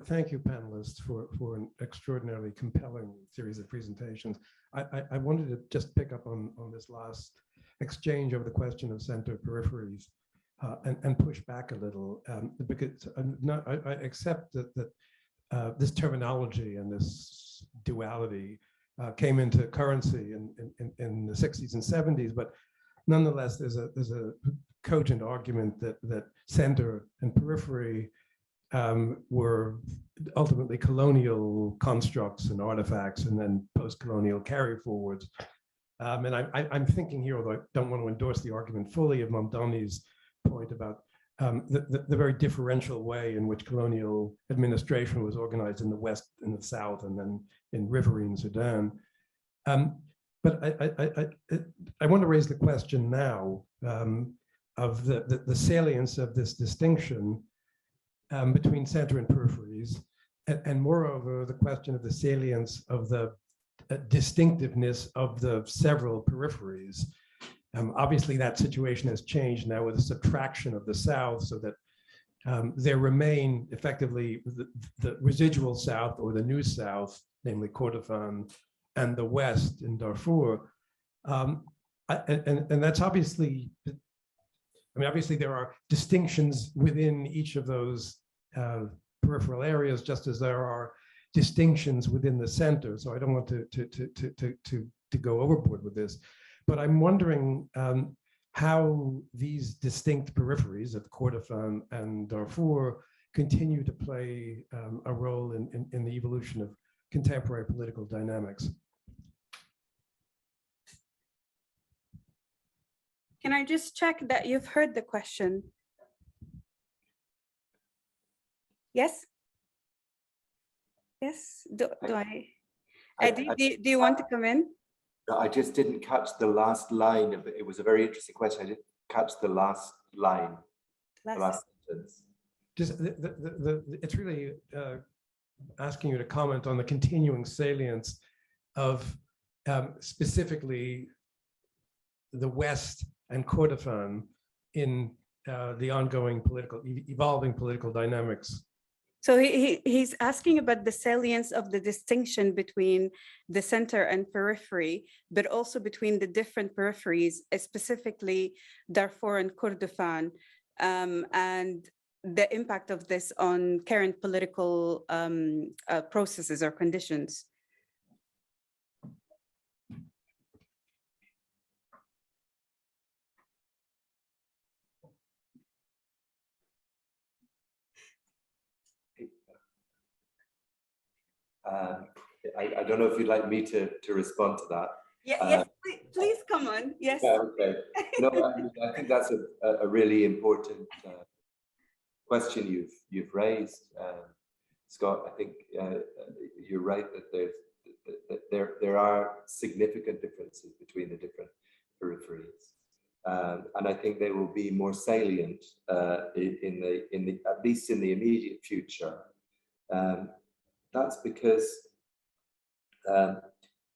Thank you, panelists, for an extraordinarily compelling series of presentations. I wanted to just pick up on this last exchange over the question of center peripheries and push back a little, because I accept that this terminology and this duality came into currency in the 60s and 70s, but nonetheless, there's a cogent argument that center and periphery were ultimately colonial constructs and artifacts and then post-colonial carry forwards. And I'm thinking here, although I don't want to endorse the argument fully, of Mamdani's point about the very differential way in which colonial administration was organized in the West and the South and then in riverine Sudan. But I want to raise the question now of the salience of this distinction between center and peripheries, and moreover, the question of the salience of the distinctiveness of the several peripheries. Obviously, that situation has changed now with the subtraction of the South, so that there remain effectively the residual South or the new South, namely Kordofan, and the West in Darfur. And that's obviously, I mean, obviously there are distinctions within each of those peripheral areas, just as there are distinctions within the center. So I don't want to go overboard with this, but I'm wondering how these distinct peripheries of Kordofan and Darfur continue to play a role in the evolution of contemporary political dynamics. Can I just check that you've heard the question? Yes? Yes? Do I? Do you want to come in? No, I just didn't catch the last line of it. It was a very interesting question. I didn't catch the last line, the last sentence. Just it's really asking you to comment on the continuing salience of specifically the West and Kordofan in the ongoing evolving political dynamics. So he's asking about the salience of the distinction between the center and periphery, but also between the different peripheries, specifically Darfur and Kordofan, and the impact of this on current political processes or conditions. I don't know if you'd like me to respond to that. Yeah, yes, please come on. Yes. Yeah, okay. No, I think that's a really important question you've raised, Scott. I think you're right that there are significant differences between the different peripheries, and I think they will be more salient in the at least in the immediate future. That's because,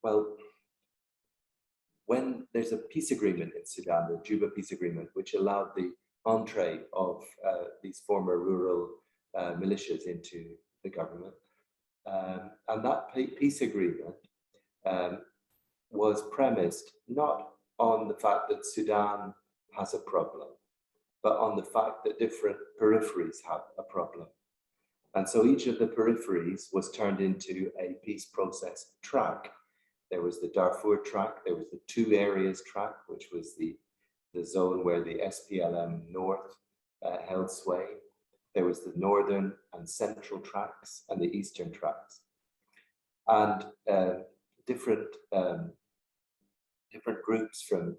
well, when there's a peace agreement in Sudan, the Juba peace agreement, which allowed the entree of these former rural militias into the government, and that peace agreement was premised not on the fact that Sudan has a problem, but on the fact that different peripheries have a problem. And so each of the peripheries was turned into a peace process track. There was the Darfur track, there was the two areas track, which was the zone where the SPLM North held sway. There was the northern and central tracks and the eastern tracks. And different groups from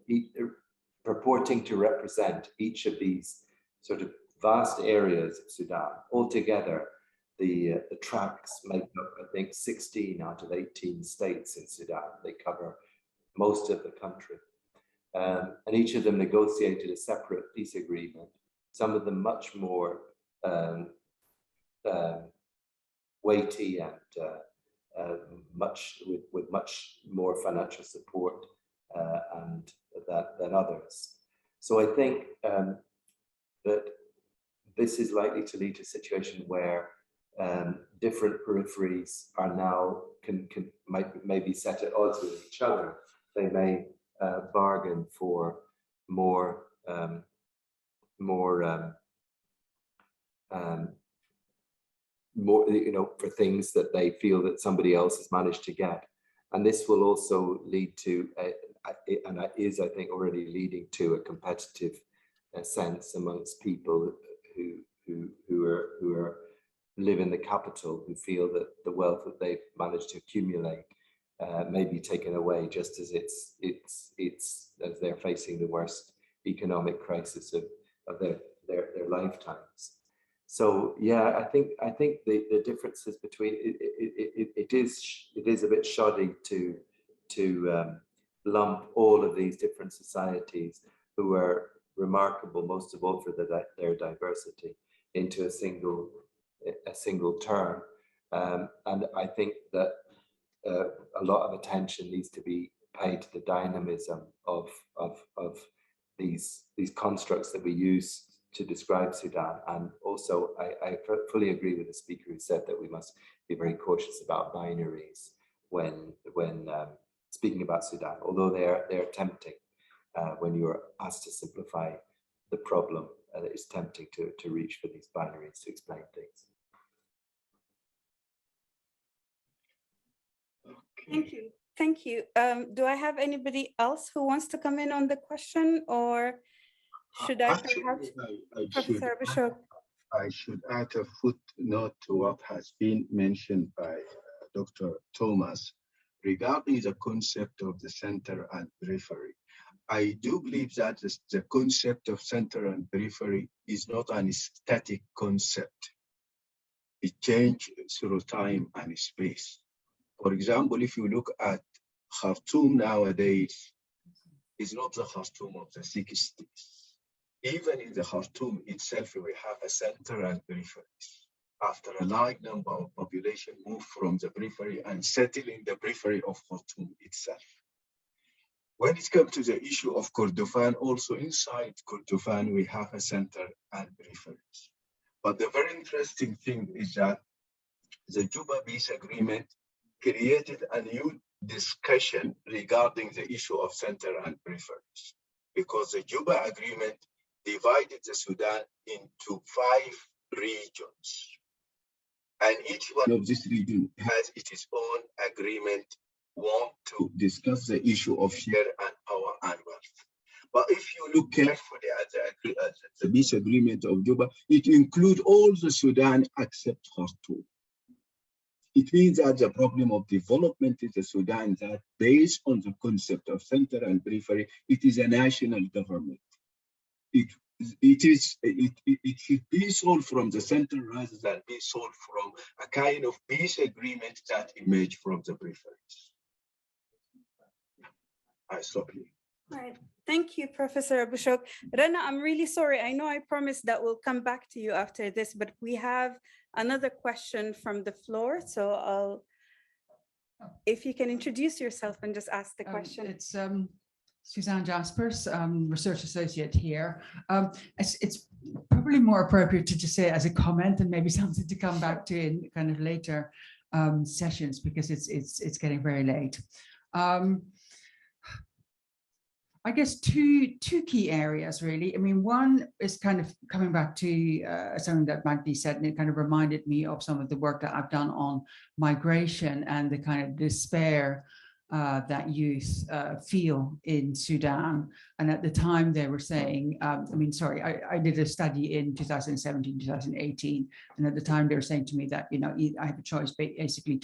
purporting to represent each of these sort of vast areas of Sudan. Altogether, the tracks make up, I think, 16 out of 18 states in Sudan. They cover most of the country. And each of them negotiated a separate peace agreement, some of them much more weighty and with much more financial support than others. So I think that this is likely to lead to a situation where different peripheries are now might be set at odds with each other. They may bargain for more for things that they feel that somebody else has managed to get, and this will also lead to and is, I think, already leading to a competitive sense amongst people who live in the capital, who feel that the wealth that they've managed to accumulate may be taken away, just as as they're facing the worst economic crisis of their lifetimes. So yeah, I think the differences between it is a bit shoddy to lump all of these different societies, who are remarkable most of all for their diversity, into a single term. And I think that a lot of attention needs to be paid to the dynamism of these constructs that we use to describe Sudan. And also, I fully agree with the speaker who said that we must be very cautious about binaries when speaking about Sudan, although they're tempting when you're asked to simplify the problem. It's tempting to reach for these binaries to explain things. Thank you. Thank you. Do I have anybody else who wants to come in on the question, or should I perhaps, Professor Abushok? I should add a footnote to what has been mentioned by Dr. Thomas regarding the concept of the center and periphery. I do believe that the concept of center and periphery is not an static concept. It changes through time and space. For example, if you look at Khartoum nowadays, it's not the Khartoum of the 60s. Even in the Khartoum itself, we have a center and peripheries. After a large number of population move from the periphery and settle in the periphery of Khartoum itself. When it comes to the issue of Kordofan, also inside Kordofan, we have a center and peripheries. But the very interesting thing is that the Juba Peace Agreement created a new discussion regarding the issue of center and peripheries, because the Juba Agreement divided the Sudan into 5 regions. And each one of these regions has its own agreement, want to discuss the issue of share and power and wealth. But if you look carefully at the peace agreement of Juba, it includes all the Sudan except Khartoum. It means that the problem of development in the Sudan, that based on the concept of center and periphery, it is a national government. It should be solved from the center rather than be solved from a kind of peace agreement that emerged from the peripheries. I stop here. All right. Thank you, Professor Abushok. Rana, I'm really sorry. I know I promised that we'll come back to you after this, but we have another question from the floor. So if you can introduce yourself and just ask the question. It's Suzanne Jaspers, research associate here. It's probably more appropriate to just say it as a comment and maybe something to come back to in kind of later sessions, because it's getting very late. I guess two key areas, really. I mean, one is kind of coming back to something that Magdi said, and it kind of reminded me of some of the work that I've done on migration and the kind of despair that youth feel in Sudan. And at the time they were saying, I did a study in 2017, 2018. And at the time they were saying to me that, you know, I have a choice basically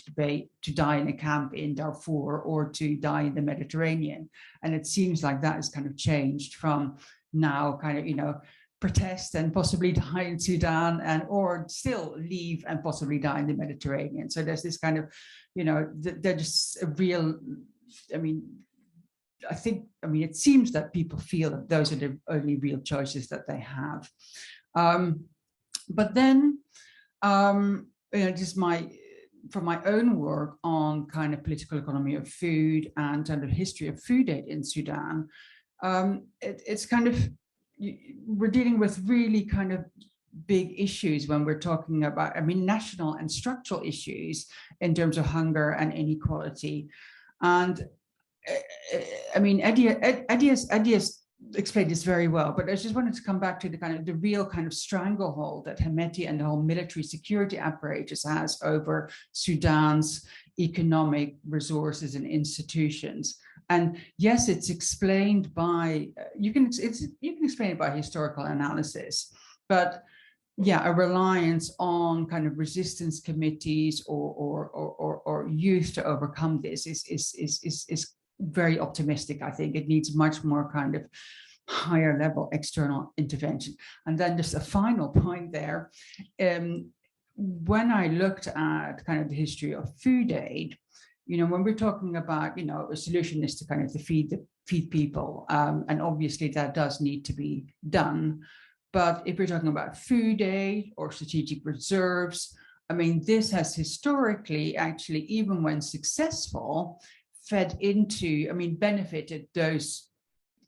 to die in a camp in Darfur or to die in the Mediterranean. And it seems like that has kind of changed from now kind of, you know, protest and possibly die in Sudan or still leave and possibly die in the Mediterranean. So there's this kind of, you know, they're just a real, it seems that people feel that those are the only real choices that they have. But then, just from my own work on kind of political economy of food and kind of history of food aid in Sudan, it's kind of, we're dealing with really kind of big issues when we're talking about, national and structural issues in terms of hunger and inequality. And Eddie has explained this very well, but I just wanted to come back to the real kind of stranglehold that Hemeti and the whole military security apparatus has over Sudan's economic resources and institutions. And yes, it's explained by, you can explain it by historical analysis, but yeah, a reliance on kind of resistance committees or youth to overcome this is very optimistic. I think it needs much more kind of higher level external intervention. And then just a final point there, when I looked at kind of the history of food aid, you know, when we're talking about, you know, a solution is to kind of feed people, and obviously that does need to be done. But if we're talking about food aid or strategic reserves, this has historically actually, even when successful, fed into, benefited those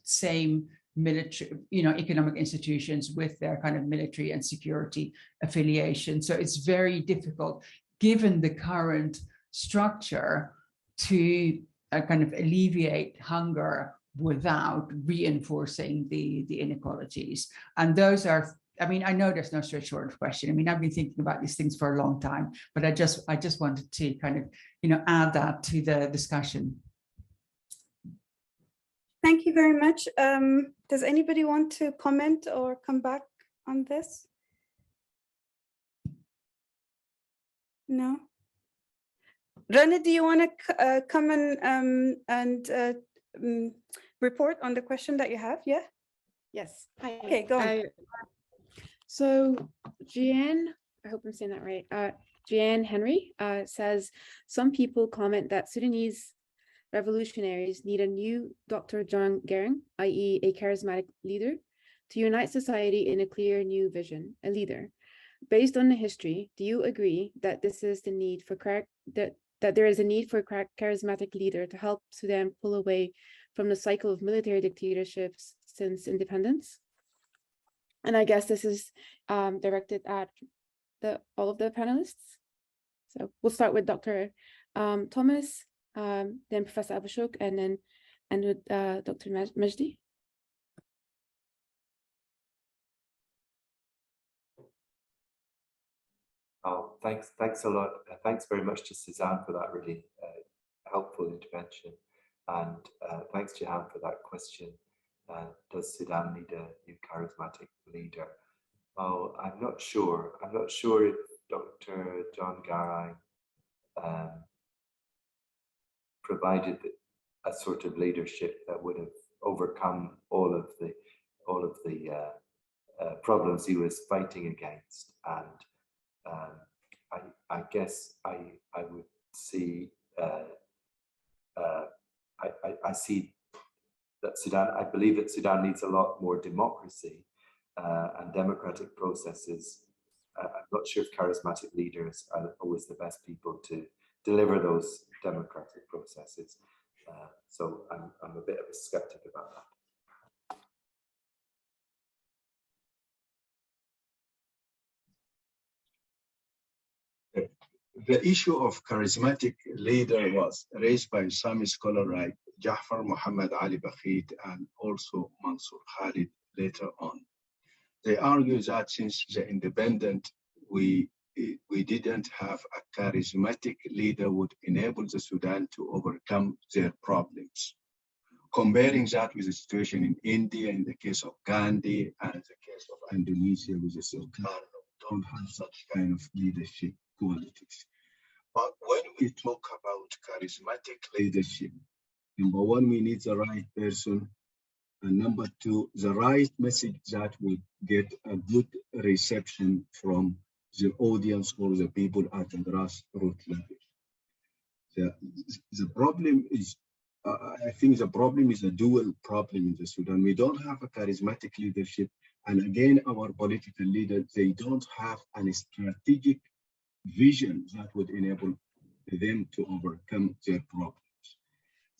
same military, economic institutions with their kind of military and security affiliation. So it's very difficult, given the current structure, to kind of alleviate hunger without reinforcing the inequalities. And those are, I know there's no straightforward question. I've been thinking about these things for a long time, but I just wanted to kind of, add that to the discussion. Thank you very much. Does anybody want to comment or come back on this? No? Rana, do you want to come and report on the question that you have? Yeah. Yes. Hi. Okay, go on. So Jeanne, I hope I'm saying that right. Jeanne Henry says, some people comment that Sudanese revolutionaries need a new Dr. John Garang, i.e. a charismatic leader, to unite society in a clear new vision, a leader. Based on the history, do you agree that this is the need for that there is a need for a charismatic leader to help Sudan pull away from the cycle of military dictatorships since independence? And I guess this is directed at all of the panelists. So we'll start with Dr. Thomas, then Professor Abushok, and then end with Dr. Majdi. Oh, thanks a lot. Thanks very much to Suzanne for that really helpful intervention. And thanks, Jehan, for that question. Does Sudan need a new charismatic leader? Oh, I'm not sure. I'm not sure if Dr. John Garang provided a sort of leadership that would have overcome all of the problems he was fighting against. And I guess I would see I see that Sudan. I believe that Sudan needs a lot more democracy and democratic processes. I'm not sure if charismatic leaders are always the best people to deliver those democratic processes. So I'm a bit of a skeptic about that. The issue of charismatic leader was raised by some scholars like Jafar Muhammad Ali Bakhit and also Mansour Khalid later on. They argue that since the independent, we didn't have a charismatic leader would enable the Sudan to overcome their problems. Comparing that with the situation in India, in the case of Gandhi, and the case of Indonesia with the Sukarno, don't have such kind of leadership qualities. But when we talk about charismatic leadership, number one, we need the right person. And number two, the right message that will get a good reception from the audience or the people at the grassroots level. The problem is, I think the problem is a dual problem in the Sudan. We don't have a charismatic leadership. And again, our political leaders, they don't have a strategic vision that would enable them to overcome their problems.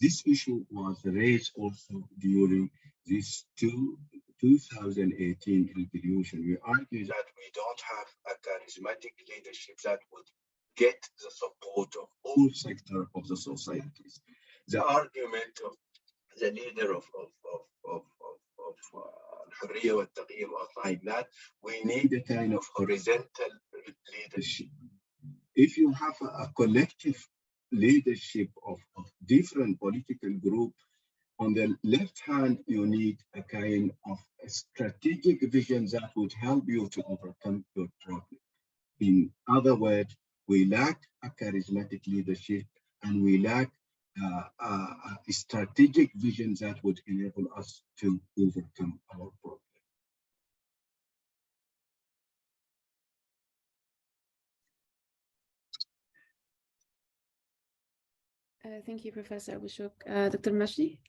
This issue was raised also during this 2018 revolution. We argue that we don't have a charismatic leadership that would get the support of all sectors of the societies. The argument of the leader of Al-Hurriya wa Taghyir was like that. We need a kind of horizontal leadership. If you have a collective leadership of different political groups, on the left hand, you need a kind of a strategic vision that would help you to overcome your problem. In other words, we lack a charismatic leadership and we lack a strategic vision that would enable us to overcome our problem. Thank you, Professor Abushok. Dr. Majdi?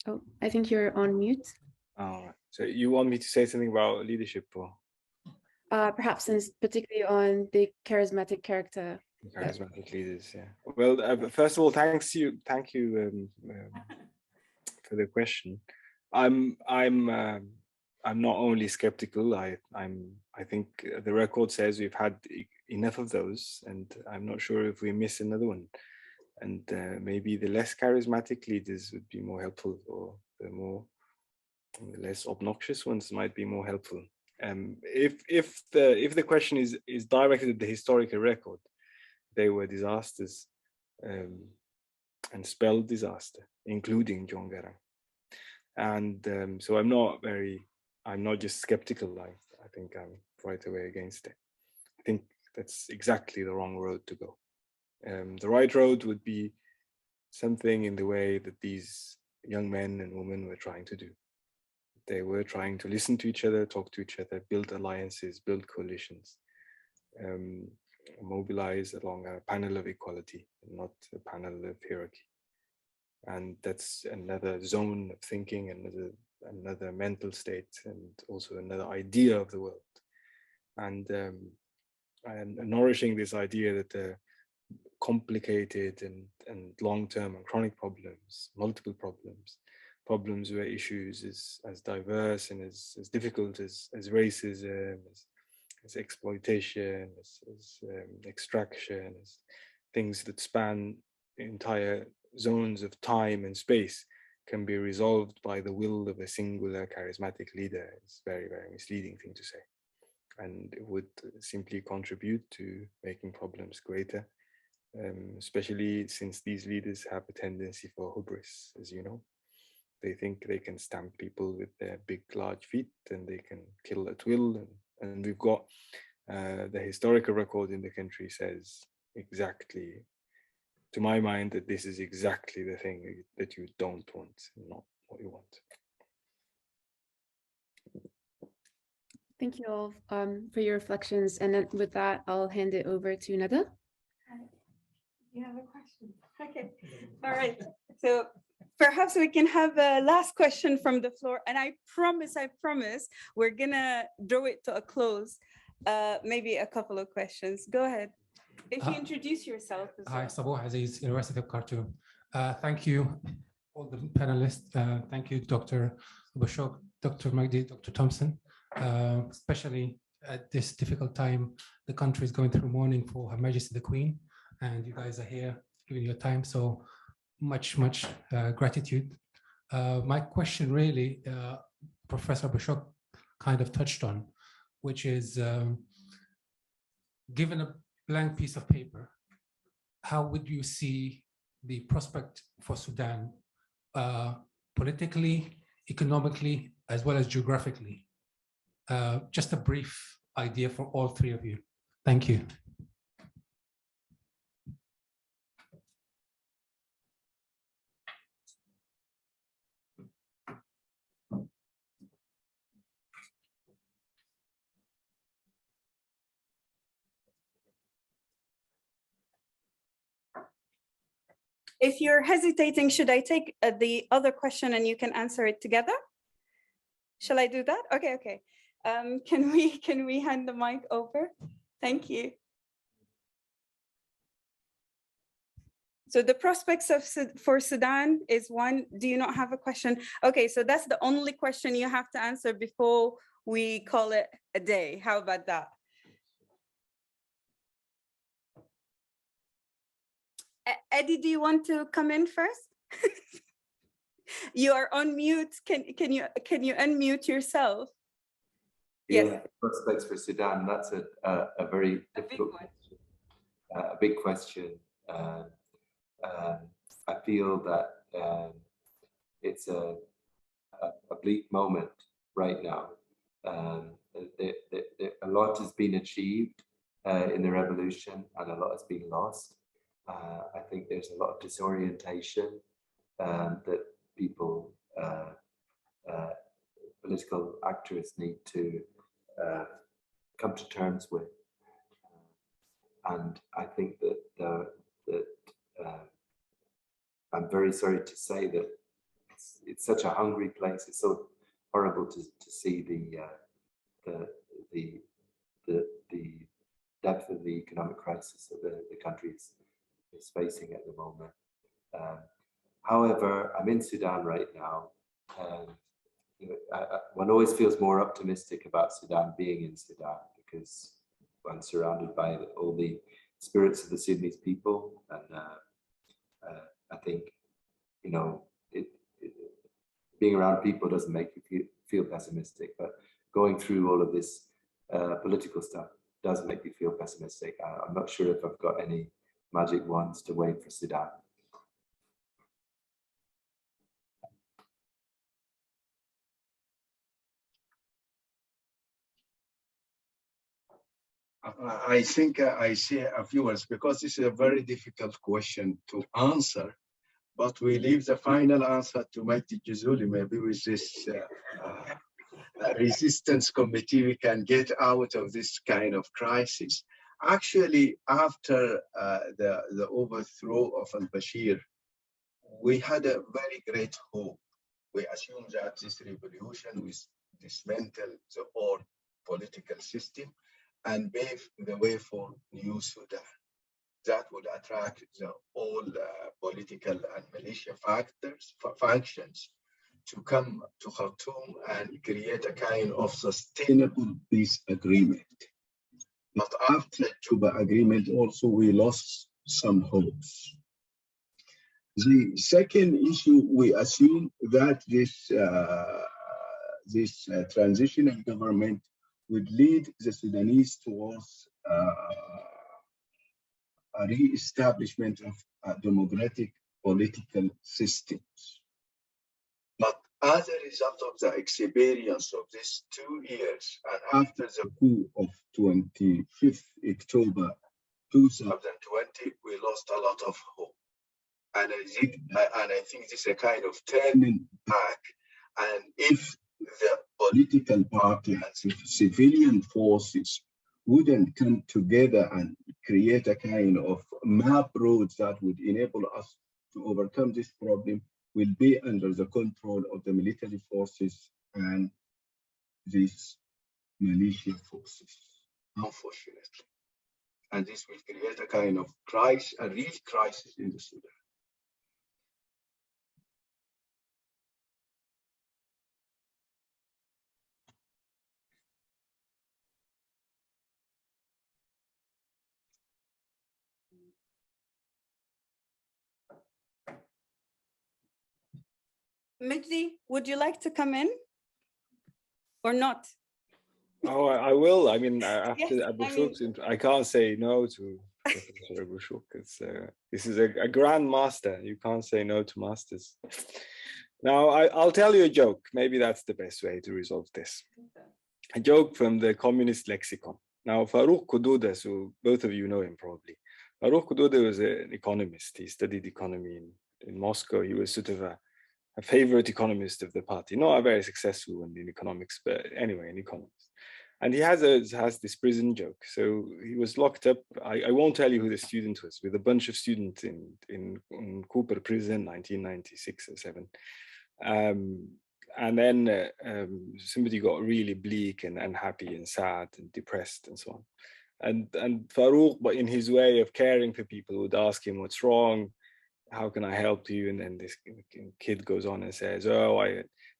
Oh, I think you're on mute. All right. So you want me to say something about leadership, or perhaps particularly on the charismatic character. Charismatic leaders, yeah. Well, first of all, thank you for the question. I'm not only skeptical. I think the record says we've had enough of those, and I'm not sure if we miss another one. And maybe the less charismatic leaders would be more helpful, or the less obnoxious ones might be more helpful. If the question is directed at the historical record, they were disasters and spelled disaster, including John Garang. And so I'm not just skeptical. I think I'm right away against it. I think that's exactly the wrong road to go. The right road would be something in the way that these young men and women were trying to do. They were trying to listen to each other, talk to each other, build alliances, build coalitions, mobilize along a panel of equality, not a panel of hierarchy. And that's another zone of thinking, another mental state, and also another idea of the world. And nourishing this idea that the complicated and long-term and chronic problems, multiple problems where issues is as diverse and as difficult as racism, as exploitation, as extraction, as things that span entire zones of time and space, can be resolved by the will of a singular charismatic leader. It's a very, very misleading thing to say. And it would simply contribute to making problems greater, especially since these leaders have a tendency for hubris, as you know. They think they can stamp people with their big, large feet, and they can kill at will. And we've got the historical record in the country says exactly, to my mind, that this is exactly the thing that you don't want, not what you want. Thank you all for your reflections. And then with that, I'll hand it over to Nada. You have a question? Okay. All right. So perhaps we can have a last question from the floor. And I promise, we're gonna draw it to a close. Maybe a couple of questions. Go ahead. If you introduce yourself as well. Hi, Sabooh Aziz, University of Khartoum. Thank you, all the panelists. Thank you, Dr. Abushok, Dr. Magdi, Dr. Thompson. Especially at this difficult time, the country is going through mourning for Her Majesty the Queen, and you guys are here giving your time. So much gratitude. My question really, Professor Abushok kind of touched on, which is given a blank piece of paper, how would you see the prospect for Sudan politically, economically, as well as geographically? Just a brief idea for all three of you. Thank you. If you're hesitating, should I take the other question and you can answer it together? Shall I do that? Okay. Can we hand the mic over? Thank you. So the prospects for Sudan is one. Do you not have a question? Okay, so that's the only question you have to answer before we call it a day. How about that? Eddie, do you want to come in first? You are on mute. Can you unmute yourself? Yeah, Yes. prospects for Sudan. That's a very difficult question. A big question. I feel that it's a bleak moment right now. A lot has been achieved in the revolution, and a lot has been lost. I think there's a lot of disorientation that people, political actors, need to come to terms with. And I think that I'm very sorry to say that it's such a hungry place. It's so horrible to see the depth of the economic crisis that the country is facing at the moment. However, I'm in Sudan right now. One always feels more optimistic about Sudan being in Sudan, because I'm surrounded by all the spirits of the Sudanese people, and I think, you know, being around people doesn't make you feel pessimistic, but going through all of this political stuff does make me feel pessimistic. I'm not sure if I've got any magic wands to wave for Sudan. I think I see a viewers, because this is a very difficult question to answer. but we leave the final answer to Magdi El Gizouli. Maybe with this resistance committee, we can get out of this kind of crisis. Actually, after the overthrow of al-Bashir, we had a very great hope. We assumed that this revolution will dismantle the old political system and pave the way for new Sudan. That would attract all political and militia functions to come to Khartoum and create a kind of sustainable peace agreement. But after Juba agreement, also we lost some hopes. The second issue, we assume that this transitional government would lead the Sudanese towards a re-establishment of democratic political systems. But as a result of the experience of these 2 years, and after the coup of 25th October 2020, we lost a lot of hope. And I think this is a kind of turning back. And if the political party and civilian forces wouldn't come together and create a kind of map roads that would enable us to overcome this problem, will be under the control of the military forces and these militia forces, unfortunately. And this will create a kind of crisis, a real crisis in the Sudan. Magdi, would you like to come in or not? Oh, I will. I mean, after Yes, Abushok's, I can't say no to Professor Abushok. This is a grand master. You can't say no to masters. Now, I'll tell you a joke. Maybe that's the best way to resolve this. A joke from the communist lexicon. Now, Farouk Koudoudeh, so both of you know him probably. Farouk Koudoudeh was an economist. He studied economy in Moscow. He was sort of a favorite economist of the party. Not a very successful one in economics, but anyway, an economist. And he has this prison joke. So he was locked up. I won't tell you who the student was, with a bunch of students in Cooper prison, 1996 or 7. And then somebody got really bleak and unhappy and sad and depressed and so on. And Farouk, but in his way of caring for people, would ask him, what's wrong? How can I help you? And then this kid goes on and says, oh,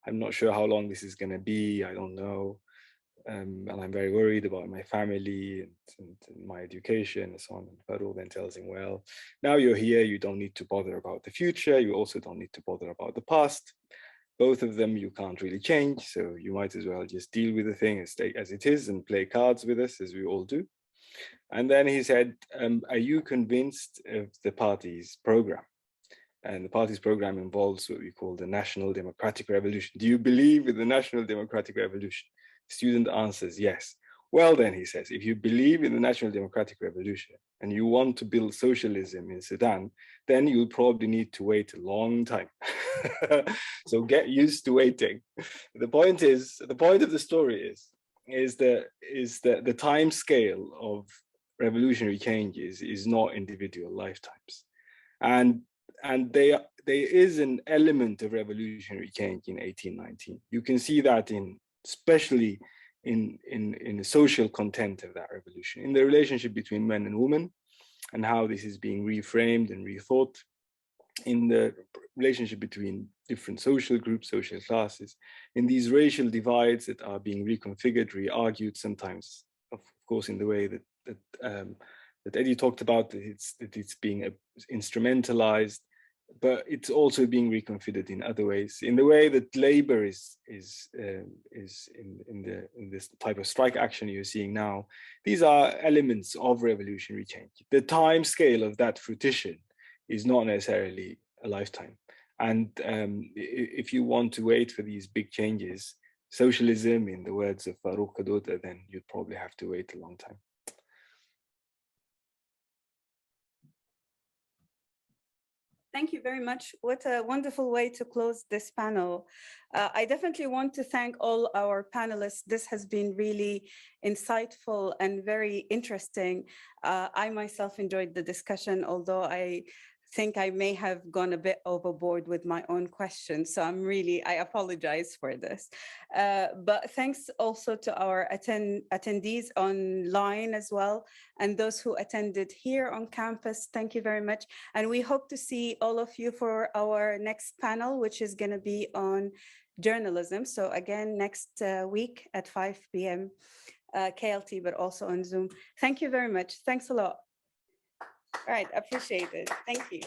I'm not sure how long this is going to be. I don't know. And I'm very worried about my family and my education and so on. And Farouk then tells him, well, now you're here, you don't need to bother about the future. You also don't need to bother about the past. Both of them you can't really change. So you might as well just deal with the thing as it is and play cards with us, as we all do. And then he said, are you convinced of the party's program? And the party's program involves what we call the National Democratic Revolution. Do you believe in the National Democratic Revolution? Student answers yes. Well, then, he says, if you believe in the National Democratic Revolution and you want to build socialism in Sudan, then you'll probably need to wait a long time. So get used to waiting. The point of the story is that the time scale of revolutionary changes is not individual lifetimes. And there is an element of revolutionary change in 1819. You can see that especially in the social content of that revolution, in the relationship between men and women, and how this is being reframed and rethought, in the relationship between different social groups, social classes, in these racial divides that are being reconfigured, re-argued, sometimes, of course, in the way that Eddie talked about, that it's being instrumentalized, but it's also being reconfigured in other ways, in the way that labor is in this type of strike action you're seeing now. These are elements of revolutionary change. The time scale of that fruition is not necessarily a lifetime. And if you want to wait for these big changes, socialism, in the words of Farouk Koudoudeh, then you'd probably have to wait a long time. Thank you very much. What a wonderful way to close this panel. I definitely want to thank all our panelists. This has been really insightful and very interesting. I myself enjoyed the discussion, although I think I may have gone a bit overboard with my own questions. So I apologize for this. But thanks also to our attendees online as well, and those who attended here on campus. Thank you very much. And we hope to see all of you for our next panel, which is going to be on journalism. So again, next week at 5 p.m. KLT, but also on Zoom. Thank you very much. Thanks a lot. All right, appreciate it. Thank you.